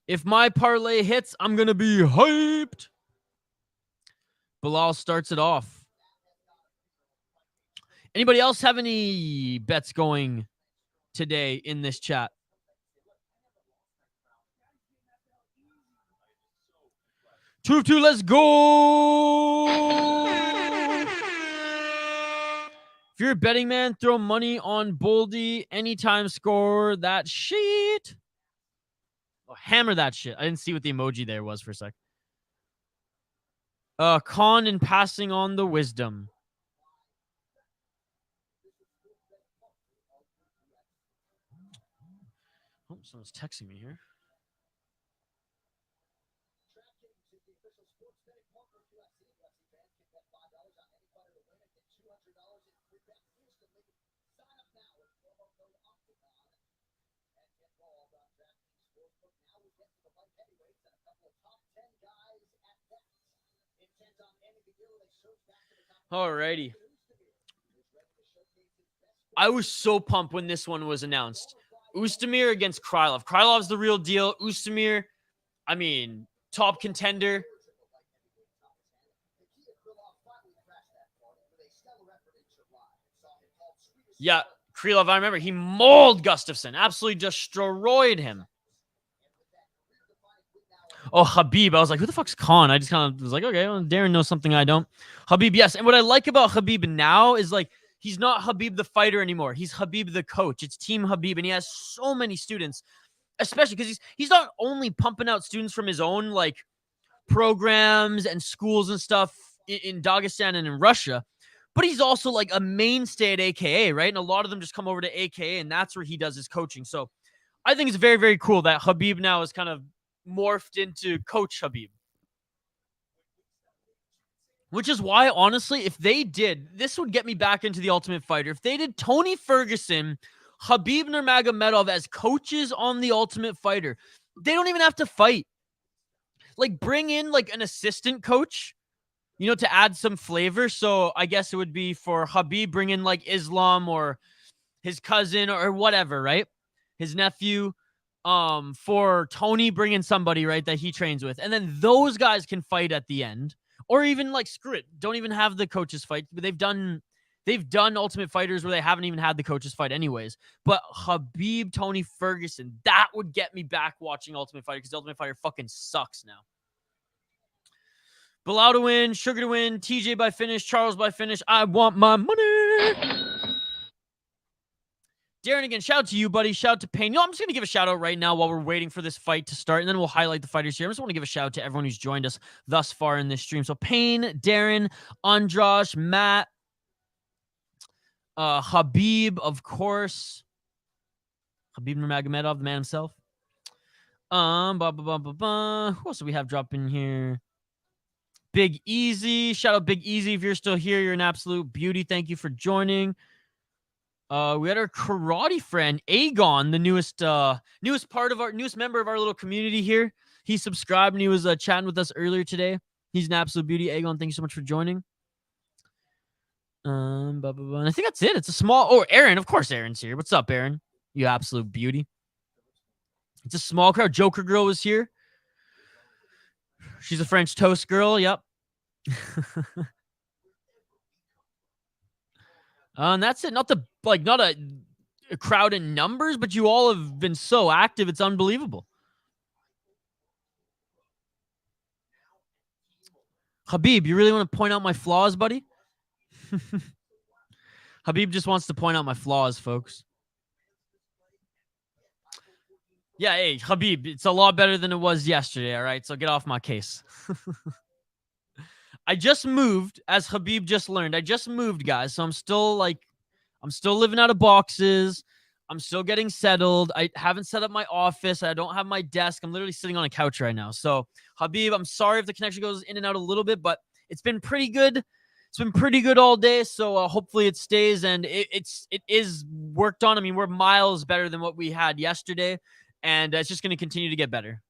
If my parlay hits, I'm going to be hyped. Belal starts it off. Anybody else have any bets going today in this chat? Two of two, let's go. If you're a betting man, throw money on Boldy. Anytime score that shit. Oh, hammer that shit. I didn't see what the emoji there was for a sec. Con and passing on the wisdom. Oh, someone's texting me here. Alrighty. I was so pumped when this one was announced. Oezdemir against Krylov. Krylov's the real deal. Oezdemir, I mean, top contender. Yeah, Krylov, I remember he mauled Gustafsson. Absolutely destroyed him. Oh, Khabib. I was like, who the fuck's Khan? I just kind of was like, okay, well, Darren knows something I don't. Khabib, yes. And what I like about Khabib now is like, he's not Khabib the fighter anymore. He's Khabib the coach. It's Team Khabib, and he has so many students, especially because he's not only pumping out students from his own like programs and schools and stuff in Dagestan and in Russia, but he's also like a mainstay at AKA, right? And a lot of them just come over to AKA, and that's where he does his coaching. So I think it's very, very cool that Khabib now is kind of morphed into Coach Khabib. Which is why, honestly, if they did, this would get me back into the Ultimate Fighter. If they did Tony Ferguson, Khabib Nurmagomedov as coaches on the Ultimate Fighter, they don't even have to fight. Like, bring in like an assistant coach, you know, to add some flavor. So I guess it would be for Khabib, bring in like Islam or his cousin or whatever, right? His nephew. For Tony, bring in somebody, right, that he trains with. And then those guys can fight at the end. Or even like, screw it, don't even have the coaches fight. But they've done Ultimate Fighters where they haven't even had the coaches fight anyways. But Khabib, Tony Ferguson, that would get me back watching Ultimate Fighter because Ultimate Fighter fucking sucks now. Belal to win, Sugar to win, TJ by finish, Charles by finish. I want my money. Darren, again, shout out to you, buddy. Shout out to Payne. I'm just going to give a shout out right now while we're waiting for this fight to start, and then we'll highlight the fighters here. I just want to give a shout out to everyone who's joined us thus far in this stream. So Payne, Darren, Andrash, Matt, Khabib, of course. Khabib Nurmagomedov, the man himself. Who else do we have dropping here? Big Easy. Shout out Big Easy. If you're still here, you're an absolute beauty. Thank you for joining. We had our karate friend Aegon, the newest member of our little community here. He subscribed and he was chatting with us earlier today. He's an absolute beauty. Aegon, thank you so much for joining. And I think that's it. It's a small. Oh, Aaron, of course, Aaron's here. What's up, Aaron? You absolute beauty. It's a small crowd. Joker girl was here. She's a French toast girl. Yep. And that's it. Not a crowd in numbers, but you all have been so active. It's unbelievable. Habib, you really want to point out my flaws, buddy? Habib just wants to point out my flaws, folks. Yeah, hey, Habib, it's a lot better than it was yesterday, all right? So get off my case. I just moved, as Habib just learned. I just moved, guys, so I'm still living out of boxes. I'm still getting settled. I haven't set up my office. I don't have my desk. I'm literally sitting on a couch right now. So, Habib, I'm sorry if the connection goes in and out a little bit, but it's been pretty good. It's been pretty good all day, so hopefully it stays, and it is worked on. I mean, we're miles better than what we had yesterday, and it's just going to continue to get better.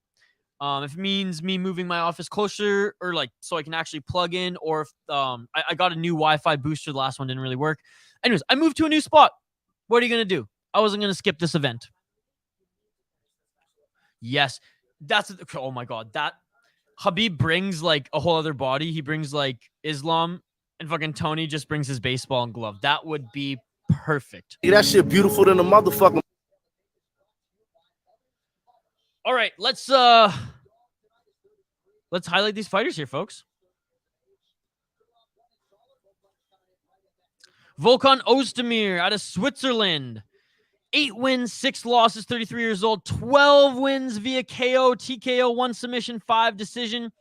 If it means me moving my office closer, or so I can actually plug in, or if I got a new Wi-Fi booster. The last one didn't really work. Anyways, I moved to a new spot. What are you going to do? I wasn't going to skip this event. Yes. Oh my God. That Habib brings a whole other body. He brings Islam, and fucking Tony just brings his baseball and glove. That would be perfect. Yeah, that shit beautiful than a motherfucker. All right, let's highlight these fighters here, folks. Volkan Oezdemir out of Switzerland. 8 wins, 6 losses, 33 years old, 12 wins via KO, TKO, 1 submission, 5 decision.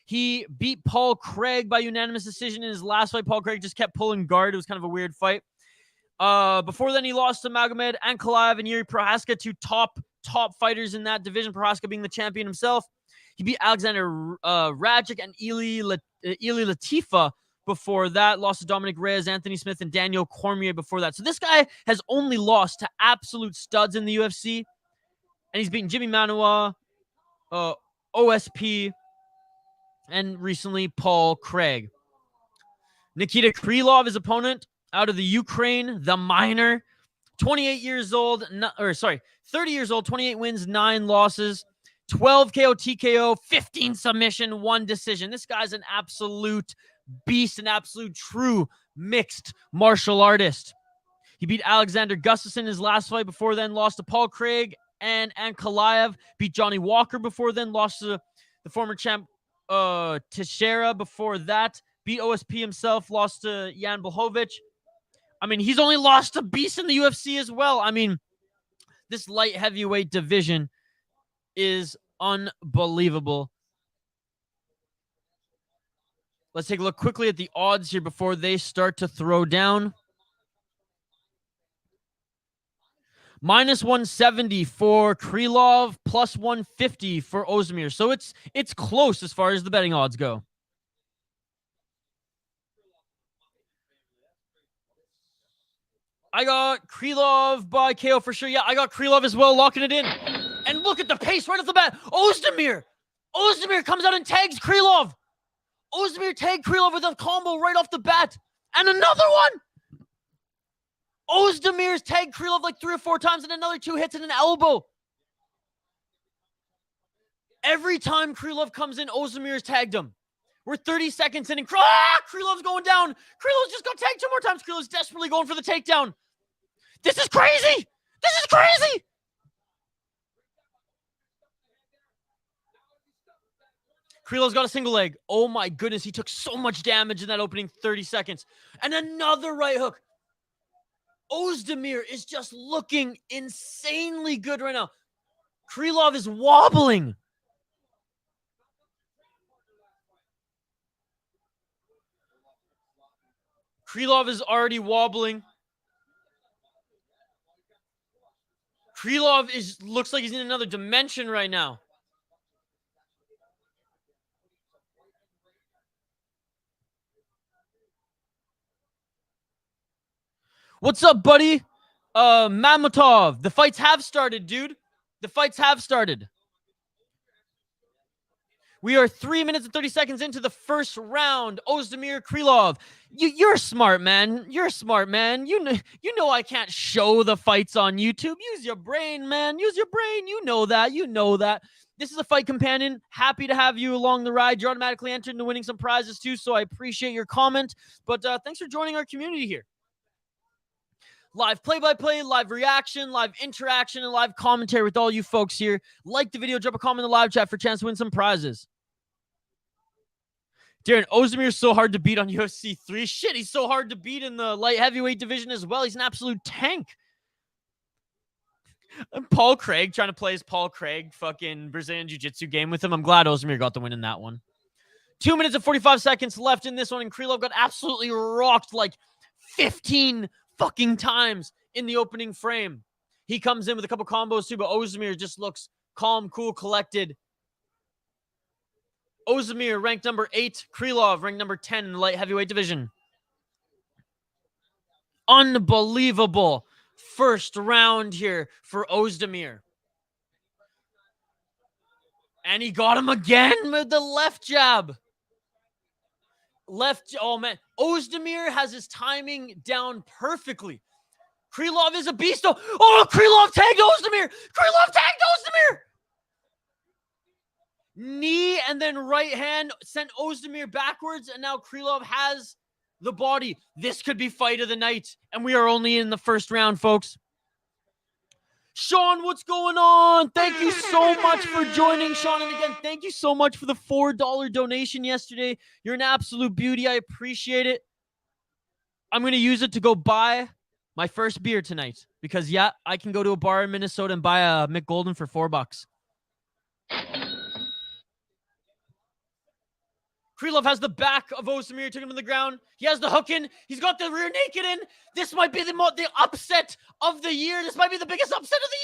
He beat Paul Craig by unanimous decision in his last fight. Paul Craig just kept pulling guard. It was kind of a weird fight. Before then, he lost to Makhmud and Ankalaev and Yuri Prohaska, 2 top fighters in that division, Prohaska being the champion himself. He beat Alexander Rajic and Eli Latifa before that. Lost to Dominic Reyes, Anthony Smith, and Daniel Cormier before that. So this guy has only lost to absolute studs in the UFC. And he's beaten Jimmy Manuwa, OSP, and recently Paul Craig. Nikita Krylov, his opponent, out of the Ukraine, the minor. 28 years old, 30 years old, 28 wins, 9 losses, 12 KO, TKO, 15 submission, 1 decision. This guy's an absolute beast, an absolute true mixed martial artist. He beat Alexander Gustafsson in his last fight. Before then, lost to Paul Craig and Ankalaev. Beat Johnny Walker before then. Lost to the former champ Teixeira before that. Beat OSP himself. Lost to Jan Blachowicz. I mean, he's only lost to beasts in the UFC as well. I mean, this light heavyweight division is unbelievable. Let's take a look quickly at the odds here before they start to throw down. -170 for Krylov, +150 for Oezdemir. So it's close as far as the betting odds go. I got Krylov by KO for sure. Yeah, I got Krylov as well, locking it in. And look at the pace right off the bat. Oezdemir comes out and tags Krylov. Oezdemir tagged Krylov with a combo right off the bat. And another one. Ozdemir's tagged Krylov 3 or 4 times, and another 2 hits and an elbow. Every time Krylov comes in, Ozdemir's tagged him. We're 30 seconds in, and Krylov's going down. Krylov's just got tagged 2 more times. Krylov's desperately going for the takedown. This is crazy. This is crazy. Krylov's got a single leg. Oh my goodness, he took so much damage in that opening 30 seconds. And another right hook. Oezdemir is just looking insanely good right now. Krylov is wobbling. Krylov is already wobbling. Krylov looks like he's in another dimension right now. What's up, buddy? Mamutov, the fights have started, dude. The fights have started. We are 3 minutes and 30 seconds into the first round. Oezdemir, Krylov. You're smart, man. You're a smart man. You know I can't show the fights on YouTube. Use your brain, man. Use your brain. You know that. You know that. This is a fight companion. Happy to have you along the ride. You're automatically entered into winning some prizes too, so I appreciate your comment. But thanks for joining our community here. Live play-by-play, live reaction, live interaction, and live commentary with all you folks here. Like the video, drop a comment in the live chat for a chance to win some prizes. Darren, Oezdemir is so hard to beat on UFC 3. Shit, he's so hard to beat in the light heavyweight division as well. He's an absolute tank. And Paul Craig, trying to play his Paul Craig fucking Brazilian Jiu-Jitsu game with him. I'm glad Oezdemir got the win in that one. 2 minutes and 45 seconds left in this one, and Krylov got absolutely rocked like 15 fucking times in the opening frame. He comes in with a couple combos too, but Oezdemir just looks calm, cool, collected. Oezdemir ranked number 8, Krylov ranked number 10 in the light heavyweight division. Unbelievable first round here for Oezdemir. And he got him again with the left jab. Oh man, Oezdemir has his timing down perfectly. Krylov is a beast. Oh, Krylov tagged Oezdemir. Krylov tagged Oezdemir. Knee and then right hand sent Oezdemir backwards, and now Krylov has the body. This could be fight of the night, and we are only in the first round, folks. Sean, what's going on? Thank you so much for joining, Sean. And again, thank you so much for the $4 donation yesterday. You're an absolute beauty. I appreciate it. I'm going to use it to go buy my first beer tonight because, yeah, I can go to a bar in Minnesota and buy a McGolden for $4. Krylov has the back of Oezdemir, took him to the ground. He has the hook in. He's got the rear naked in. This might be the upset of the year. This might be the biggest upset of the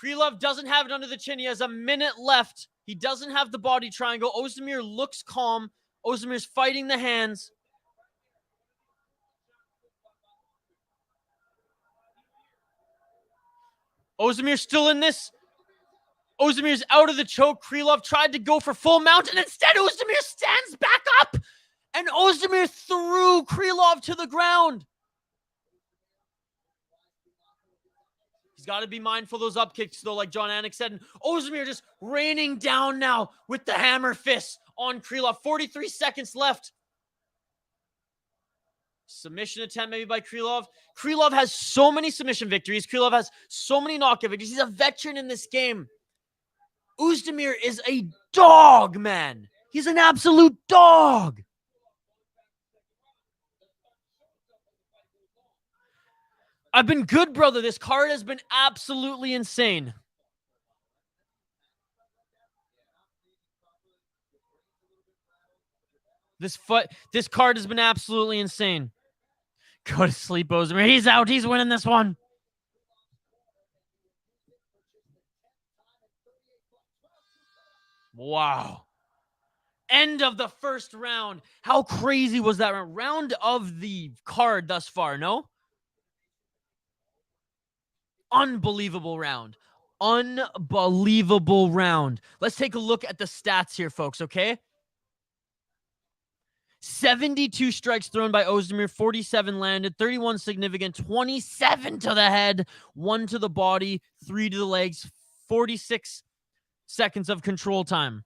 year. Krylov doesn't have it under the chin. He has a minute left. He doesn't have the body triangle. Oezdemir looks calm. Ozdemir's fighting the hands. Oezdemir still in this. Ozdemir's out of the choke. Krylov tried to go for full mount, and instead Oezdemir stands back up, and Oezdemir threw Krylov to the ground. He's got to be mindful of those up kicks, though, like John Anik said. And Oezdemir just raining down now with the hammer fist on Krylov. 43 seconds left. Submission attempt maybe by Krylov. Krylov has so many submission victories. Krylov has so many knockout victories. He's a veteran in this game. Oezdemir is a dog, man. He's an absolute dog. I've been good, brother. This card has been absolutely insane. This card has been absolutely insane. Go to sleep, Oezdemir. He's out. He's winning this one. Wow. End of the first round. How crazy was that round? Round of the card thus far, no? Unbelievable round. Unbelievable round. Let's take a look at the stats here, folks, okay? 72 strikes thrown by Oezdemir, 47 landed, 31 significant, 27 to the head, 1 to the body, 3 to the legs, 46 seconds of control time.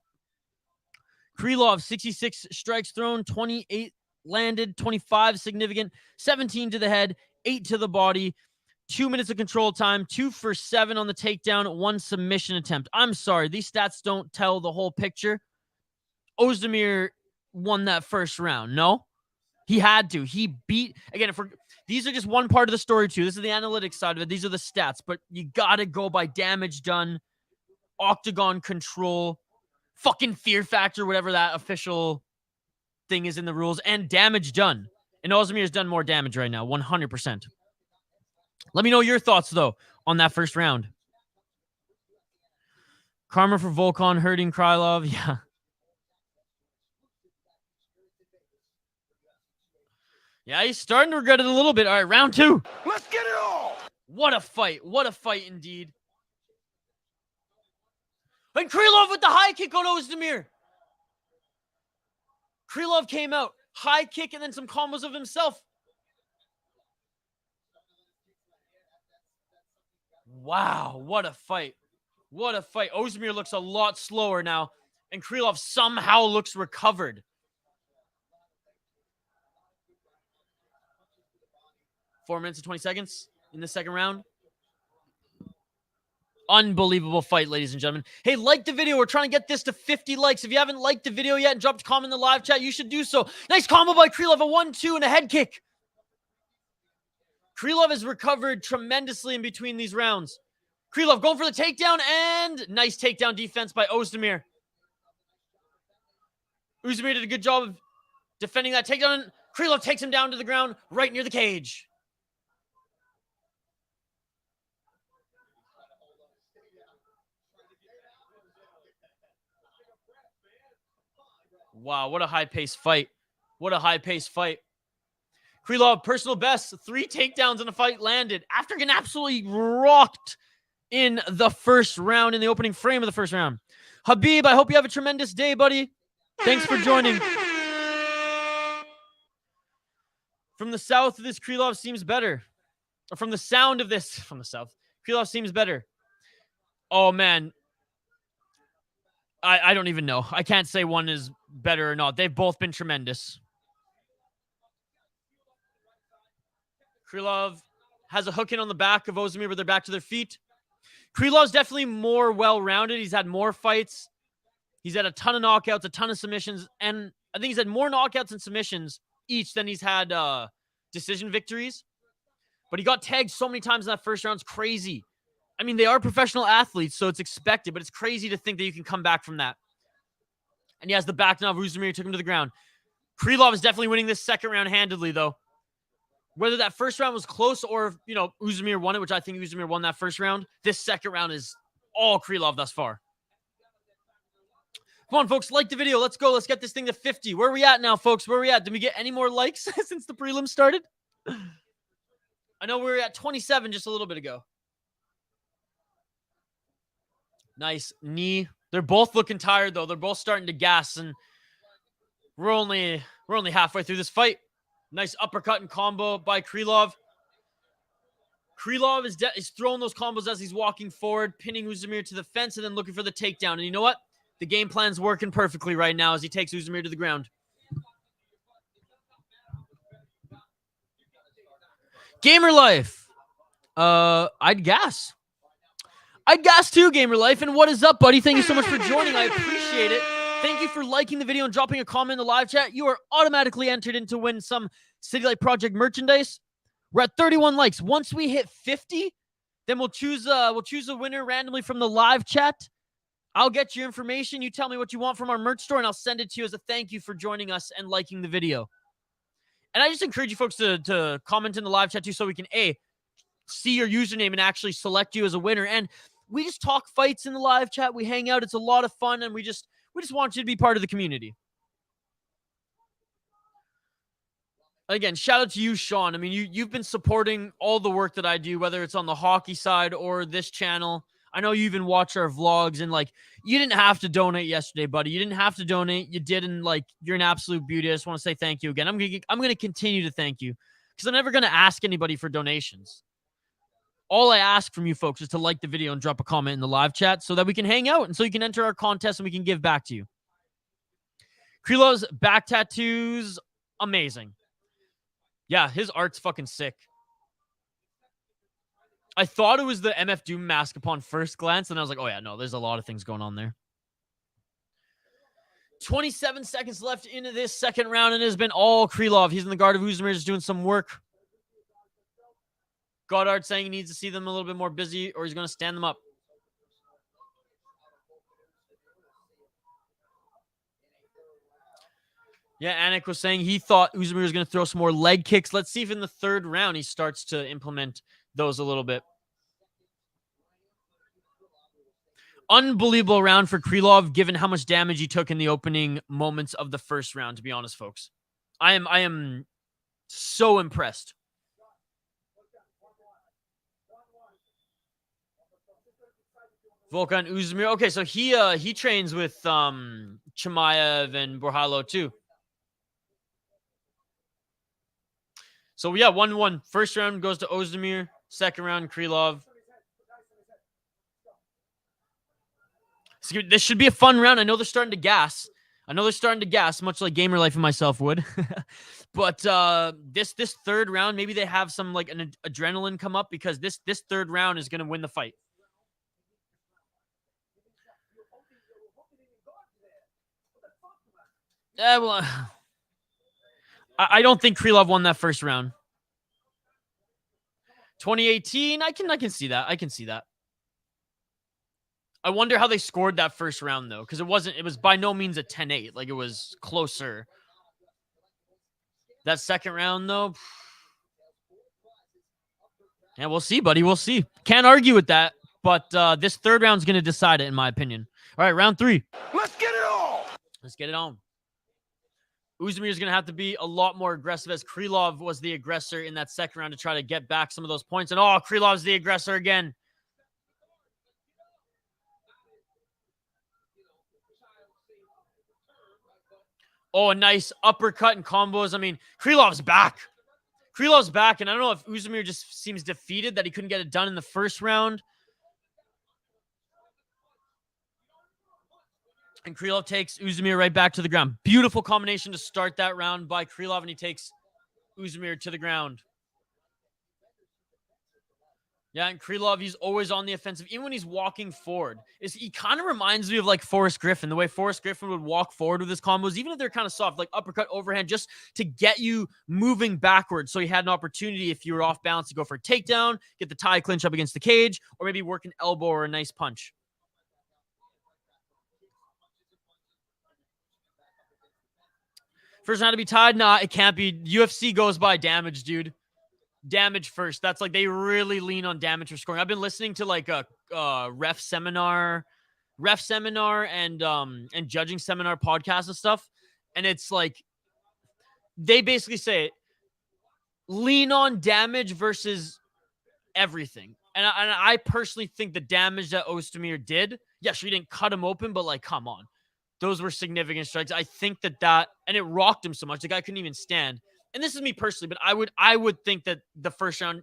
Krylov, 66 strikes thrown, 28 landed, 25 significant, 17 to the head, 8 to the body, 2 minutes of control time, 2 for 7 on the takedown, 1 submission attempt. I'm sorry, these stats don't tell the whole picture. Oezdemir won that first round. No, he had to. He beat, again, these are just one part of the story too. This is the analytics side of it. These are the stats, but you got to go by damage done, octagon control, fucking fear factor, whatever that official thing is in the rules, and damage done. And Oezdemir has done more damage right now, 100%. Let me know your thoughts, though, on that first round. Karma for Volkan hurting Krylov. Yeah. Yeah, he's starting to regret it a little bit. All right, round 2. Let's get it all. What a fight. What a fight indeed. And Krylov with the high kick on Oezdemir. Krylov came out. High kick and then some combos of himself. Wow, what a fight. What a fight. Oezdemir looks a lot slower now. And Krylov somehow looks recovered. 4 minutes and 20 seconds in the second round. Unbelievable fight, ladies and gentlemen. Hey, like the video. We're trying to get this to 50 likes. If you haven't liked the video yet and dropped a comment in the live chat, you should do so. Nice combo by Krylov, a 1-2 and a head kick. Krylov has recovered tremendously in between these rounds. Krylov going for the takedown and nice takedown defense by Oezdemir. Oezdemir did a good job of defending that takedown. Krylov takes him down to the ground right near the cage. Wow, what a high-paced fight. What a high-paced fight. Krylov, personal best, 3 takedowns in a fight landed after getting absolutely rocked in the first round, in the opening frame of the first round. Habib, I hope you have a tremendous day, buddy. Thanks for joining. From the south, this Krylov seems better. Or from the sound of this, from the south, Krylov seems better. Oh, man. I don't even know. I can't say one is better or not. They've both been tremendous. Krylov has a hook in on the back of Oezdemir with their back to their feet. Krylov's definitely more well-rounded. He's had more fights. He's had a ton of knockouts, a ton of submissions, and I think he's had more knockouts and submissions each than he's had decision victories. But he got tagged so many times in that first round. It's crazy. I mean, they are professional athletes, so it's expected, but it's crazy to think that you can come back from that. And he has the back now of Oezdemir, took him to the ground. Krylov is definitely winning this second round handedly, though. Whether that first round was close or, you know, Oezdemir won it, which I think Oezdemir won that first round, this second round is all Krylov thus far. Come on, folks, like the video. Let's go. Let's get this thing to 50. Where are we at now, folks? Where are we at? Did we get any more likes since the prelims started? I know we were at 27 just a little bit ago. Nice knee. They're both looking tired, though. They're both starting to gas, and we're only halfway through this fight. Nice uppercut and combo by Krylov. Krylov is throwing those combos as he's walking forward, pinning Oezdemir to the fence, and then looking for the takedown. And you know what? The game plan's working perfectly right now as he takes Oezdemir to the ground. Gamer Life. I'd gas. I'd gas too, Gamer Life. And what is up, buddy? Thank you so much for joining. I appreciate it. Thank you for liking the video and dropping a comment in the live chat. You are automatically entered in to win some City Light Project merchandise. We're at 31 likes. Once we hit 50, then we'll choose a winner randomly from the live chat. I'll get your information. You tell me what you want from our merch store, and I'll send it to you as a thank you for joining us and liking the video. And I just encourage you folks to comment in the live chat too, so we can see your username and actually select you as a winner. And we just talk fights in the live chat. We hang out. It's a lot of fun, and we just want you to be part of the community. Again, shout out to you, Sean. I mean, you've been supporting all the work that I do, whether it's on the hockey side or this channel. I know you even watch our vlogs, and like, you didn't have to donate yesterday, buddy. You didn't have to donate. You did, and like, you're an absolute beauty. I just want to say thank you again. I'm gonna continue to thank you because I'm never gonna ask anybody for donations. All I ask from you folks is to like the video and drop a comment in the live chat so that we can hang out and so you can enter our contest and we can give back to you. Krylov's back tattoos, amazing. Yeah, his art's fucking sick. I thought it was the MF Doom mask upon first glance, and I was like, oh yeah, no, there's a lot of things going on there. 27 seconds left into this second round, and it has been all Krylov. He's in the guard of Oezdemir, just doing some work. Goddard saying he needs to see them a little bit more busy or he's going to stand them up. Yeah, Anik was saying he thought Oezdemir was going to throw some more leg kicks. Let's see if in the third round he starts to implement those a little bit. Unbelievable round for Krylov, given how much damage he took in the opening moments of the first round, to be honest, folks. I am So impressed. Volkan Oezdemir. Okay, so he trains with Chimaev and Borralho too. So yeah, 1-1. First round goes to Oezdemir. Second round, Krylov. So this should be a fun round. I know they're starting to gas. Much like Gamer Life and myself would. But this third round, maybe they have some like an adrenaline come up because this third round is going to win the fight. Well, I don't think Krylov won that first round. 2018, I can see that. I wonder how they scored that first round though, because it was by no means a 10-8. Like it was closer. That second round though, yeah, we'll see, buddy. We'll see. Can't argue with that. But this third round is going to decide it, in my opinion. All right, round 3. Let's get it on. Let's get it on. Oezdemir is going to have to be a lot more aggressive, as Krylov was the aggressor in that second round to try to get back some of those points. And Krylov's the aggressor again. Oh, a nice uppercut and combos. I mean, Krylov's back. And I don't know if Oezdemir just seems defeated that he couldn't get it done in the first round. And Krylov takes Oezdemir right back to the ground. Beautiful combination to start that round by Krylov, and he takes Oezdemir to the ground. Yeah, and Krylov, he's always on the offensive, even when he's walking forward. He kind of reminds me of like Forrest Griffin, the way Forrest Griffin would walk forward with his combos, even if they're kind of soft, like uppercut, overhand, just to get you moving backwards. So he had an opportunity, if you were off balance, to go for a takedown, get the tie clinch up against the cage, or maybe work an elbow or a nice punch. First round to be tied? Nah, it can't be. UFC goes by damage, dude. Damage first. That's like they really lean on damage for scoring. I've been listening to like a ref seminar and judging seminar podcasts and stuff, and it's like they basically say lean on damage versus everything. And I personally think the damage that Oezdemir did, yeah, sure, he didn't cut him open, but like, come on. Those were significant strikes. I think that and it rocked him so much, the guy couldn't even stand. And this is me personally, but I would think that the first round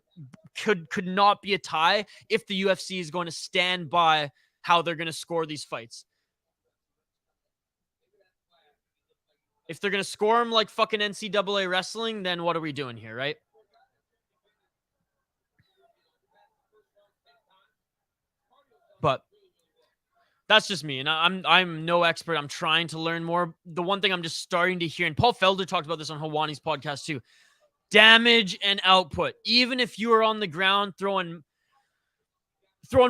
could not be a tie if the UFC is going to stand by how they're going to score these fights. If they're going to score them like fucking NCAA wrestling, then what are we doing here, right? But that's just me, and I'm no expert. I'm trying to learn more. The one thing I'm just starting to hear, and Paul Felder talked about this on Hawani's podcast too, damage and output. Even if you are on the ground throwing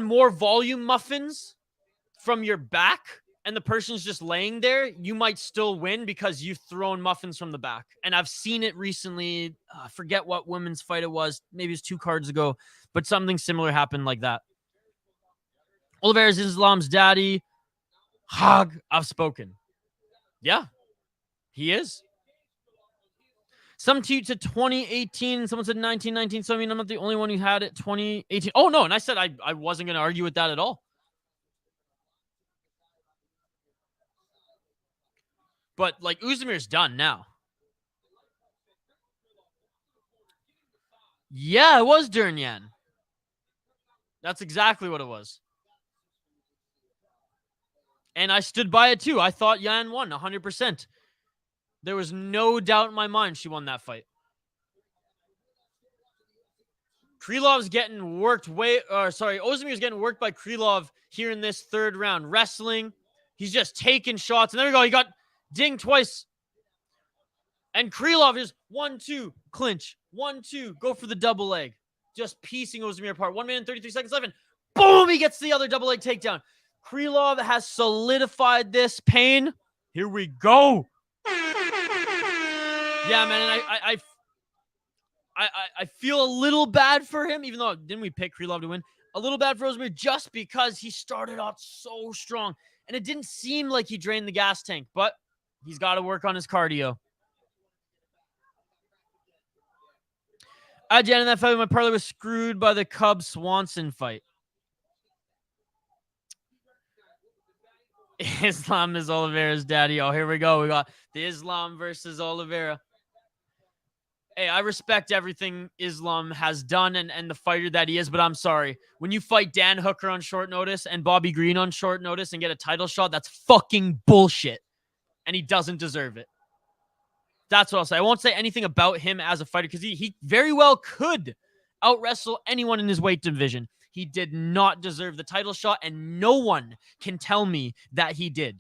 more volume muffins from your back and the person's just laying there, you might still win because you've thrown muffins from the back. And I've seen it recently. I forget what women's fight it was. Maybe it was 2 cards ago, but something similar happened like that. Oliveira is Islam's daddy. Hag, I've spoken. Yeah, he is. Some tweets at 2018. Someone said 1919. So I mean, I'm not the only one who had it 2018. Oh, no. And I said I wasn't going to argue with that at all. But like Oezdemir's done now. Yeah, it was Durnyan. That's exactly what it was. And I stood by it too. I thought Yan won 100%. There was no doubt in my mind she won that fight. Krylov's getting worked Oezdemir's getting worked by Krylov here in this third round. Wrestling. He's just taking shots. And there we go. He got dinged twice. And Krylov is 1-2, clinch. 1-2, go for the double leg. Just piecing Oezdemir apart. 1 minute and 33 seconds left. And boom, he gets the other double leg takedown. Krylov has solidified this. Pain. Here we go. Yeah, man, and I feel a little bad for him, even though didn't we pick Krylov to win? A little bad for Oezdemir just because he started out so strong, and it didn't seem like he drained the gas tank, but he's got to work on his cardio. Again, in that fight, my parlay was screwed by the Cubs-Swanson fight. Islam is Oliveira's daddy. Oh, here we go. We got the Islam versus Oliveira. Hey, I respect everything Islam has done and the fighter that he is, but I'm sorry. When you fight Dan Hooker on short notice and Bobby Green on short notice and get a title shot, that's fucking bullshit. And he doesn't deserve it. That's what I'll say. I won't say anything about him as a fighter because he very well could out-wrestle anyone in his weight division. He did not deserve the title shot, and no one can tell me that he did.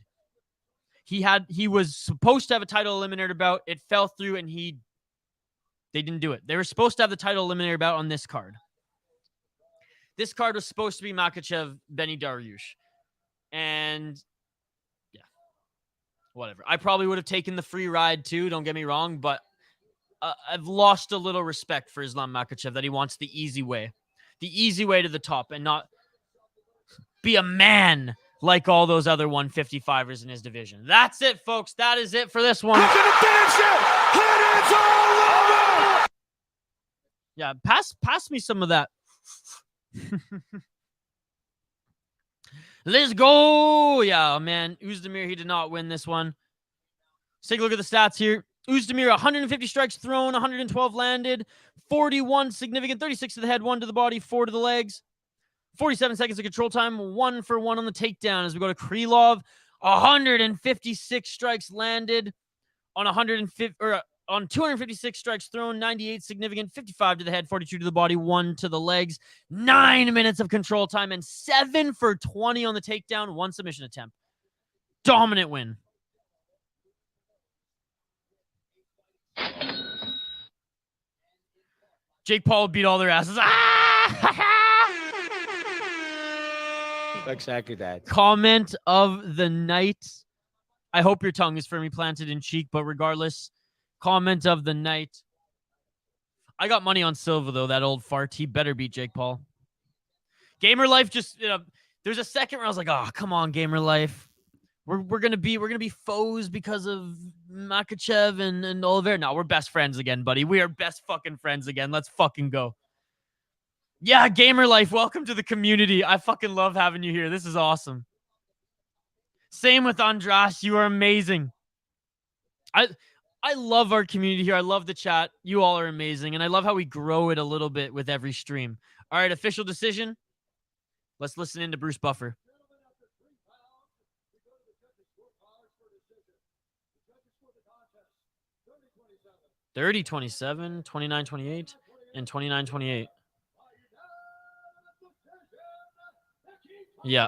He was supposed to have a title eliminator bout. It fell through, and they didn't do it. They were supposed to have the title eliminator bout on this card. This card was supposed to be Makhachev, Beneil, Dariush. And yeah, whatever. I probably would have taken the free ride too, don't get me wrong, but I've lost a little respect for Islam Makhachev that he wants the easy way. The easy way to the top and not be a man like all those other 155ers in his division. That's it, folks. That is it for this one. He's gonna finish it! And it's all over! Yeah, pass me some of that. Let's go. Yeah, man. Oezdemir, he did not win this one. Let's take a look at the stats here. Oezdemir, 150 strikes thrown, 112 landed, 41 significant, 36 to the head, 1 to the body, 4 to the legs, 47 seconds of control time, 1 for 1 on the takedown. As we go to Krylov, 156 strikes landed on 256 strikes thrown, 98 significant, 55 to the head, 42 to the body, 1 to the legs, 9 minutes of control time, and 7 for 20 on the takedown, 1 submission attempt. Dominant win. Jake Paul beat all their asses. Exactly that. Comment of the night. I hope your tongue is firmly planted in cheek, but regardless, comment of the night. I got money on Silva, though, that old fart. He better beat Jake Paul. Gamer Life just, there's a second where I was like, oh, come on, Gamer Life. We're gonna be foes because of Makhachev and Oliveira. No, we're best friends again, buddy. We are best fucking friends again. Let's fucking go. Yeah, Gamer Life, welcome to the community. I fucking love having you here. This is awesome. Same with Andras. You are amazing. I love our community here. I love the chat. You all are amazing, and I love how we grow it a little bit with every stream. All right, official decision. Let's listen into Bruce Buffer. 30-27, 29-28, and 29-28. Yeah.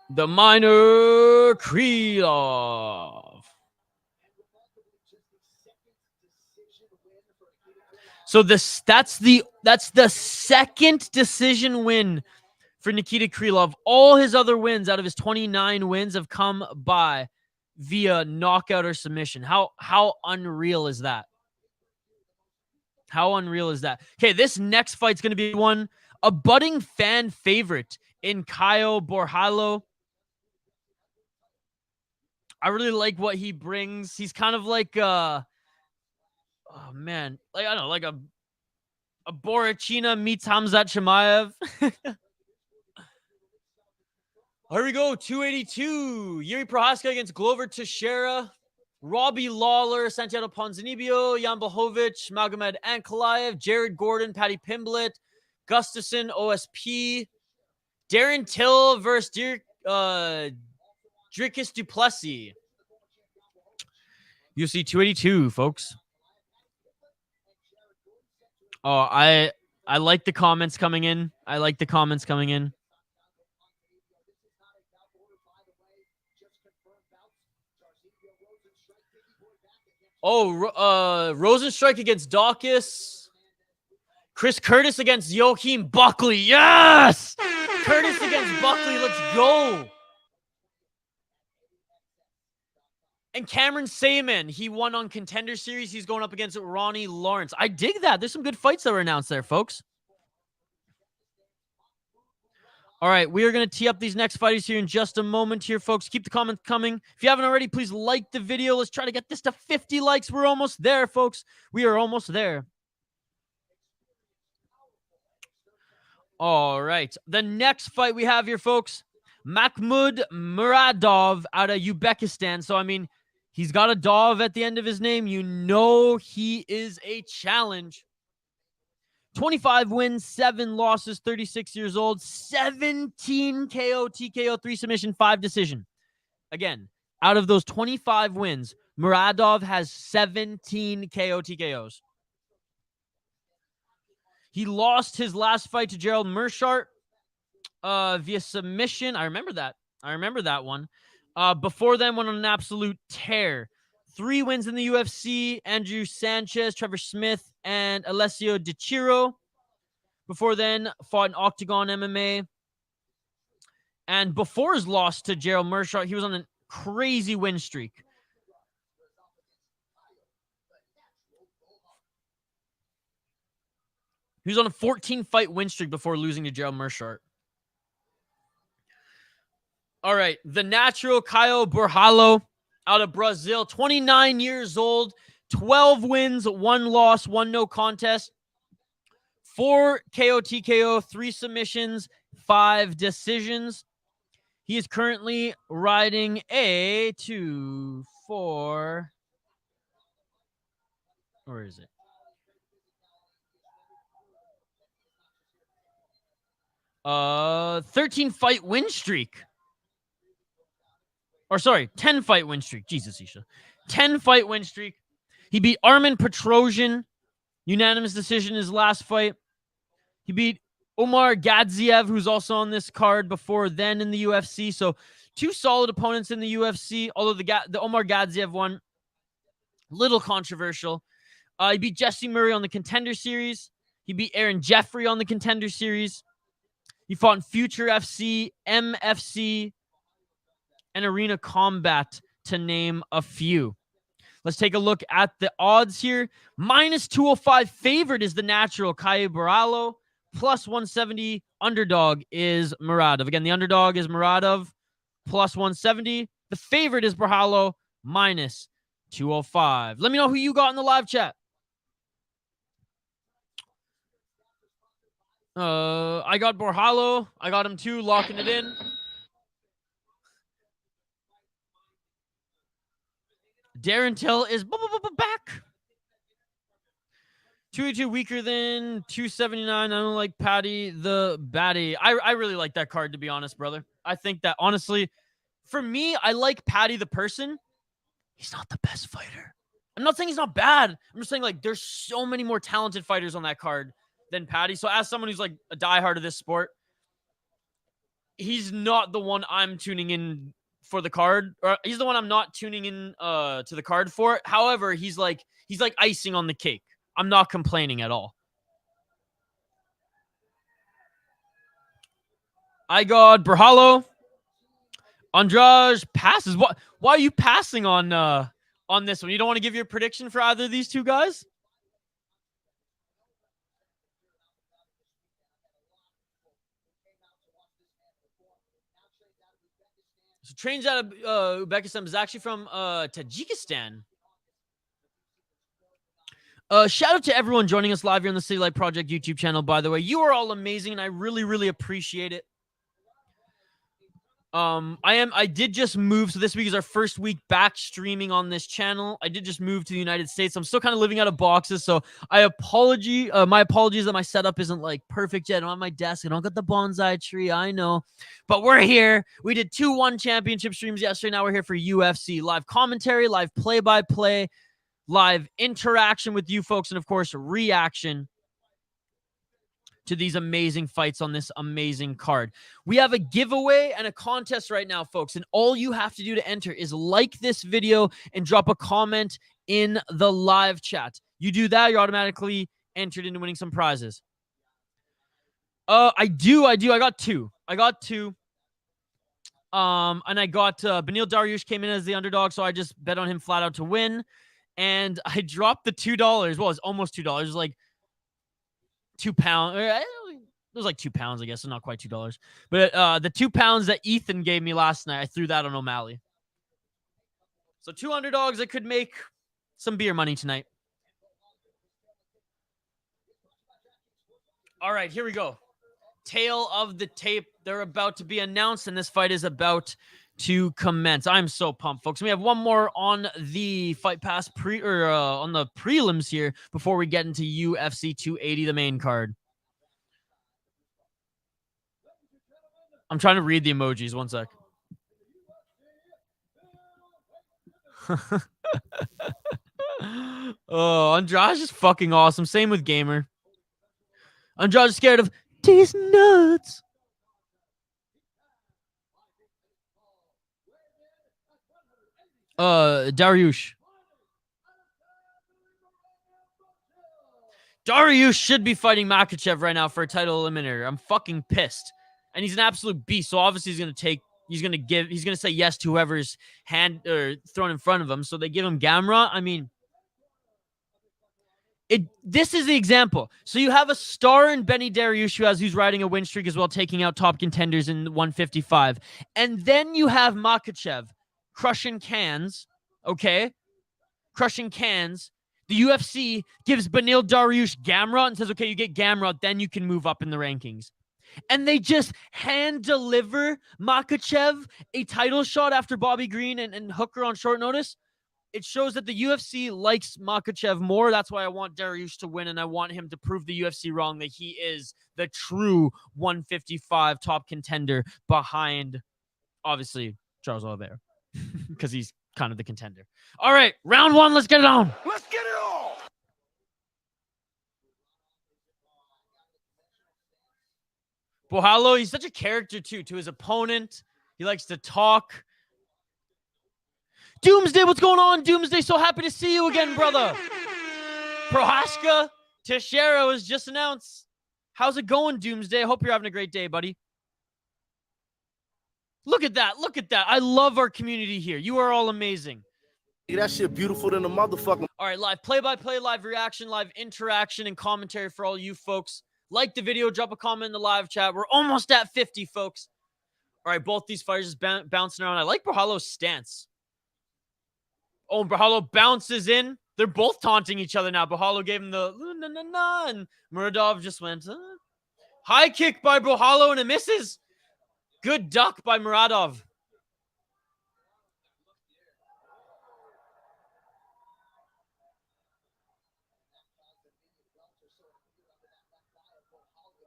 The minor Krylov. So that's the second decision win for Nikita Krylov. All his other wins out of his 29 wins have come by via knockout or submission. How unreal is that? How unreal is that? Okay, this next fight's going to be a budding fan favorite in Caio Borralho. I really like what he brings. He's kind of like oh man, like I don't know, like a Borrachina meets Hamzat Chimaev. Here we go, 282. Yuri Prohaska against Glover Teixeira. Robbie Lawler, Santiago Ponzinibbio, Jan Blachowicz, Magomed Ankalaev, Jared Gordon, Patty Pimblett, Gustafsson, OSP, Darren Till versus Dricus Duplessis. UFC 282, folks. Oh, I like the comments coming in. Oh, Rosenstrike against Dawkins. Chris Curtis against Joachim Buckley. Yes! Curtis against Buckley. Let's go. And Cameron Saman, he won on Contender Series. He's going up against Ronnie Lawrence. I dig that. There's some good fights that were announced there, folks. All right, we are going to tee up these next fighters here in just a moment here, folks. Keep the comments coming. If you haven't already, please like the video. Let's try to get this to 50 likes. We're almost there, folks. We are almost there. All right. The next fight we have here, folks, Makhmud Muradov out of Uzbekistan. So, I mean, he's got a Dov at the end of his name. You know he is a challenge. 25 wins, 7 losses, 36 years old, 17 KO, TKO, 3 submission, 5 decision. Again, out of those 25 wins, Muradov has 17 KO, TKOs. He lost his last fight to Gerald Meerschaert via submission. I remember that one. Before then, went on an absolute tear. 3 wins in the UFC, Andrew Sanchez, Trevor Smith, and Alessio Di Chiro. Before then, fought in Octagon MMA. And before his loss to Gerald Meerschaert, he was on a crazy win streak. He was on a 14-fight win streak before losing to Gerald Meerschaert. All right, the natural Caio Borralho out of Brazil, 29 years old, 12 wins, 1 loss, 1 no contest, 4 KO, TKO, 3 submissions, 5 decisions. He is currently riding a 2, 4. Where is it? 13-fight win streak. Or sorry, 10-fight win streak. Jesus, Isha. 10-fight win streak. He beat Armen Petrosian. Unanimous decision in his last fight. He beat Omar Gadziev, who's also on this card before then in the UFC. So 2 solid opponents in the UFC, although the Omar Gadziev one, little controversial. He beat Jesse Murray on the Contender Series. He beat Aaron Jeffrey on the Contender Series. He fought in Future FC, MFC, and Arena Combat, to name a few. Let's take a look at the odds here. Minus 205 favorite is the natural Caio Borralho. Plus 170 underdog is Muradov. Again, the underdog is Muradov. Plus 170. The favorite is Borralho. Minus 205. Let me know who you got in the live chat. I got Borralho. I got him too, locking it in. Darren Till is back. 282 weaker than 279. I don't like Patty the Batty. I really like that card, to be honest, brother. I think that, honestly, for me, I like Patty the person. He's not the best fighter. I'm not saying he's not bad. I'm just saying, like, there's so many more talented fighters on that card than Patty. So as someone who's, like, a diehard of this sport, he's not the one I'm tuning in for the card. Or he's the one I'm not tuning in to the card for. However, he's like icing on the cake. I'm not complaining at all. I got Borralho. Andrade passes. Why are you passing on this one? You don't want to give your prediction for either of these two guys? So trains out of Uzbekistan, is actually from Tajikistan. Shout out to everyone joining us live here on the City Light Project YouTube channel, by the way. You are all amazing, and I really, really appreciate it. I did just move, so this week is our first week back streaming on this channel. I did just move to the United States. I'm still kind of living out of boxes, so my apologies that my setup isn't like perfect yet. I'm on my desk. I don't got the bonsai tree, I know. But we're here. We did 2-1 championship streams yesterday. Now we're here for UFC. Live commentary, live play-by-play, live interaction with you folks, and of course, reaction to these amazing fights on this amazing card. We have a giveaway and a contest right now, folks, and all you have to do to enter is like this video and drop a comment in the live chat. You do that, you're automatically entered into winning some prizes. I do. I got two. And I got Beneil Dariush came in as the underdog, so I just bet on him flat out to win. And I dropped the $2. Well, it's almost $2. It was like £2. It was like £2, I guess. So not quite $2. But the £2 that Ethan gave me last night, I threw that on O'Malley. So 2 underdogs that could make some beer money tonight. All right, here we go. tail of the tape. They're about to be announced, and this fight is about to commence. I'm so pumped, folks. We have one more on the Fight Pass on the prelims here before we get into UFC 280, the main card. I'm trying to read the emojis. One sec. Oh, Andrade is fucking awesome. Same with Gamer. Andrade's scared of these nuts. Dariush. Dariush should be fighting Makhachev right now for a title eliminator. I'm fucking pissed. And he's an absolute beast. So obviously he's going to say yes to whoever's hand or thrown in front of him. So they give him Gamrot. I mean, this is the example. So you have a star in Benny Dariush who's riding a win streak as well, taking out top contenders in 155. And then you have Makhachev crushing cans, okay? Crushing cans. The UFC gives Beneil Dariush Gamrot and says, okay, you get Gamrot, then you can move up in the rankings. And they just hand deliver Makhachev a title shot after Bobby Green and Hooker on short notice. It shows that the UFC likes Makhachev more. That's why I want Dariush to win, and I want him to prove the UFC wrong that he is the true 155 top contender behind, obviously, Charles Oliveira, because he's kind of the contender. All right, round one. Let's get it on. Let's get it on. Borralho, he's such a character, too, to his opponent. He likes to talk. Doomsday, what's going on? Doomsday, so happy to see you again, brother. Prohaska Teixeira was just announced. How's it going, Doomsday? I hope you're having a great day, buddy. Look at that. Look at that. I love our community here. You are all amazing. That shit beautiful than a motherfucker. All right, live play-by-play, live reaction, live interaction, and commentary for all you folks. Like the video, drop a comment in the live chat. We're almost at 50, folks. All right, both these fighters just bouncing around. I like Borralho's stance. Oh, and Borralho bounces in. They're both taunting each other now. Borralho gave him the na-na-na, and Muradov just went, High kick by Borralho, and it misses. Good duck by Muradov.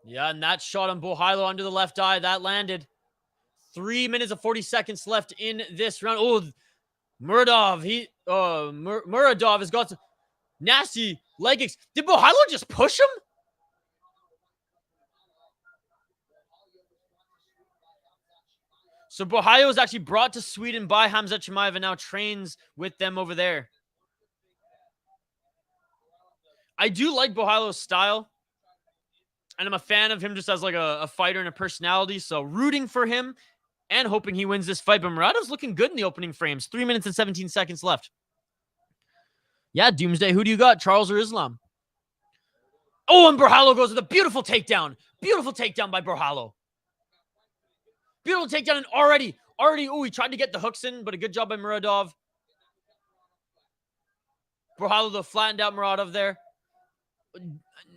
Yeah, and that shot on Borralho under the left eye, that landed. 3 minutes and 40 seconds left in this round. Oh, Muradov, Muradov has got some nasty leg kicks. Did Borralho just push him? So Borralho was actually brought to Sweden by Khamzat Chimaev and now trains with them over there. I do like Borralho's style. And I'm a fan of him just as like a fighter and a personality. So rooting for him and hoping he wins this fight. But Muradov's looking good in the opening frames. 3 minutes and 17 seconds left. Yeah, Doomsday, who do you got? Charles or Islam? Oh, and Borralho goes with a beautiful takedown. Beautiful takedown by Borralho. Beautiful takedown, and already, he tried to get the hooks in, but a good job by Muradov. Borralho, though, flattened out Muradov there.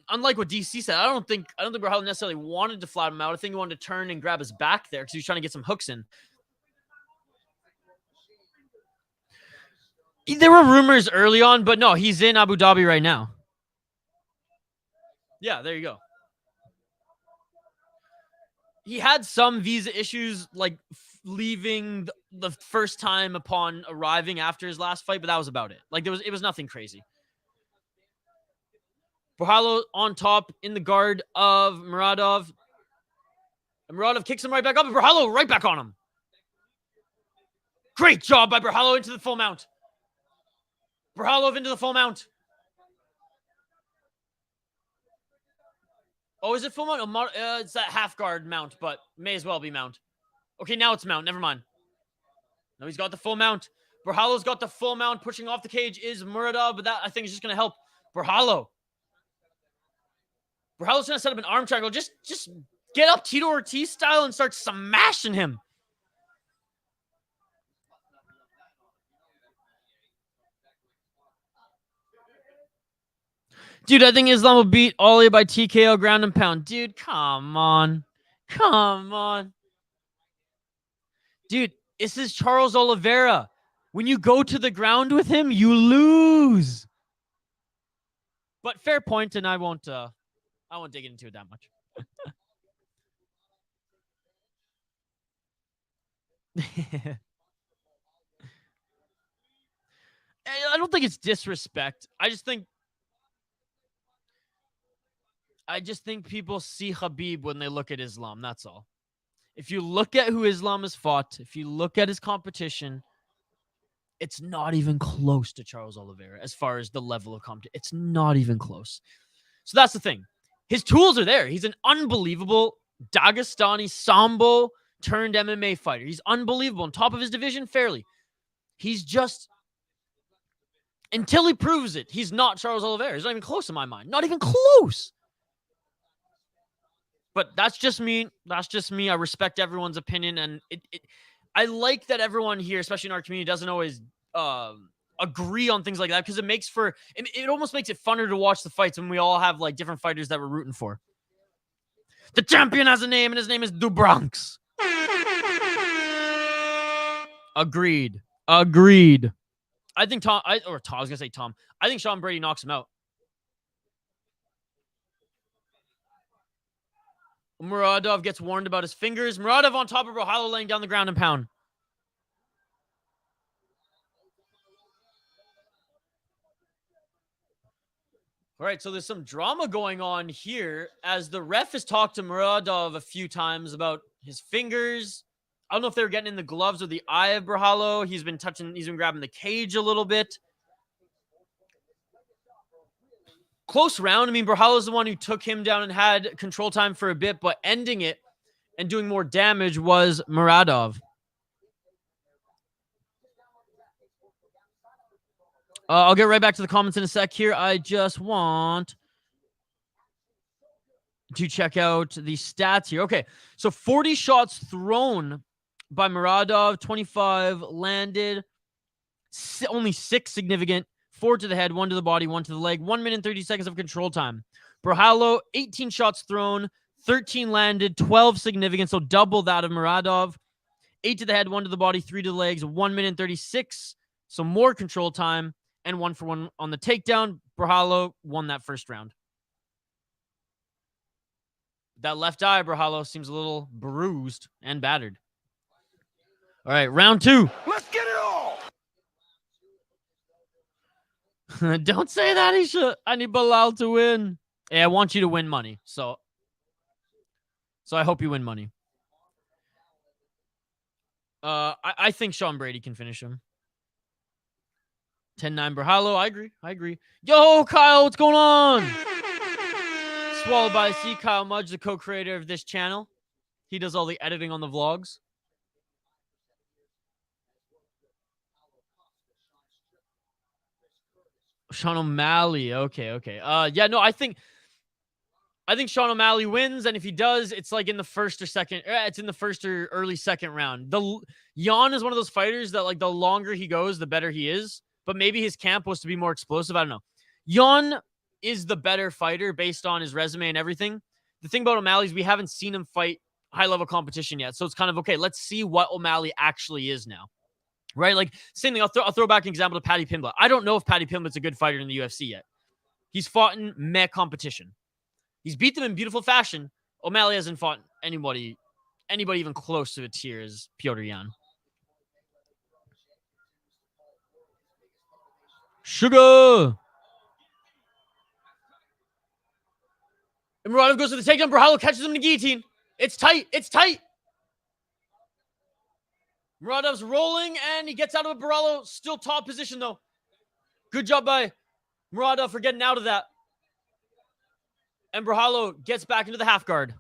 Unlike what DC said, I don't think Borralho necessarily wanted to flatten him out. I think he wanted to turn and grab his back there because he was trying to get some hooks in. There were rumors early on, but no, he's in Abu Dhabi right now. Yeah, there you go. He had some visa issues, like leaving the first time upon arriving after his last fight, but that was about it. Like it was nothing crazy. Borralho on top in the guard of Muradov. And Muradov kicks him right back up, and Borralho right back on him. Great job by Borralho into the full mount. Borralho into the full mount. Oh, is it full mount? It's that half guard mount, but may as well be mount. Okay, now it's mount. Never mind. No, he's got the full mount. Borralho's got the full mount. Pushing off the cage is Muradov, but that I think is just going to help Borralho. Borralho's going to set up an arm triangle. Just get up Tito Ortiz style and start smashing him. Dude, I think Islam will beat Ollie by TKO ground and pound. Dude, come on. Come on. Dude, this is Charles Oliveira. When you go to the ground with him, you lose. But fair point, and I won't dig into it that much. I don't think it's disrespect. I just think people see Khabib when they look at Islam. That's all. If you look at who Islam has fought, if you look at his competition, it's not even close to Charles Oliveira as far as the level of competition. It's not even close. So that's the thing. His tools are there. He's an unbelievable Dagestani Sambo turned MMA fighter. He's unbelievable. On top of his division, fairly. He's just, until he proves it, he's not Charles Oliveira. He's not even close in my mind. Not even close. But that's just me. That's just me. I respect everyone's opinion. And I like that everyone here, especially in our community, doesn't always agree on things like that, because it almost makes it funner to watch the fights when we all have like different fighters that we're rooting for. The champion has a name, and his name is Du Bronx. Agreed. I think I was gonna say Tom. I think Sean Brady knocks him out. Muradov gets warned about his fingers. Muradov on top of Borralho, laying down the ground and pound. All right, so there's some drama going on here as the ref has talked to Muradov a few times about his fingers. I don't know if they were getting in the gloves or the eye of Borralho. He's been grabbing the cage a little bit. Close round. I mean, Borralho's the one who took him down and had control time for a bit, but ending it and doing more damage was Muradov. I'll get right back to the comments in a sec here. I just want to check out the stats here. Okay, so 40 shots thrown by Muradov, 25 landed, only 6 significant, 4 to the head, 1 to the body, 1 to the leg, 1 minute and 30 seconds of control time. Borralho, 18 shots thrown, 13 landed, 12 significant, so double that of Muradov. 8 to the head, 1 to the body, 3 to the legs, 1 minute and 36, so more control time, and 1 for 1 on the takedown. Borralho won that first round. That left eye, Borralho, seems a little bruised and battered. All right, round 2. Let's get it all. Don't say that, Isha. I need Belal to win. Hey, I want you to win money. So I hope you win money. I think Sean Brady can finish him. 10-9 Borralho. I agree. Yo, Kyle, what's going on? Swallowed by the Sea. Kyle Mudge, the co-creator of this channel. He does all the editing on the vlogs. Sean O'Malley. Okay. Yeah, no, I think Sean O'Malley wins, and if he does, it's like in the first or second. It's in the first or early second round. Jan is one of those fighters that, like, the longer he goes, the better he is. But maybe his camp was to be more explosive. I don't know. Jan is the better fighter based on his resume and everything. The thing about O'Malley is we haven't seen him fight high-level competition yet. So it's kind of, okay, let's see what O'Malley actually is now. Right? Like, same thing. I'll throw back an example to Paddy Pimblett. I don't know if Paddy Pimblett's a good fighter in the UFC yet. He's fought in meh competition. He's beat them in beautiful fashion. O'Malley hasn't fought anybody even close to a tier as Petr Yan. Sugar! And Muradov goes to the takedown. Borralho catches him in the guillotine. It's tight. Muradov's rolling, and he gets out of it. Borralho still top position, though. Good job by Muradov for getting out of that. And Borralho gets back into the half guard.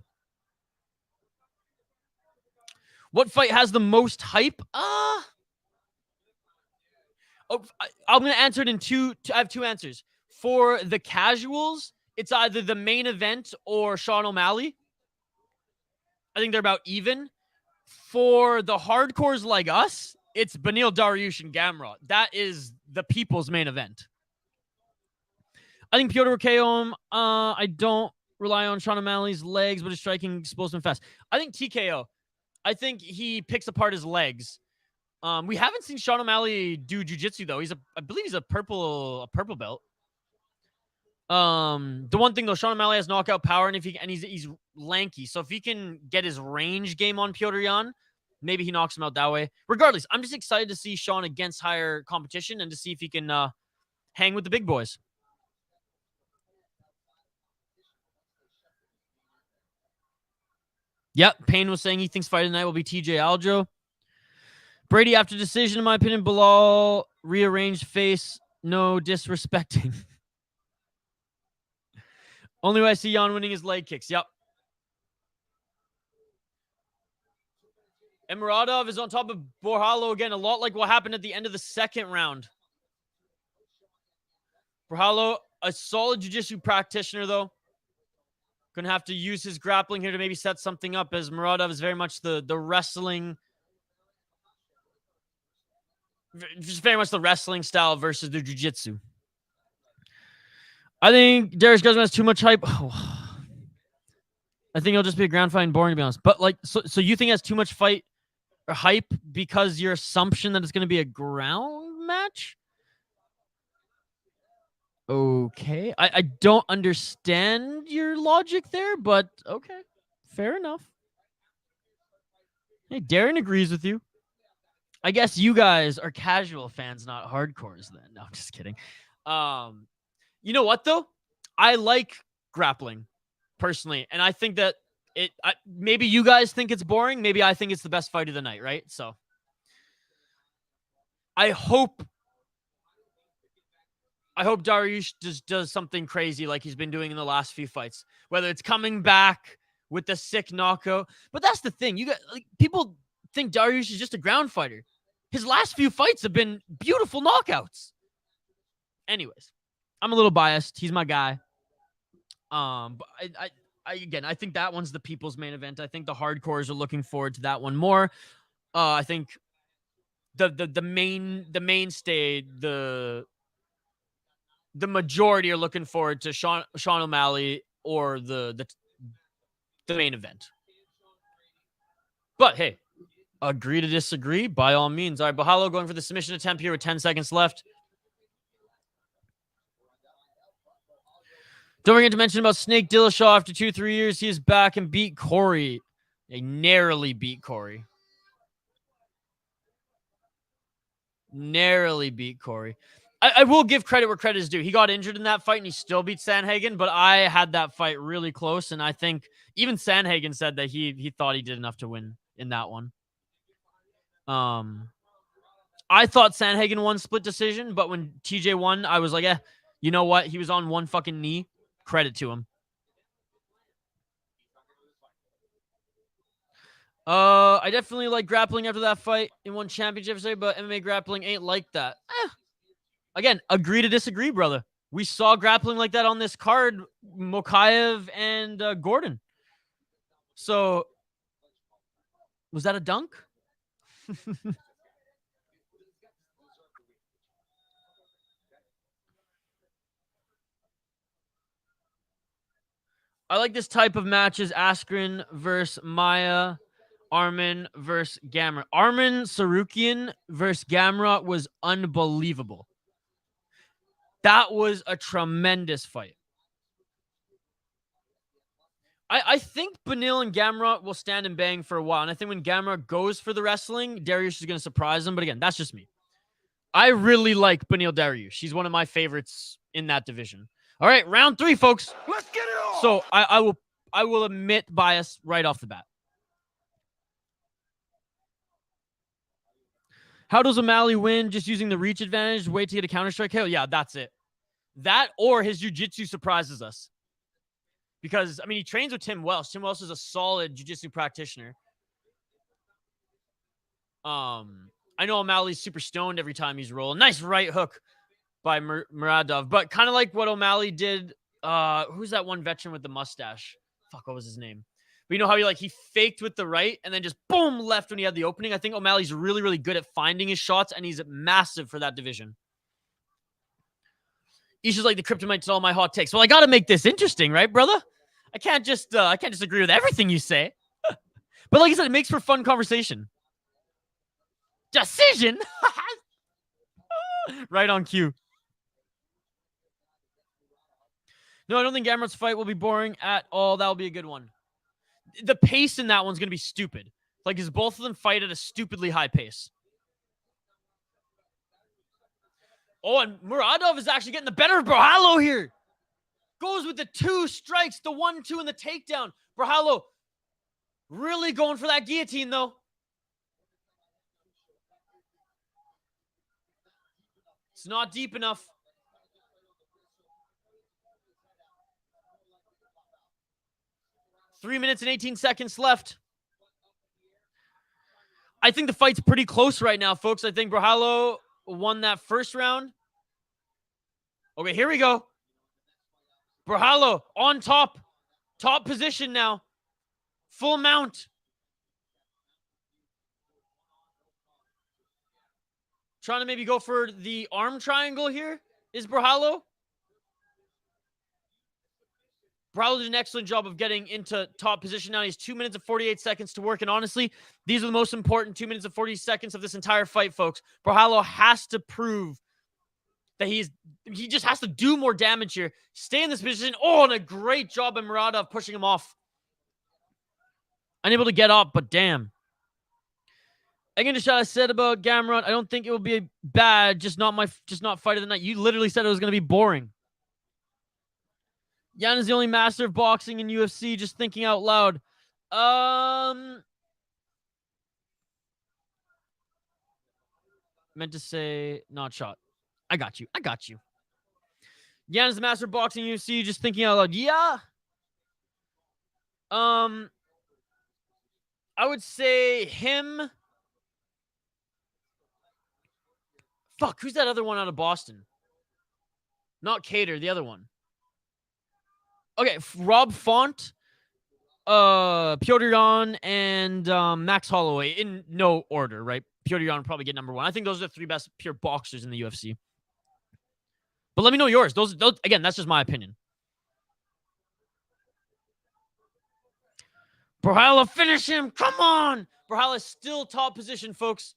What fight has the most hype? I'm going to answer it in two. I have 2 answers. For the casuals, it's either the main event or Sean O'Malley. I think they're about even. For the hardcores like us, it's Beneil, Dariush, and Gamrot. That is the people's main event. I think Petr will KO him. I don't rely on Sean O'Malley's legs, but his striking explosive and fast. I think TKO. I think he picks apart his legs. We haven't seen Sean O'Malley do jiu-jitsu though. I believe he's a purple belt. The one thing though, Sean O'Malley has knockout power, and he's lanky. So if he can get his range game on Petr Yan, maybe he knocks him out that way. Regardless, I'm just excited to see Sean against higher competition and to see if he can hang with the big boys. Yep, Payne was saying he thinks fight tonight will be TJ Aljo. Brady after decision, in my opinion. Belal rearranged face, no disrespecting. Only way I see Yan winning is leg kicks. Yep. And Muradov is on top of Borralho again, a lot like what happened at the end of the second round. Borralho, a solid jiu-jitsu practitioner, though. Going to have to use his grappling here to maybe set something up, as Muradov is very much the wrestling. Just very much the wrestling style versus the jiu-jitsu. I think Dariush Guzman has too much hype. Oh. I think it'll just be a ground fight and boring, to be honest. But like, so you think it has too much fight or hype because your assumption that it's going to be a ground match? Okay. I don't understand your logic there, but okay. Fair enough. Hey, Darren agrees with you. I guess you guys are casual fans, not hardcores then. No, I'm just kidding. You know what, though? I like grappling, personally. And I think that maybe you guys think it's boring. Maybe I think it's the best fight of the night, right? So I hope Dariush just does something crazy like he's been doing in the last few fights. Whether it's coming back with the sick knockout. But that's the thing. You got people think Dariush is just a ground fighter. His last few fights have been beautiful knockouts. Anyways, I'm a little biased. He's my guy. But I think that one's the people's main event. I think the hardcores are looking forward to that one more. I think the mainstay, the majority are looking forward to Sean O'Malley or the main event. But hey, agree to disagree by all means. All right, Borralho going for the submission attempt here with 10 seconds left. Don't forget to mention about Snake Dillashaw. After 2-3 years, he is back and beat Corey. They narrowly beat Corey. I will give credit where credit is due. He got injured in that fight and he still beat Sandhagen, but I had that fight really close, and I think even Sandhagen said that he thought he did enough to win in that one. I thought Sandhagen won split decision, but when TJ won, I was like, you know what? He was on one fucking knee. Credit to him. I definitely like grappling after that fight in one championship, but MMA grappling ain't like that. Again, agree to disagree, brother. We saw grappling like that on this card, Makhachev and Gordon. So, was that a dunk? I like this type of matches. Askren versus Maya. Armin versus Gamrot. Armin Tsarukyan versus Gamrot was unbelievable. That was a tremendous fight. I think Beneil and Gamrot will stand and bang for a while. And I think when Gamrot goes for the wrestling, Dariush is going to surprise him. But again, that's just me. I really like Beneil Dariush. He's one of my favorites in that division. All right, round 3, folks. Let's get it on. So I will admit bias right off the bat. How does O'Malley win? Just using the reach advantage, wait to get a counter strike? Hell yeah, that's it. That or his jiu-jitsu surprises us. Because, I mean, he trains with Tim Welsh. Tim Welsh is a solid jiu-jitsu practitioner. I know O'Malley's super stoned every time he's rolling. Nice right hook by Muradov. But kind of like what O'Malley did. Who's that one veteran with the mustache? Fuck, what was his name? But you know how he faked with the right and then just boom left when he had the opening? I think O'Malley's really, really good at finding his shots, and he's massive for that division. Isha's like the kryptonite to all my hot takes. Well, I got to make this interesting, right, brother? I can't just agree with everything you say. But like I said, it makes for fun conversation. Decision? Right on cue. No, I don't think Gamrot's fight will be boring at all. That'll be a good one. The pace in that one's going to be stupid. Like, as both of them fight at a stupidly high pace. Oh, and Muradov is actually getting the better of Borralho here. Goes with the 2 strikes, the 1-2, and the takedown. Borralho really going for that guillotine, though. It's not deep enough. Three minutes and 18 seconds left. I think the fight's pretty close right now, folks. I think Borralho won that first round. Okay, here we go. Borralho on top. Top position now. Full mount. Trying to maybe go for the arm triangle here is Borralho. Borralho did an excellent job of getting into top position now. He has 2 minutes and 48 seconds to work. And honestly, these are the most important 2 minutes and 40 seconds of this entire fight, folks. Borralho has to prove that he just has to do more damage here. Stay in this position. Oh, and a great job by Muradov pushing him off. Unable to get up, but damn. Again, the shot I said about Gamrot, I don't think it will be bad, just not fight of the night. You literally said it was going to be boring. Jan is the only master of boxing in UFC, just thinking out loud. Meant to say not shot. I got you. Jan is the master of boxing in UFC, just thinking out loud. Yeah. I would say him. Fuck, who's that other one out of Boston? Not Cater, the other one. Okay, Rob Font, Petr Yan, and Max Holloway in no order, right? Petr Yan would probably get number 1. I think those are the 3 best pure boxers in the UFC. But let me know yours. Those again, that's just my opinion. Borralho, finish him. Come on. Borralho is still top position, folks.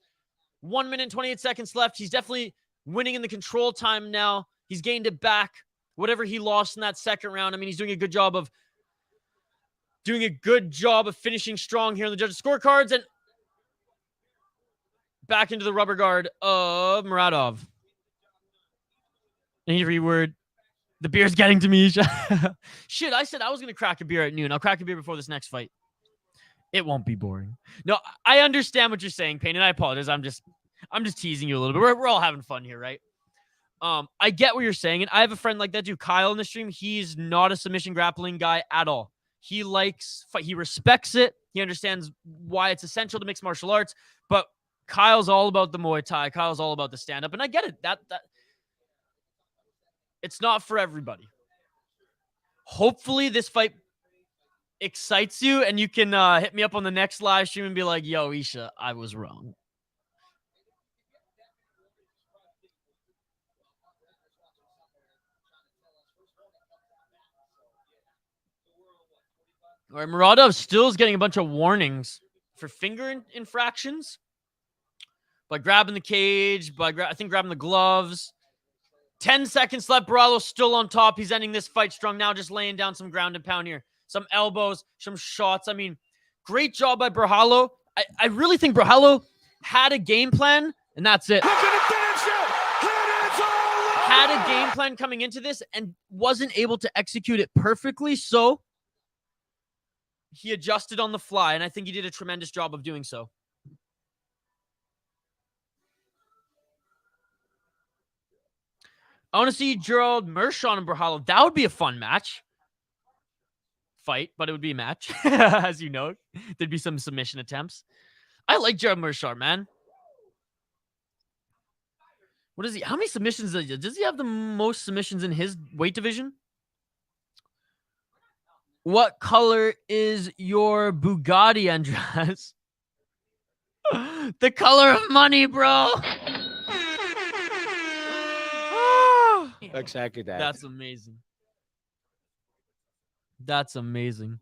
1 minute and 28 seconds left. He's definitely winning in the control time now. He's gained it back. Whatever he lost in that second round, I mean, he's doing a good job of finishing strong here in the judges' scorecards. And back into the rubber guard of Muradov. And he reword. The beer's getting to me. Shit, I said I was going to crack a beer at noon. I'll crack a beer before this next fight. It won't be boring. No, I understand what you're saying, Payne, and I apologize. I'm just teasing you a little bit. We're all having fun here, right? I get what you're saying, and I have a friend like that too, Kyle, in the stream. He's not a submission grappling guy at all. He likes fight. He respects it. He understands why it's essential to mixed martial arts, but Kyle's all about the Muay Thai. Kyle's all about the stand-up, and I get it. That it's not for everybody. Hopefully this fight excites you, and you can hit me up on the next live stream and be like, yo, Isha, I was wrong. All right, Muradov still is getting a bunch of warnings for finger infractions by grabbing the cage, I think grabbing the gloves. 10 seconds left. Borralho still on top. He's ending this fight strong now, just laying down some ground and pound here. Some elbows, some shots. I mean, great job by Borralho. I really think Borralho had a game plan, and that's it. Had a game plan coming into this and wasn't able to execute it perfectly, so he adjusted on the fly, and I think he did a tremendous job of doing so. I want to see Gerald Mershon and Borralho. That would be a fun fight, but it would be a match. As you know, there'd be some submission attempts. I like Gerald Mershon, man. What is he? How many submissions does he have? The most submissions in his weight division? What color is your Bugatti, Andres? The color of money, bro. Exactly that. That's amazing. That's amazing.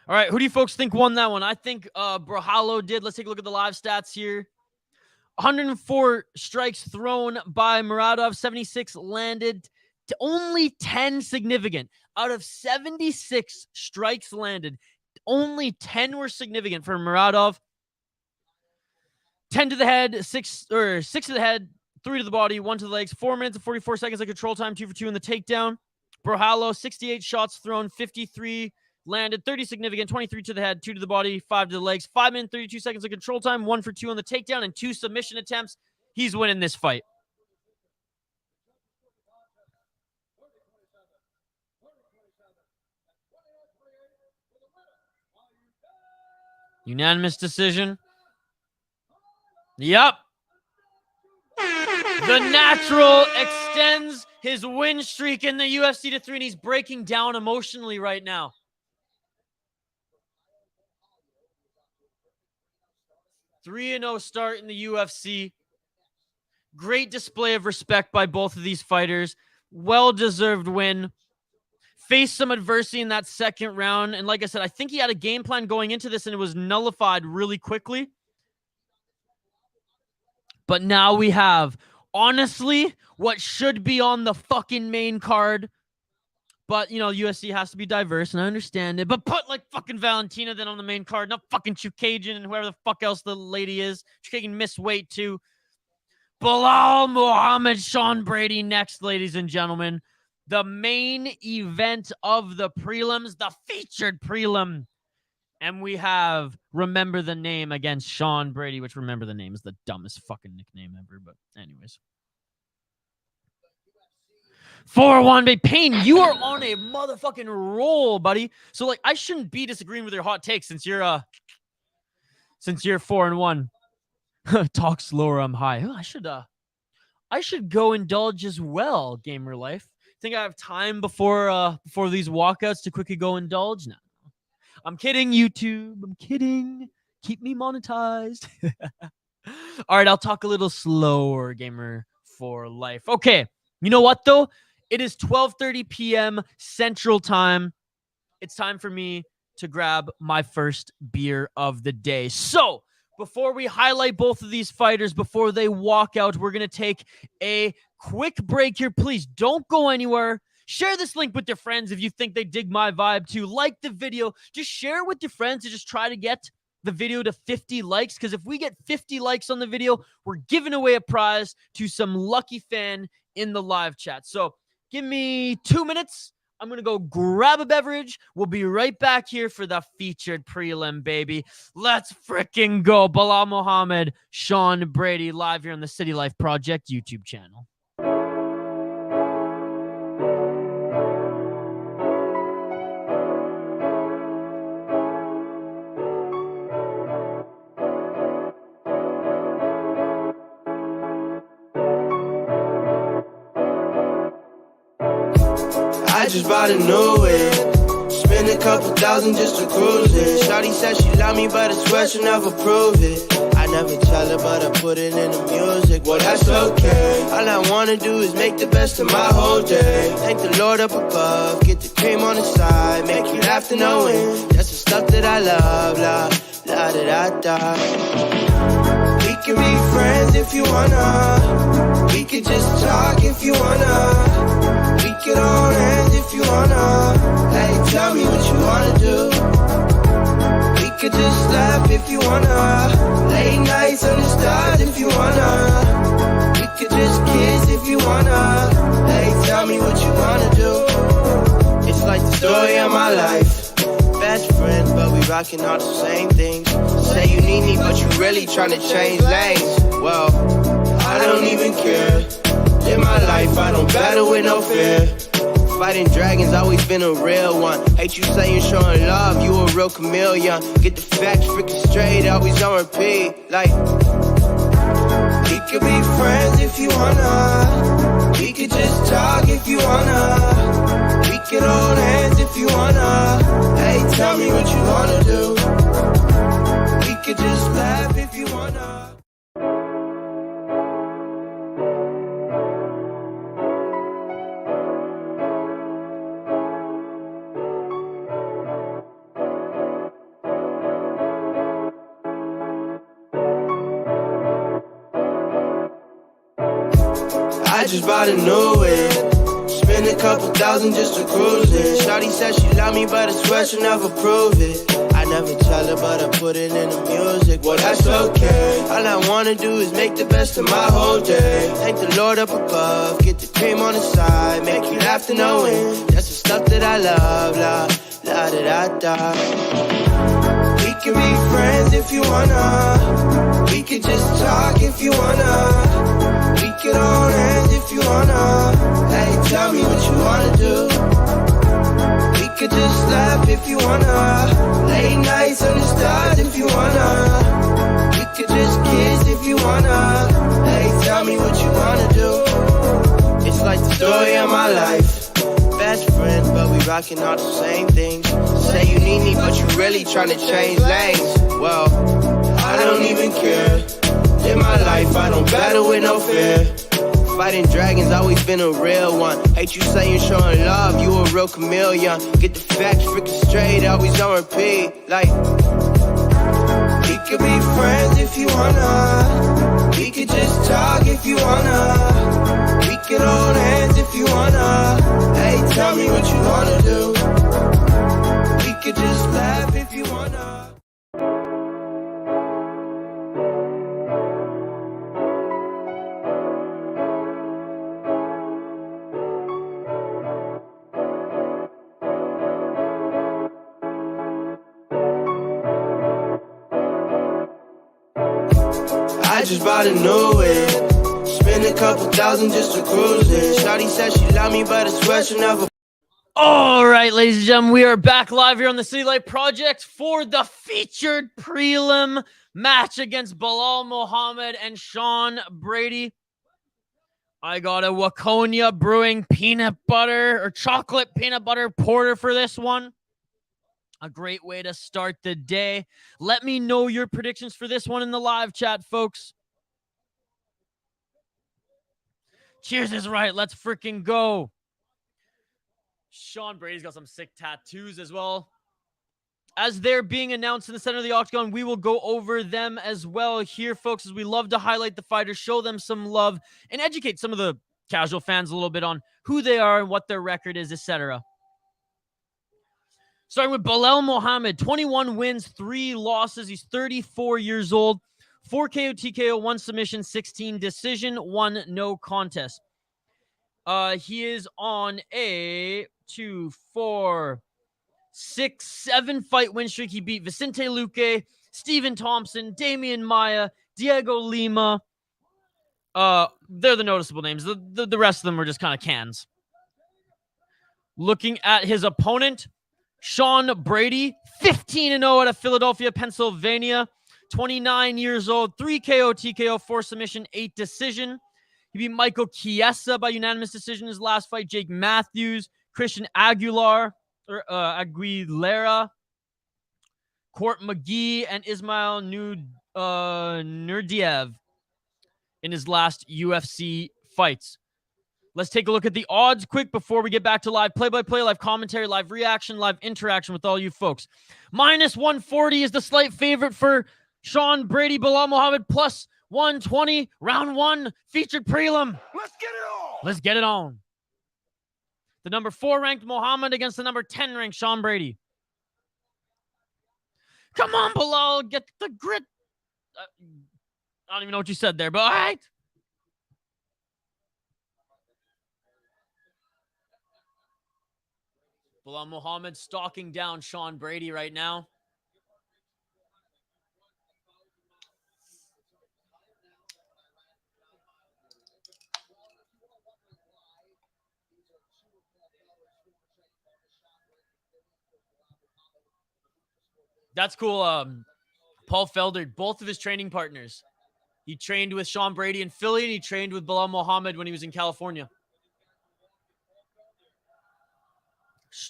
All right, who do you folks think won that one? I think Borralho did. Let's take a look at the live stats here. 104 strikes thrown by Muradov, 76 landed, to only 10 significant. Out of 76 strikes landed, only 10 were significant for Muradov. 10 to the head, 6 to the head, 3 to the body, 1 to the legs, 4 minutes and 44 seconds of control time, 2 for 2 in the takedown. Borralho, 68 shots thrown, 53 landed, 30 significant, 23 to the head, 2 to the body, 5 to the legs, 5 minutes, 32 seconds of control time, 1 for 2 on the takedown, and 2 submission attempts. He's winning this fight. Unanimous decision. Yep. The Natural extends his win streak in the UFC to 3, and he's breaking down emotionally right now. – 3-0 start in the UFC. Great display of respect by both of these fighters. Well-deserved win. Faced some adversity in that second round. And like I said, I think he had a game plan going into this, and it was nullified really quickly. But now we have, honestly, what should be on the fucking main card. But, you know, UFC has to be diverse, and I understand it. But put, like, fucking Valentina then on the main card, not fucking Chookagian and whoever the fuck else the lady is. Chookagian missed weight, too. Belal Muhammad, Sean Brady next, ladies and gentlemen. The main event of the prelims, the featured prelim. And we have Remember the Name against Sean Brady, which Remember the Name is the dumbest fucking nickname ever. But anyways. 4-1, babe. Payne, you are on a motherfucking roll, buddy. So, like, I shouldn't be disagreeing with your hot takes since you're 4-1. Talk slower, I'm high. Oh, I should go indulge as well, gamer life. Think I have time before these walkouts to quickly go indulge? No. I'm kidding, YouTube. I'm kidding. Keep me monetized. All right, I'll talk a little slower, gamer for life. Okay, you know what, though? It is 12:30 p.m. Central Time. It's time for me to grab my first beer of the day. So, before we highlight both of these fighters, before they walk out, we're going to take a quick break here. Please don't go anywhere. Share this link with your friends if you think they dig my vibe too. Like the video. Just share it with your friends and just try to get the video to 50 likes. Because if we get 50 likes on the video, we're giving away a prize to some lucky fan in the live chat. So give me 2 minutes. I'm going to go grab a beverage. We'll be right back here for the featured prelim, baby. Let's freaking go. Belal Muhammad, Sean Brady, live here on the City Life Project YouTube channel. I just bought a new whip. Spend a couple thousand just to cruise it. Shawty said she love me, but I swear she'll never prove it. I never tell her, but I put it in the music. Well, that's okay. All I wanna do is make the best of my whole day. Thank the Lord up above. Get the cream on the side. Make you laugh to know it. That's the stuff that I love. La, la, da, da, da. We can be friends if you wanna. We could just talk if you wanna. We could hold hands if you wanna. Hey, tell me what you wanna do. We could just laugh if you wanna. Late nights under the stars if you wanna. We could just kiss if you wanna. Hey, tell me what you wanna do. It's like the story of my life. Best friends, but we rocking all the same things. Say you need me, but you really tryna change lanes. Well, I don't even care. Live my life, I don't battle with no fear. Fighting dragons, always been a real one. Hate you saying showing love, you a real chameleon. Get the facts freaking straight, always on repeat. Like, we could be friends if you wanna. We could just talk if you wanna. We could hold hands if you wanna. Hey, tell me what you wanna do. We could just laugh if you wanna. I just bought a new whip. Spend a couple thousand just to cruise it. Shawty said she love me, but I swear she'll never prove it. I never tell her, but I put it in the music. Well, that's okay. All I wanna do is make the best of my whole day. Thank the Lord up above, get the cream on the side, make you laugh to no end. That's the stuff that I love, la da da da. We can be friends if you wanna. We could just talk if you wanna. We could hold hands if you wanna. Hey, tell me what you wanna do. We could just laugh if you wanna. Late nights on the stars if you wanna. We could just kiss if you wanna. Hey, tell me what you wanna do. It's like the story of my life. Best friends, but we rocking all the same things. Say you need me, but you really tryna change lanes. Well, I don't even care. In my life, I don't battle with no fear. Fighting dragons, always been a real one. Hate you saying showing love, you a real chameleon. Get the facts freaking straight, always on repeat. Like, we could be friends if you wanna. We could just talk if you wanna. We could hold hands if you wanna. Hey, tell me what you wanna do. We could just laugh if you wanna. I just bought a new whip. Spend a couple thousand just to cruise it. Shawty said she love me, but I swear she'll never. All right, ladies and gentlemen, we are back live here on the City Light Project for the featured prelim match against Belal Muhammad and Sean Brady. I got a Waconia Brewing peanut butter or chocolate peanut butter porter for this one. A great way to start the day. Let me know your predictions for this one in the live chat, folks. Cheers is right. Let's freaking go. Sean Brady's got some sick tattoos as well. As they're being announced in the center of the octagon, we will go over them as well here, folks, as we love to highlight the fighters, show them some love, and educate some of the casual fans a little bit on who they are and what their record is, etc. Starting with Belal Muhammad, 21 wins, 3 losses. He's 34 years old. 4 KO, TKO, 1 submission, 16 decision, 1 no contest. He is on a 2, 4, 6, 7 fight win streak. He beat Vicente Luque, Stephen Thompson, Damian Maia, Diego Lima. They're the noticeable names. The rest of them are just kind of cans. Looking at his opponent, Sean Brady, 15-0 out of Philadelphia, Pennsylvania, 29 years old, 3 KO, TKO, 4 submission, 8 decision. He beat Michael Chiesa by unanimous decision in his last fight, Jake Matthews, Christian Aguilera, Court McGee, and Ismail Nurdiev in his last UFC fights. Let's take a look at the odds quick before we get back to live play-by-play, live commentary, live reaction, live interaction with all you folks. Minus 140 is the slight favorite for Sean Brady. Belal Muhammad plus 120. Round 1 featured prelim. Let's get it on. Let's get it on. The number 4 ranked Muhammad against the number 10 ranked Sean Brady. Come on, Belal. Get the grit. I don't even know what you said there, but all right. Belal Muhammad stalking down Sean Brady right now. That's cool. Paul Felder, both of his training partners. He trained with Sean Brady in Philly, and he trained with Belal Muhammad when he was in California.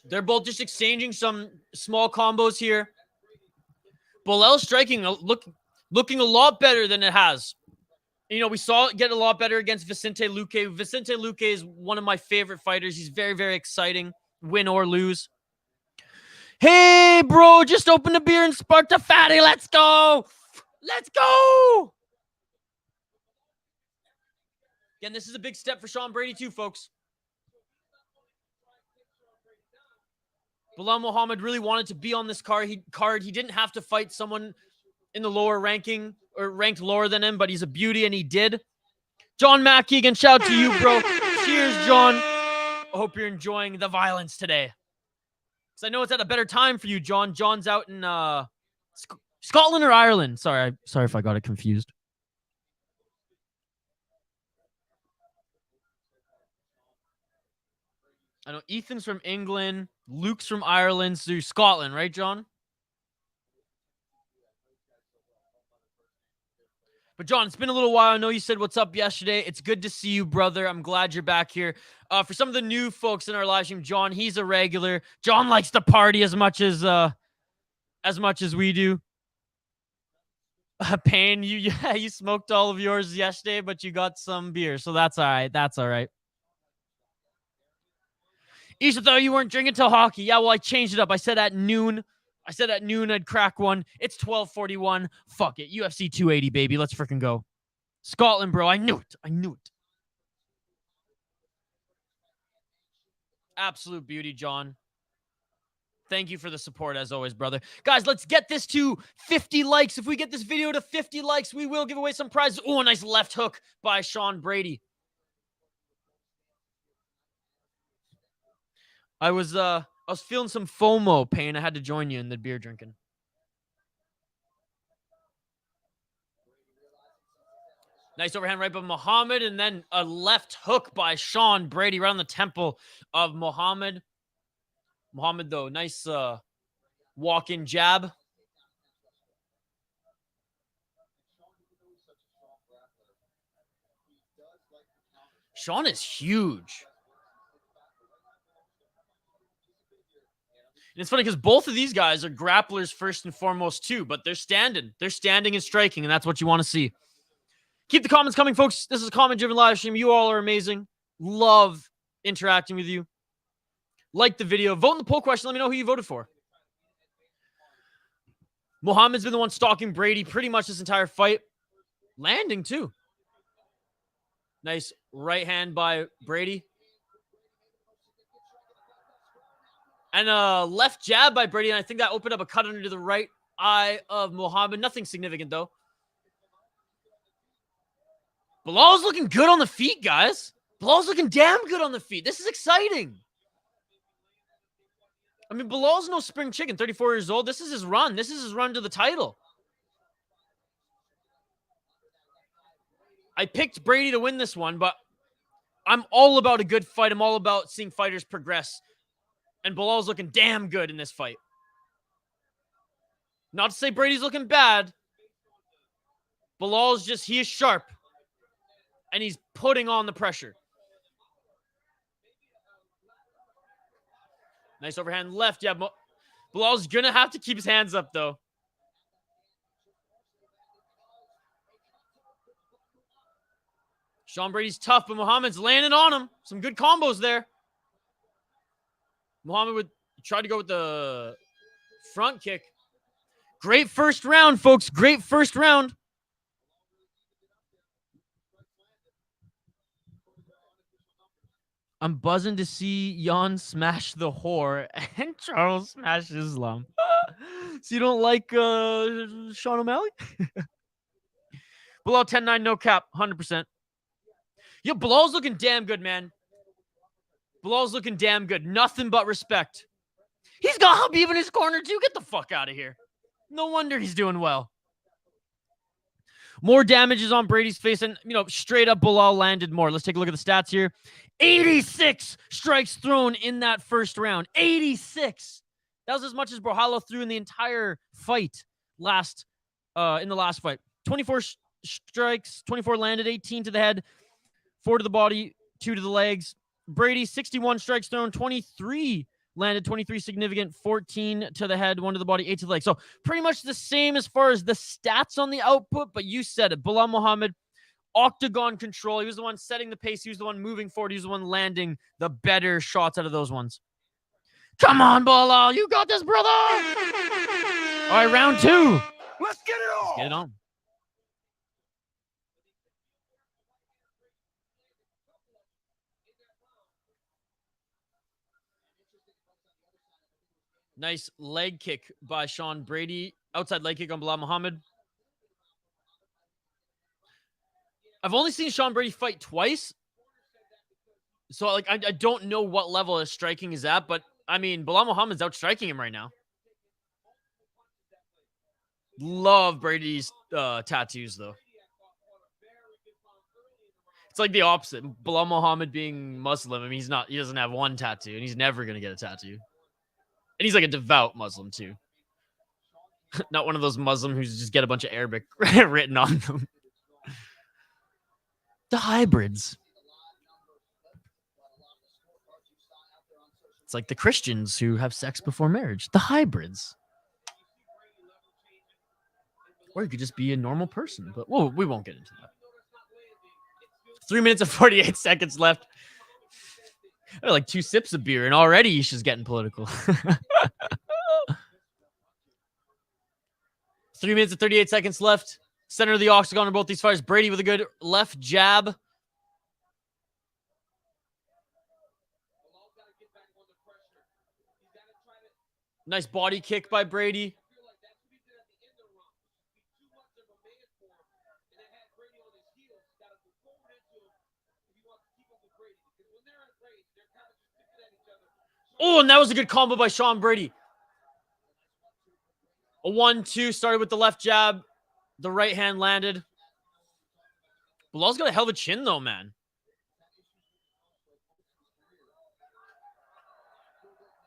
They're both just exchanging some small combos here. Belal striking looking a lot better than it has. You know, we saw it get a lot better against Vicente Luque. Vicente Luque is one of my favorite fighters. He's very, very exciting, win or lose. Hey, bro, just opened a beer and sparked a fatty. Let's go. Let's go. Again, this is a big step for Sean Brady too, folks. Belal Muhammad really wanted to be on this card. He didn't have to fight someone in the lower ranking or ranked lower than him, but he's a beauty and he did. John Mackey, again, shout out to you, bro. Cheers, John. I hope you're enjoying the violence today. Because I know it's at a better time for you, John. John's out in Scotland or Ireland. Sorry if I got it confused. I know Ethan's from England. Luke's from Ireland. So you're Scotland, right, John? But John, it's been a little while. I know you said what's up yesterday. It's good to see you, brother. I'm glad you're back here. For some of the new folks in our live stream, John, he's a regular. John likes to party as much as we do. Payne, you smoked all of yours yesterday, but you got some beer, so that's all right. That's all right. Isha thought you weren't drinking till hockey. Yeah, well, I changed it up. I said at noon I'd crack one. It's 12:41. Fuck it. UFC 280, baby. Let's freaking go. Scotland, bro. I knew it. Absolute beauty, John. Thank you for the support as always, brother. Guys, let's get this to 50 likes. If we get this video to 50 likes, we will give away some prizes. Oh, a nice left hook by Sean Brady. I was feeling some FOMO, Payne. I had to join you in the beer drinking. Nice overhand right by Muhammad, and then a left hook by Sean Brady right on the temple of Muhammad. Muhammad, though, nice walk-in jab. Sean is huge. And it's funny because both of these guys are grapplers first and foremost too, but they're standing. They're standing and striking, and that's what you want to see. Keep the comments coming, folks. This is a comment-driven live stream. You all are amazing. Love interacting with you. Like the video. Vote in the poll question. Let me know who you voted for. Muhammad's been the one stalking Brady pretty much this entire fight. Landing, too. Nice right hand by Brady. And a left jab by Brady, and I think that opened up a cut under the right eye of Muhammad. Nothing significant, though. Belal's looking good on the feet, guys. Belal's looking damn good on the feet. This is exciting. I mean, Belal's no spring chicken, 34 years old. This is his run. This is his run to the title. I picked Brady to win this one, but I'm all about a good fight. I'm all about seeing fighters progress. And Belal's looking damn good in this fight. Not to say Brady's looking bad. Belal's just, he is sharp. And he's putting on the pressure. Nice overhand left. Yeah, Belal's going to have to keep his hands up, though. Sean Brady's tough, but Muhammad's landing on him. Some good combos there. Muhammad tried to go with the front kick. Great first round, folks. Great first round. I'm buzzing to see Jan smash the whore and Charles smash Islam. So you don't like Sean O'Malley? Belal 10-9, no cap, 100%. Yo, Belal's looking damn good, man. Belal's looking damn good. Nothing but respect. He's got Habib in his corner, too. Get the fuck out of here. No wonder he's doing well. More damages on Brady's face, and, straight up Belal landed more. Let's take a look at the stats here. 86 strikes thrown in that first round. 86. That was as much as Borralho threw in the entire fight in the last fight. 24 strikes, 24 landed, 18 to the head, 4 to the body, 2 to the legs. Brady, 61 strikes thrown, 23 landed, 23 significant, 14 to the head, 1 to the body, 8 to the leg. So pretty much the same as far as the stats on the output, but you said it. Belal Muhammad, octagon control. He was the one setting the pace. He was the one moving forward. He was the one landing the better shots out of those ones. Come on, Belal. You got this, brother. All right, round 2. Let's get it on. Let's get it on. Nice leg kick by Sean Brady. Outside leg kick on Belal Muhammad. I've only seen Sean Brady fight twice. So, like, I don't know what level his striking is at, but, I mean, Belal Muhammad's outstriking him right now. Love Brady's tattoos, though. It's like the opposite. Belal Muhammad being Muslim. I mean, he doesn't have one tattoo, and he's never going to get a tattoo. And he's like a devout Muslim, too. Not one of those Muslims who just get a bunch of Arabic written on them. The hybrids. It's like the Christians who have sex before marriage. The hybrids. Or you could just be a normal person. But we won't get into that. 3 minutes and 48 seconds left. Like 2 sips of beer, and already Isha's getting political. 3 minutes and 38 seconds left. Center of the octagon in both these fighters. Brady with a good left jab. Nice body kick by Brady. Oh, and that was a good combo by Sean Brady. A 1-2 started with the left jab. The right hand landed. Belal's got a hell of a chin, though, man.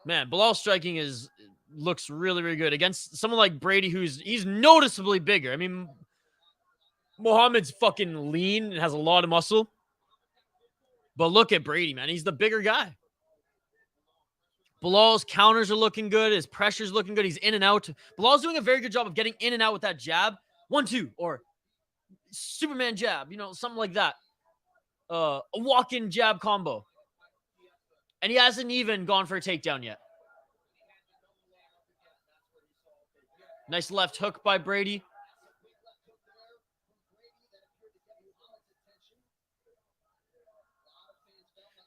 Man, Belal's striking looks really, really good against someone like Brady, he's noticeably bigger. I mean, Muhammad's fucking lean and has a lot of muscle. But look at Brady, man. He's the bigger guy. Belal's counters are looking good. His pressure's looking good. He's in and out. Belal's doing a very good job of getting in and out with that jab. 1-2 or Superman jab, something like that. A walk-in jab combo. And he hasn't even gone for a takedown yet. Nice left hook by Brady.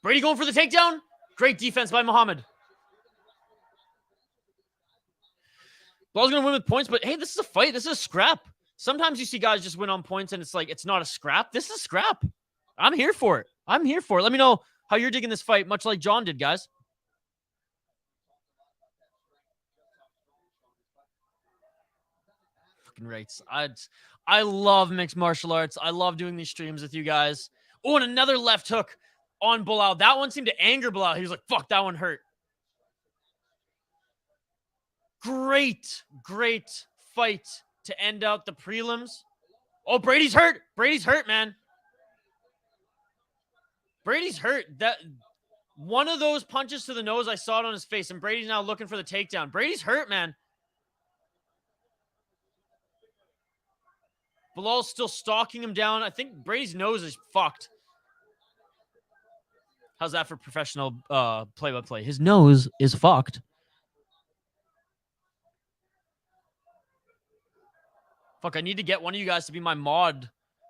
Brady going for the takedown. Great defense by Muhammad. Belal's going to win with points, but hey, this is a fight. This is a scrap. Sometimes you see guys just win on points and it's like, it's not a scrap. This is a scrap. I'm here for it. Let me know how you're digging this fight, much like John did, guys. Fucking rights. I love mixed martial arts. I love doing these streams with you guys. Oh, and another left hook on Belal. That one seemed to anger Belal. He was like, fuck, that one hurt. Great fight to end out the prelims. Oh, Brady's hurt. Brady's hurt, man. Brady's hurt. That one of those punches to the nose, I saw it on his face, and Brady's now looking for the takedown. Brady's hurt, man. Belal's still stalking him down. I think Brady's nose is fucked. How's that for professional play-by-play? His nose is fucked. Fuck, I need to get one of you guys to be my mod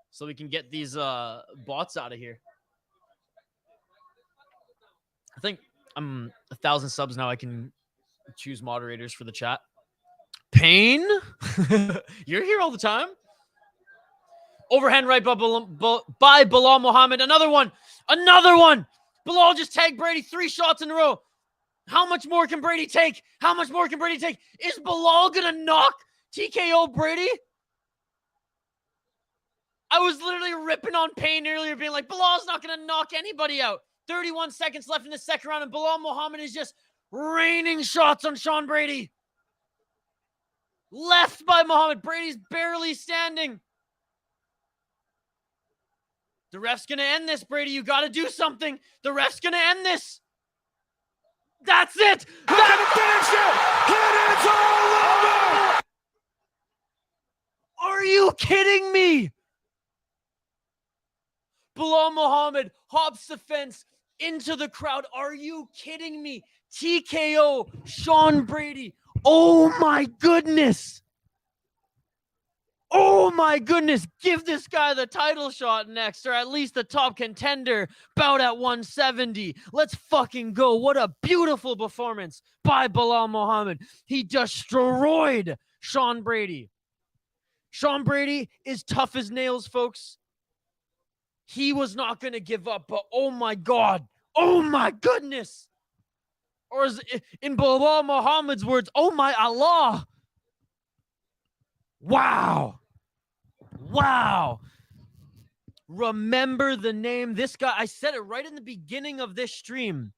so we can get these bots out of here. I think I'm 1,000 subs now. I can choose moderators for the chat. Pain? You're here all the time? Overhand right by Belal Muhammad. Another one. Belal just tagged Brady 3 shots in a row. How much more can Brady take? Is Belal going to knock TKO Brady? I was literally ripping on Payne earlier, being like, Belal's not going to knock anybody out. 31 seconds left in the second round, and Belal Muhammad is just raining shots on Sean Brady. Left by Muhammad. Brady's barely standing. The ref's going to end this, Brady. You got to do something. The ref's going to end this. That's it. That's finish it. It is all over. Are you kidding me? Belal Muhammad hops the fence into the crowd. Are you kidding me? TKO Sean Brady. Oh my goodness. Oh my goodness, give this guy the title shot next, or at least the top contender bout at 170. Let's fucking go. What a beautiful performance by Belal Muhammad. He destroyed Sean Brady. Sean Brady is tough as nails, folks. He was not going to give up, but oh my God. Oh my goodness. Or in Belal Muhammad's words, oh my Allah. Wow. Wow. Remember the name. This guy, I said it right in the beginning of this stream.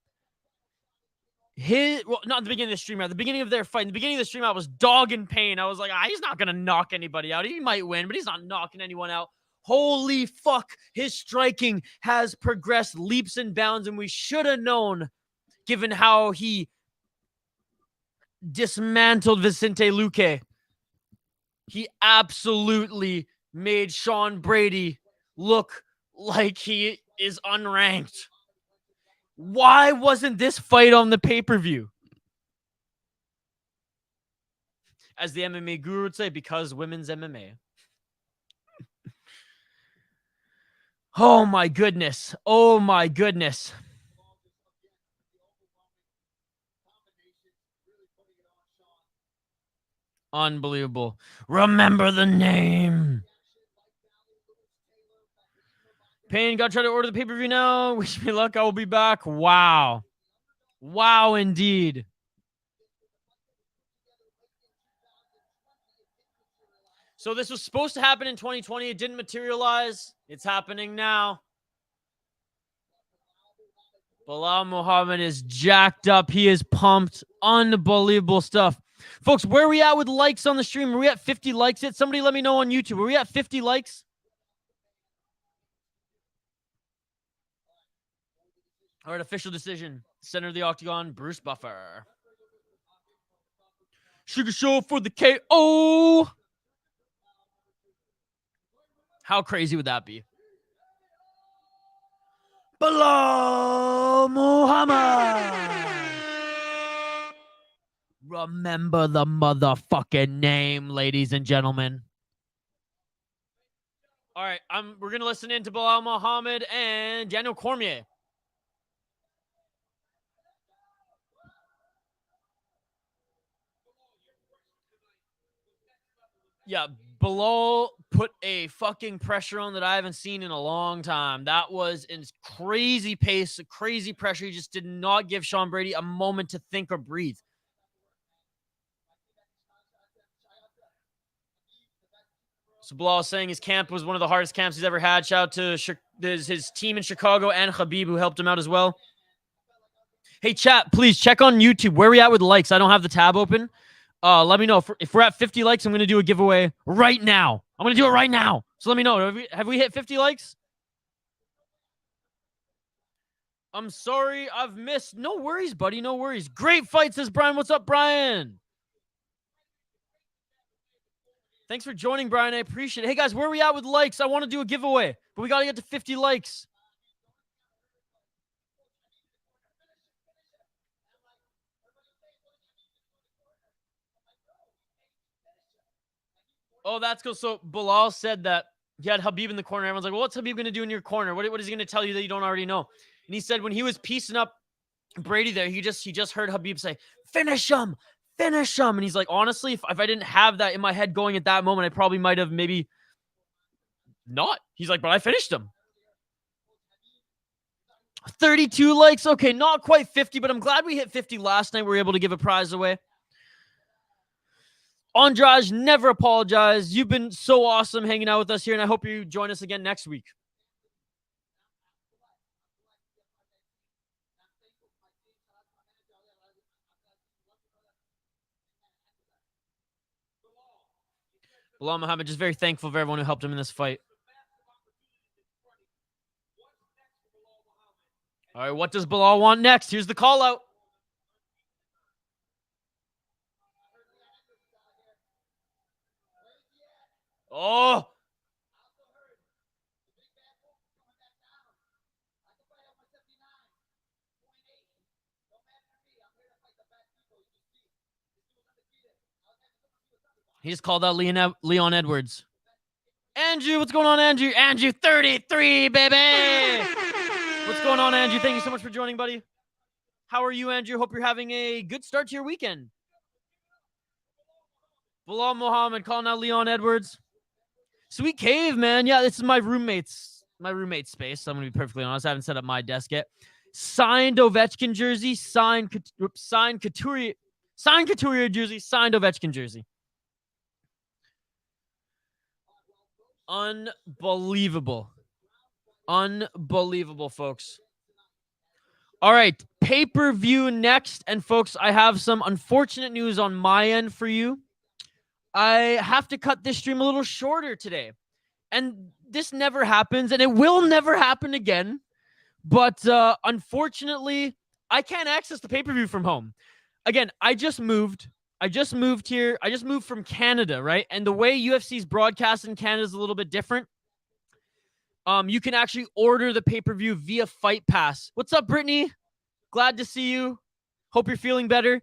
Well, not at the beginning of the stream, at the beginning of their fight. In the beginning of the stream, I was dog in pain. I was like, he's not going to knock anybody out. He might win, but he's not knocking anyone out. Holy fuck. His striking has progressed leaps and bounds, and we should have known, given how he dismantled Vicente Luque. He absolutely made Sean Brady look like he is unranked. Why wasn't this fight on the pay-per-view? As the MMA guru would say, because women's MMA. Oh my goodness. Oh my goodness. Unbelievable. Remember the name. Payne, gotta try to order the pay-per-view now. Wish me luck. I will be back. Wow. Wow, indeed. So this was supposed to happen in 2020. It didn't materialize. It's happening now. Belal Muhammad is jacked up. He is pumped. Unbelievable stuff. Folks, where are we at with likes on the stream? Are we at 50 likes yet? Somebody let me know on YouTube. Are we at 50 likes? All right, official decision. Center of the octagon, Bruce Buffer. Sugar Show for the KO. How crazy would that be? Belal Muhammad. Remember the motherfucking name, ladies and gentlemen. All right, we're going to listen in to Belal Muhammad and Daniel Cormier. Yeah, Belal put a fucking pressure on that I haven't seen in a long time. That was in crazy pace, crazy pressure. He just did not give Sean Brady a moment to think or breathe. So Belal is saying his camp was one of the hardest camps he's ever had. Shout out to his team in Chicago and Khabib, who helped him out as well. Hey, chat, please check on YouTube. Where are we at with likes? I don't have the tab open. Let me know. If we're at 50 likes, I'm going to do a giveaway right now. I'm going to do it right now. So let me know. Have we hit 50 likes? I'm sorry I've missed. No worries, buddy. No worries. Great fight, says Brian. What's up, Brian? Thanks for joining, Brian. I appreciate it. Hey, guys, where are we at with likes? I want to do a giveaway, but we got to get to 50 likes. Oh, that's cool. So Belal said that he had Khabib in the corner. Everyone's like, well, what's Khabib going to do in your corner? What is he going to tell you that you don't already know? And he said when he was piecing up Brady there, he just heard Khabib say, finish him. Finish him. And he's like, honestly, if I didn't have that in my head going at that moment, I probably might have maybe not. He's like, but I finished him. 32 likes. Okay, not quite 50, but I'm glad we hit 50 last night. We were able to give a prize away. Andraj, never apologize. You've been so awesome hanging out with us here, and I hope you join us again next week. Belal Muhammad, just very thankful for everyone who helped him in this fight. All right, what does Belal want next? Here's the call out. Oh. He just called out Leon Edwards. Andrew, what's going on, Andrew? Andrew 33, baby. What's going on, Andrew? Thank you so much for joining, buddy. How are you, Andrew? Hope you're having a good start to your weekend. Belal Muhammad calling out Leon Edwards. Sweet Cave, man. Yeah, this is my roommate's space. So I'm gonna be perfectly honest. I haven't set up my desk yet. Signed Ovechkin jersey, signed Couturier jersey, signed Ovechkin jersey. Unbelievable, folks. All right, pay-per-view next, and folks, I have some unfortunate news on my end for you. I have to cut this stream a little shorter today. And this never happens, and it will never happen again. But unfortunately, I can't access the pay-per-view from home. Again, I just moved here. I just moved from Canada, right? And the way UFC's broadcast in Canada is a little bit different. You can actually order the pay-per-view via Fight Pass. What's up, Brittany? Glad to see you. Hope you're feeling better.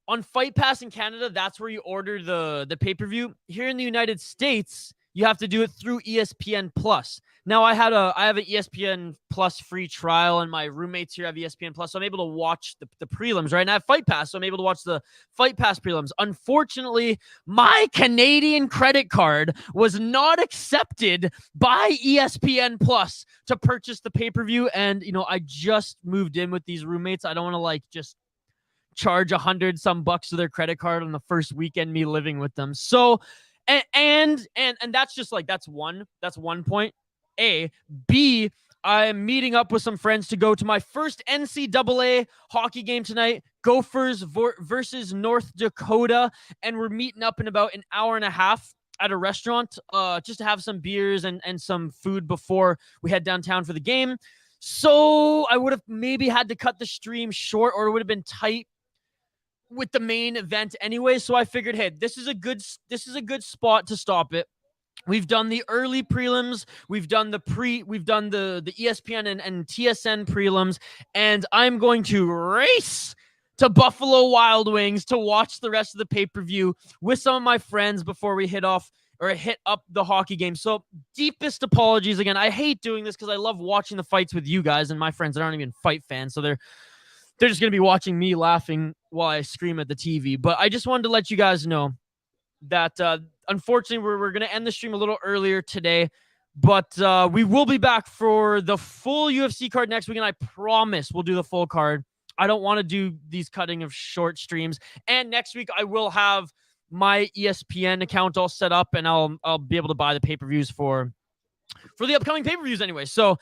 On Fight Pass in Canada, that's where you order the pay-per-view. Here in the United States, you have to do it through ESPN Plus. Now, I have an ESPN Plus free trial, and my roommates here have ESPN Plus, so I'm able to watch the prelims, right? And I have Fight Pass, so I'm able to watch the Fight Pass prelims. Unfortunately, my Canadian credit card was not accepted by ESPN Plus to purchase the pay-per-view, and, I just moved in with these roommates. I don't want to, just charge $100 bucks to their credit card on the first weekend me living with them. So, and that's just that's one point. A. B. I'm meeting up with some friends to go to my first NCAA hockey game tonight, Gophers versus North Dakota, and we're meeting up in about an hour and a half at a restaurant just to have some beers and some food before we head downtown for the game. So I would have maybe had to cut the stream short, or it would have been tight with the main event anyway. So I figured, hey, this is a good spot to stop it. We've done the early prelims, we've done the ESPN and TSN prelims, and I'm going to race to Buffalo Wild Wings to watch the rest of the pay-per-view with some of my friends before we hit up the hockey game. So deepest apologies again. I hate doing this because I love watching the fights with you guys and my friends that aren't even fight fans, so they're just going to be watching me laughing while I scream at the TV. But I just wanted to let you guys know that unfortunately we're going to end the stream a little earlier today. But we will be back for the full UFC card next week, and I promise we'll do the full card. I don't want to do these cutting of short streams. And next week I will have my ESPN account all set up, and I'll be able to buy the pay-per-views for the upcoming pay-per-views anyway. So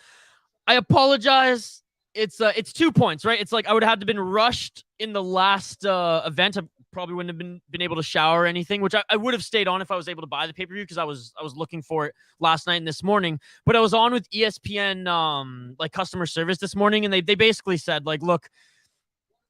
I apologize. It's 2 points, right? It's I would have had to been rushed in the last event. I probably wouldn't have been able to shower or anything, which I would have stayed on if I was able to buy the pay-per-view, because I was looking for it last night and this morning. But I was on with ESPN customer service this morning, and they basically said look,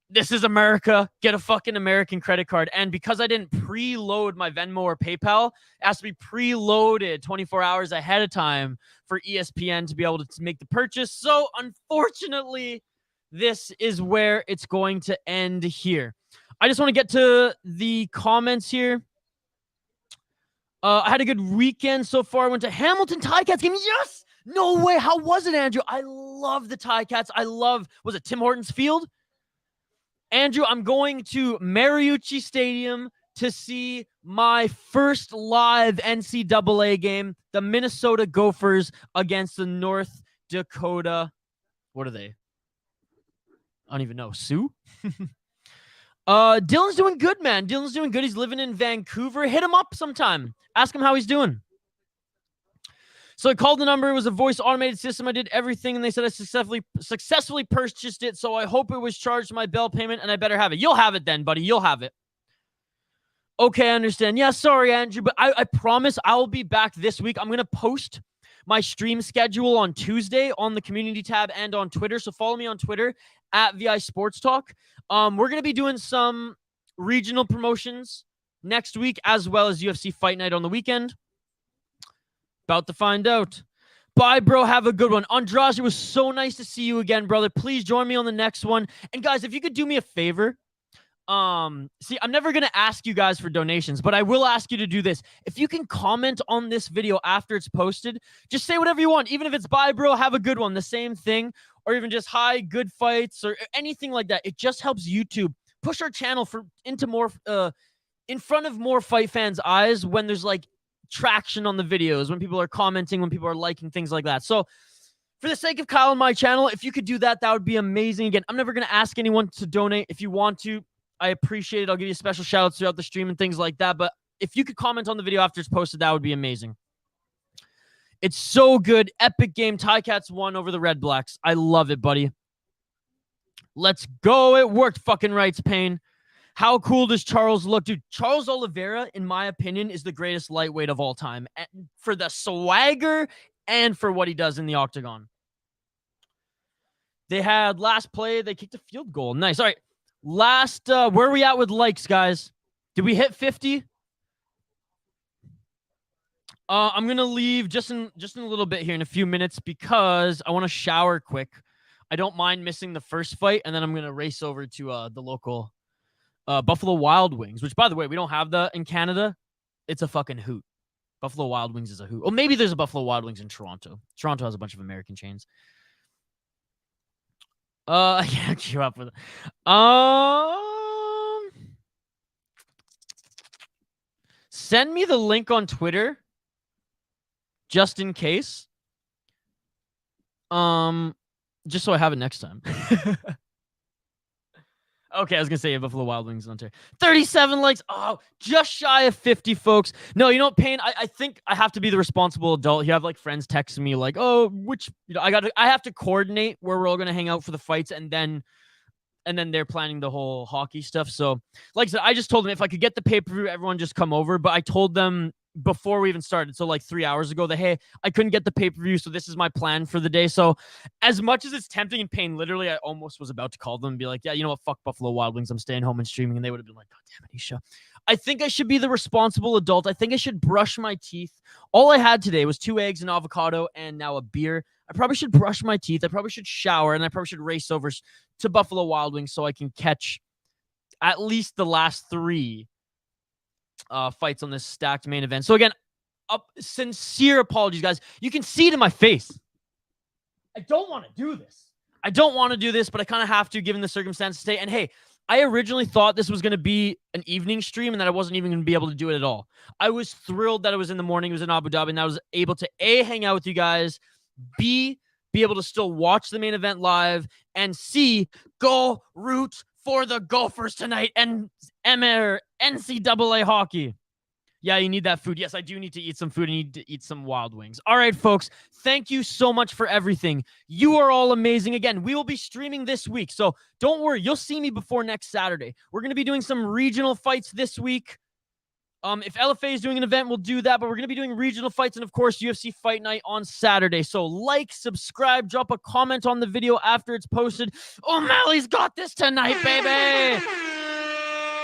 this is America. Get a fucking American credit card. And because I didn't preload my Venmo or PayPal, it has to be preloaded 24 hours ahead of time for ESPN to be able to make the purchase. So unfortunately, this is where it's going to end here. I just want to get to the comments here. I had a good weekend so far. I went to Hamilton Ticats game. Yes! No way. How was it, Andrew? I love the Ticats. Was it Tim Hortons Field? Andrew, I'm going to Mariucci Stadium to see my first live NCAA game, the Minnesota Gophers against the North Dakota. What are they? I don't even know. Sioux? Dylan's doing good, man. Dylan's doing good. He's living in Vancouver. Hit him up sometime. Ask him how he's doing. So I called the number. It was a voice automated system. I did everything, and they said I successfully purchased it. So I hope it was charged to my Bell payment, and I better have it. You'll have it then, buddy. You'll have it. Okay, I understand. Yeah, sorry, Andrew, but I promise I'll be back this week. I'm going to post my stream schedule on Tuesday on the community tab and on Twitter. So follow me on Twitter at VI Sports Talk. We're going to be doing some regional promotions next week, as well as UFC Fight Night on the weekend. About to find out. Bye, bro. Have a good one. Andrade, it was so nice to see you again, brother. Please join me on the next one. And guys, if you could do me a favor, See, I'm never going to ask you guys for donations, but I will ask you to do this. If you can comment on this video after it's posted, just say whatever you want. Even if it's bye, bro, have a good one, the same thing, or even just hi, good fights, or anything like that. It just helps YouTube push our channel into more, in front of more fight fans' eyes when there's like traction on the videos, when people are commenting, when people are liking, things like that. So for the sake of Kyle and my channel, if you could do that, that would be amazing. Again, I'm never going to ask anyone to donate. If you want to, I appreciate it. I'll give you special shout outs throughout the stream and things like that. But if you could comment on the video after it's posted, that would be amazing. It's so good. Epic game. Ticats won over the Red Blacks. I love it, buddy. Let's go. It worked. Fucking rights, Pain. How cool does Charles look? Dude, Charles Oliveira, in my opinion, is the greatest lightweight of all time. And for the swagger and for what he does in the octagon. They had last play. They kicked a field goal. Nice. All right. Last, where are we at with likes, guys? Did we hit 50? I'm going to leave just in a little bit here in a few minutes because I want to shower quick. I don't mind missing the first fight, and then I'm going to race over to the local Buffalo Wild Wings, which, by the way, we don't have that in Canada. It's a fucking hoot. Buffalo Wild Wings is a hoot. Oh, maybe there's a Buffalo Wild Wings in Toronto. Toronto has a bunch of American chains. I can't keep up with it. Send me the link on Twitter, just in case. Just so I have it next time. Okay, I was going to say Buffalo Wild Wings in Ontario. 37 likes. Oh, just shy of 50, folks. No, you know what, Payne? I think I have to be the responsible adult. You have like friends texting me like, oh, I have to coordinate where we're all going to hang out for the fights, and then they're planning the whole hockey stuff. So, like I said, I just told them if I could get the pay-per-view, everyone just come over. But I told them before we even started, so like 3 hours ago, that, hey, I couldn't get the pay-per-view, so this is my plan for the day. So as much as it's tempting and Pain, literally, I almost was about to call them and be like, yeah, you know what, fuck Buffalo Wild Wings, I'm staying home and streaming. And they would have been like, God damn it, Isha. I think I should be the responsible adult. I think I should brush my teeth. All I had today was 2 eggs, an avocado, and now a beer. I probably should brush my teeth. I probably should shower, and I probably should race over to Buffalo Wild Wings so I can catch at least the last 3 fights on this stacked main event. So again, sincere apologies, guys. You can see it in my face. I don't want to do this. But I kind of have to, given the circumstances today. And hey, I originally thought this was going to be an evening stream and that I wasn't even going to be able to do it at all. I was thrilled that it was in the morning. It was in Abu Dhabi, and I was able to A, hang out with you guys, B, be able to still watch the main event live, and C, go root for the Gophers tonight and NCAA hockey. Yeah, you need that food. Yes, I do need to eat some food. I need to eat some Wild Wings. All right, folks, thank you so much for everything. You are all amazing. Again, we will be streaming this week, so don't worry. You'll see me before next Saturday. We're going to be doing some regional fights this week. If LFA is doing an event, we'll do that, but we're going to be doing regional fights and, of course, UFC Fight Night on Saturday. So like, subscribe, drop a comment on the video after it's posted. O'Malley's got this tonight, baby!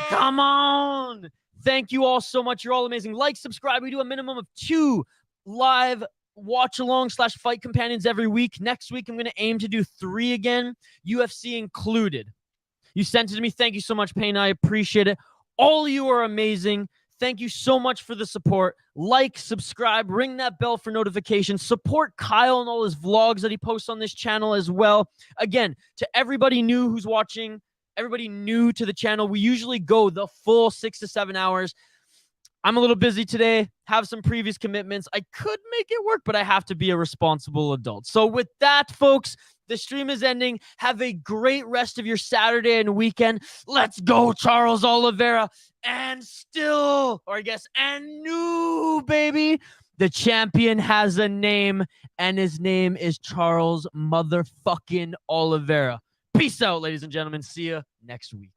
Come on! Thank you all so much. You're all amazing. Like, subscribe. We do a minimum of 2 live watch-along/fight companions every week. Next week, I'm going to aim to do 3 again, UFC included. You sent it to me. Thank you so much, Payne. I appreciate it. All of you are amazing. Thank you so much for the support. Like, subscribe, ring that bell for notifications. Support Kyle and all his vlogs that he posts on this channel as well. Again, to everybody new who's watching, everybody new to the channel, we usually go the full 6 to 7 hours. I'm a little busy today, have some previous commitments. I could make it work, but I have to be a responsible adult. So with that, folks, the stream is ending. Have a great rest of your Saturday and weekend. Let's go, Charles Oliveira. And still, or I guess, and new, baby. The champion has a name, and his name is Charles motherfucking Oliveira. Peace out, ladies and gentlemen. See you next week.